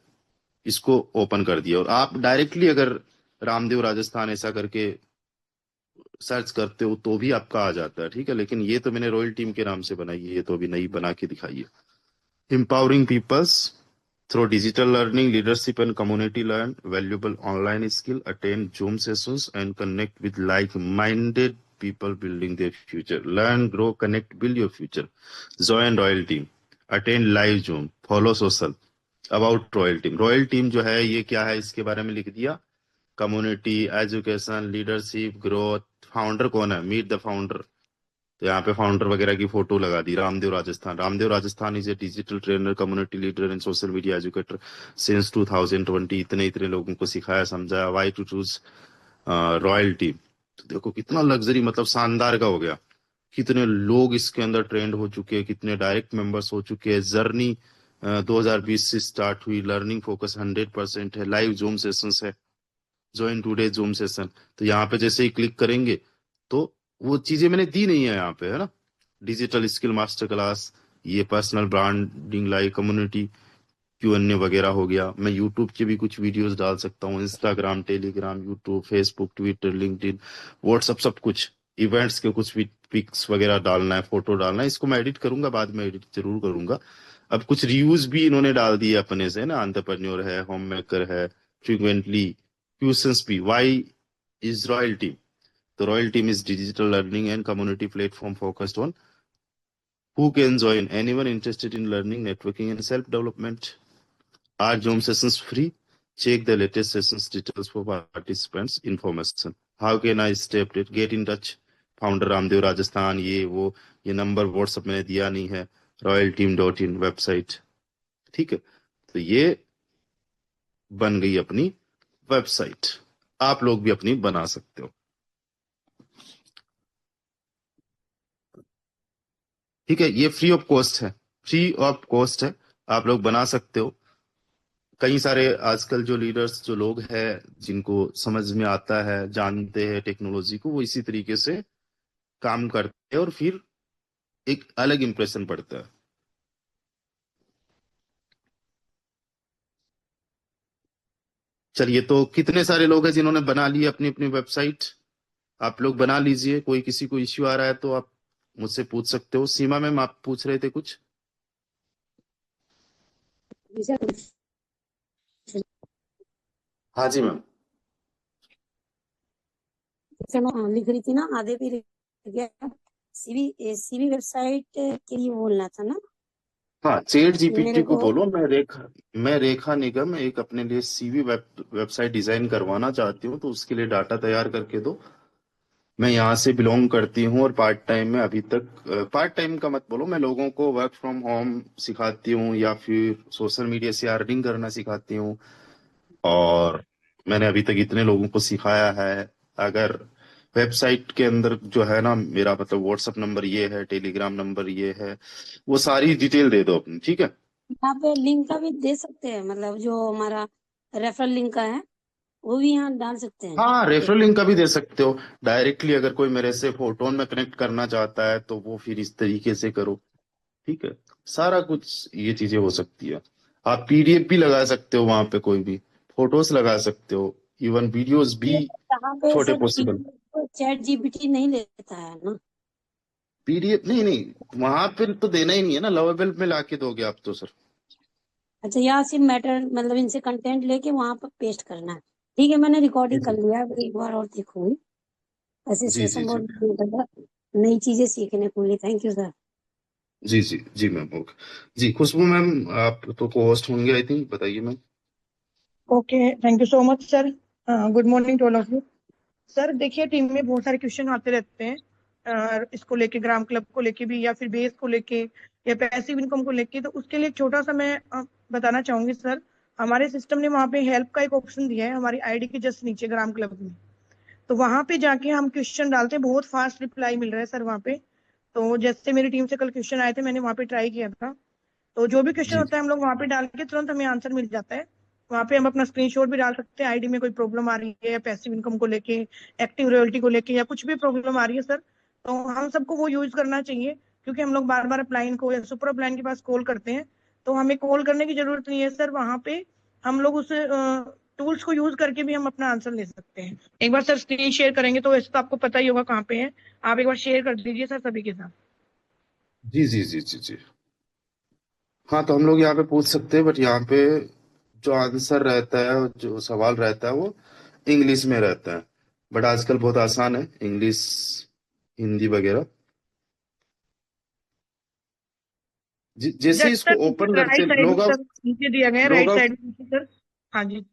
इसको ओपन कर दिया। और आप डायरेक्टली अगर रामदेव राजस्थान ऐसा करके सर्च करते हो तो भी आपका आ जाता है, ठीक है। लेकिन ये तो मैंने रॉयल टीम के नाम से बनाई है, ये तो अभी नई बना के दिखाई है। empowering peoples through digital learning, leadership and community learn valuable online skill, attend Zoom sessions and connect with like-minded people building their future. Learn, grow, connect, build your future. Join Royal Team. Attend live Zoom. Follow social. About Royal Team. Royal Team जो है ये क्या है, इसके बारे में लिख दिया। Community, education, leadership, growth. Founder कौन है, मीट द फाउंडर। तो यहाँ पे फाउंडर वगैरह की फोटो लगा दी, Ramdev Rajasthan. Ramdev Rajasthan is a digital trainer, community leader and social media educator since 2020। इतने इतने लोगों को सिखाया, समझाया। Why to choose Royal Team. तो देखो कितना लग्जरी, मतलब शानदार का हो गया। कितने लोग इसके अंदर ट्रेंड हो चुके हैं, कितने डायरेक्ट मेंबर्स हो चुके हैं। जर्नी 2020 से स्टार्ट हुई, लर्निंग फोकस 100% है, लाइव जूम सेशंस है। Join today zoom session. तो यहाँ पे जैसे ही क्लिक करेंगे तो वो चीजें मैंने दी नहीं है यहाँ पे, है ना। डिजिटल स्किल मास्टर क्लास, ये personal branding, live community, Q&A वगैरह हो गया। मैं यूट्यूब के भी कुछ वीडियोस डाल सकता हूँ, Instagram, Telegram, YouTube, Facebook, Twitter, LinkedIn, WhatsApp, सब कुछ। इवेंट्स के कुछ पिक्स वगैरह डालना है, फोटो डालना है, इसको मैं एडिट करूंगा, बाद में एडिट जरूर करूंगा। अब कुछ रिव्यूज भी इन्होंने डाल दिए अपने से ना, एंटरप्रेन्योर है, होम मेकर है, फ्रीक्वेंटली क्वेश्चंस भी। Why is Royal Team? तो Royal Team is digital learning and community platform focused on who can join, anyone interested in learning, networking and self development. Our Zoom sessions free. Check the latest sessions details for participants information. How can I stay updated? Get in touch. Founder Ramdev Rajasthan, ये वो, ये number WhatsApp मैंने दिया नहीं है। royalteam.in website, ठीक है। तो ये बन गई अपनी वेबसाइट। आप लोग भी अपनी बना सकते हो, ठीक है। ये फ्री ऑफ कॉस्ट है, फ्री ऑफ कॉस्ट है, आप लोग बना सकते हो। कई सारे आजकल जो लीडर्स, जो लोग हैं जिनको समझ में आता है, जानते हैं टेक्नोलॉजी को, वो इसी तरीके से काम करते हैं और फिर एक अलग इंप्रेशन पड़ता है। चलिए, तो कितने सारे लोग हैं जिन्होंने बना ली अपनी अपनी वेबसाइट? आप लोग बना लीजिए। कोई किसी को इश्यू आ रहा है तो आप मुझसे पूछ सकते हो। सीमा मैम, आप पूछ रहे थे कुछ? हाँ जी मैम। मैं लिख रही थी ना, आधे भी रह गया। सीवी वेबसाइट के लिए बोलना था ना। हाँ, चैट जीपीटी मेरे को को बोलो, मैं रेखा निगम एक अपने लिए सीवी वेबसाइट डिजाइन करवाना चाहती हूँ, तो उसके लिए डाटा तैयार करके दो। मैं यहाँ से बिलोंग करती हूँ और पार्ट टाइम में अभी तक, पार्ट टाइम का मत बोलो, मैं लोगों को वर्क फ्रॉम होम सिखाती हूँ या फिर सोशल मीडिया से अर्निंग करना सिखाती हूँ। और मैंने अभी तक इतने लोगों को सिखाया है। अगर वेबसाइट के अंदर जो है ना, मेरा मतलब व्हाट्सएप नंबर ये है, टेलीग्राम नंबर ये है, वो सारी डिटेल दे दो अपनी, ठीक है। यहाँ पे लिंक का भी दे सकते हैं, मतलब जो हमारा रेफरल लिंक का है वो भी यहाँ डाल सकते हैं। हाँ, रेफरल लिंक का भी दे सकते हो। डायरेक्टली अगर कोई मेरे से फोटोन में कनेक्ट करना चाहता है तो वो फिर इस तरीके से करो। ठीक है, सारा कुछ ये चीजें हो सकती है। आप पीडीएफ भी लगा सकते हो वहां पे, कोई भी फोटोज लगा सकते हो, इवन वीडियोस भी ये यहाँ पे छोटे सर पॉसिबल। चैट जीपीटी नहीं लेता है ना। पीडीएफ नहीं, नहीं वहां पे तो देना ही नहीं है ना, लवेबल में लाके दोगे आप तो सर। अच्छा, यहाँ सिर्फ मैटर मतलब इनसे कंटेंट लेके वहां पर पेस्ट करना है। ठीक है, मैंने जी रिकॉर्डिंग कर जी लिया, अब एक बार और देखूंगी। ऐसे जी सेशन जी बहुत जी बढ़िया लगा, नई चीजें सीखने को मिली। Thank you sir. जी जी जी मैम, ओके। जी खुशबू मैम, आप तो को होस्ट होंगे आई थिंक, बताइए ma'am. Okay, thank you so much sir. Good morning to all of you. Sir देखिए, टीम में बहुत सारे क्वेश्चन आते रहते हैं, इसको लेके, ग्राम क्लब को लेके भी, या फिर बेस को लेके, या पैसिव इनकम को लेके। तो उसके लिए एक छोटा सा मैं बताना चाहूंगी सर। हमारे सिस्टम ने वहाँ पे हेल्प का एक ऑप्शन दिया है हमारी आईडी के जस्ट नीचे ग्राम क्लब में। तो वहां पे जाके हम क्वेश्चन डालते हैं, बहुत फास्ट रिप्लाई मिल रहा है सर वहाँ पे। तो जैसे मेरी टीम से कल क्वेश्चन आए थे, मैंने वहाँ पे ट्राई किया था। तो जो भी क्वेश्चन जी होता है हम लोग वहां पे डाल के तुरंत हमें आंसर मिल जाता है। वहां पे हम अपना स्क्रीनशॉट भी डाल सकते हैं, आईडी में कोई प्रॉब्लम आ रही है, या पैसिव इनकम को लेके, एक्टिव रॉयल्टी को लेके, या कुछ भी प्रॉब्लम आ रही है सर। तो हम सबको वो यूज करना चाहिए, क्योंकि हम लोग बार बार अपलाइन को या सुपर अपलाइन के पास कॉल करते हैं। तो हमें कॉल करने की जरूरत नहीं है सर, वहां पे हम लोग उस टूल्स को यूज करके भी हम अपना आंसर ले सकते हैं। एक बार सर स्क्रीन शेयर करेंगे तो वैसे तो आपको पता ही होगा कहाँ पे है। आप एक बार शेयर कर दीजिए सर सभी के साथ। जी जी जी जी जी। हाँ, तो हम लोग यहाँ पे पूछ सकते हैं, बट यहाँ पे जो आंसर रहता है, जो सवाल रहता है वो इंग्लिश में रहता है। बट आजकल बहुत आसान है इंग्लिश, हिंदी वगैरह। जैसे जस्ट इसको सर ओपन करते राइट हैं, साइड में लॉग सर आउट, नीचे दिया गया है, लॉग राइट आउट। साइड में सर। हाँ जी।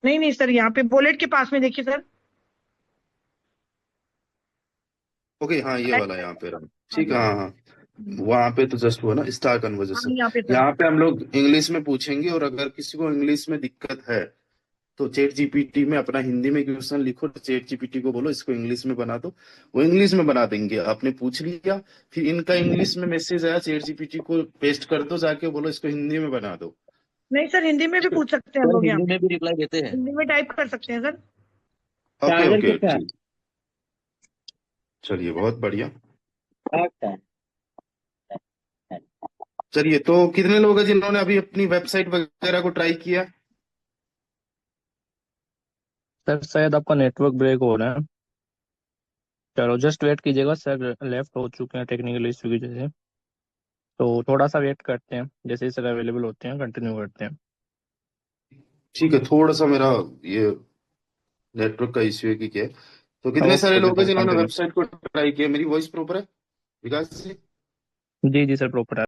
नहीं नहीं सर, यहाँ पे बुलेट के पास में देखिए सर। ओके, हाँ ये राइट वाला साइड। यहाँ पे रहा। हाँ ठीक जी। है, हाँ हाँ। वहां पे तो जस्ट हुआ ना स्टार हाँ कन्वर्सेशन। यहाँ पे सर। यहाँ पे हम लोग इंग्लिश में पूछेंगे, और अगर किसी को इंग्लिश में दिक्कत है तो चैट जीपीटी में अपना हिंदी में क्वेश्चन लिखो, चैट जीपीटी को बोलो इसको इंग्लिश में बना दो, वो इंग्लिश में बना देंगे। आपने पूछ लिया, फिर इनका इंग्लिश में मैसेज आया, चैट जीपीटी को पेस्ट कर दो, जाके बोलो इसको हिंदी में बना दो। नहीं सर, हिंदी में भी पूछ सकते हैं हम सर लोग यहाँ हिंदी पे। में भी रिप्लाई देते हैं। हिंदी में टाइप कर सकते हैं सर। ओके चार्जर ओके किसका है? ठीक। चलिए बहुत बढ़िया। अच्छा। चलिए, तो कितने लोग हैं जिन्होंने अभी अपनी वेबसाइट वगैरह को ट्राई किया? सर शायद आपका नेटवर्क ब्रेक हो रहा है। चलो जस्ट वेट कीजिएगा सर, लेफ्ट हो चुके हैं टेक्निकल इशू की वजह से। तो थोड़ा सा वेट करते हैं, जैसे ही सर अवेलेबल होते हैं कंटिन्यू करते हैं। ठीक है, थोड़ा सा मेरा ये नेटवर्क का इश्यू है कि क्या है। तो कितने सारे ओके लोग हैं सर जिन्होंने कंटिन्यू। वेबसाइट को ट्राई किया? मेरी वॉइस प्रॉपर है विकास जी? जी जी सर, प्रॉपर।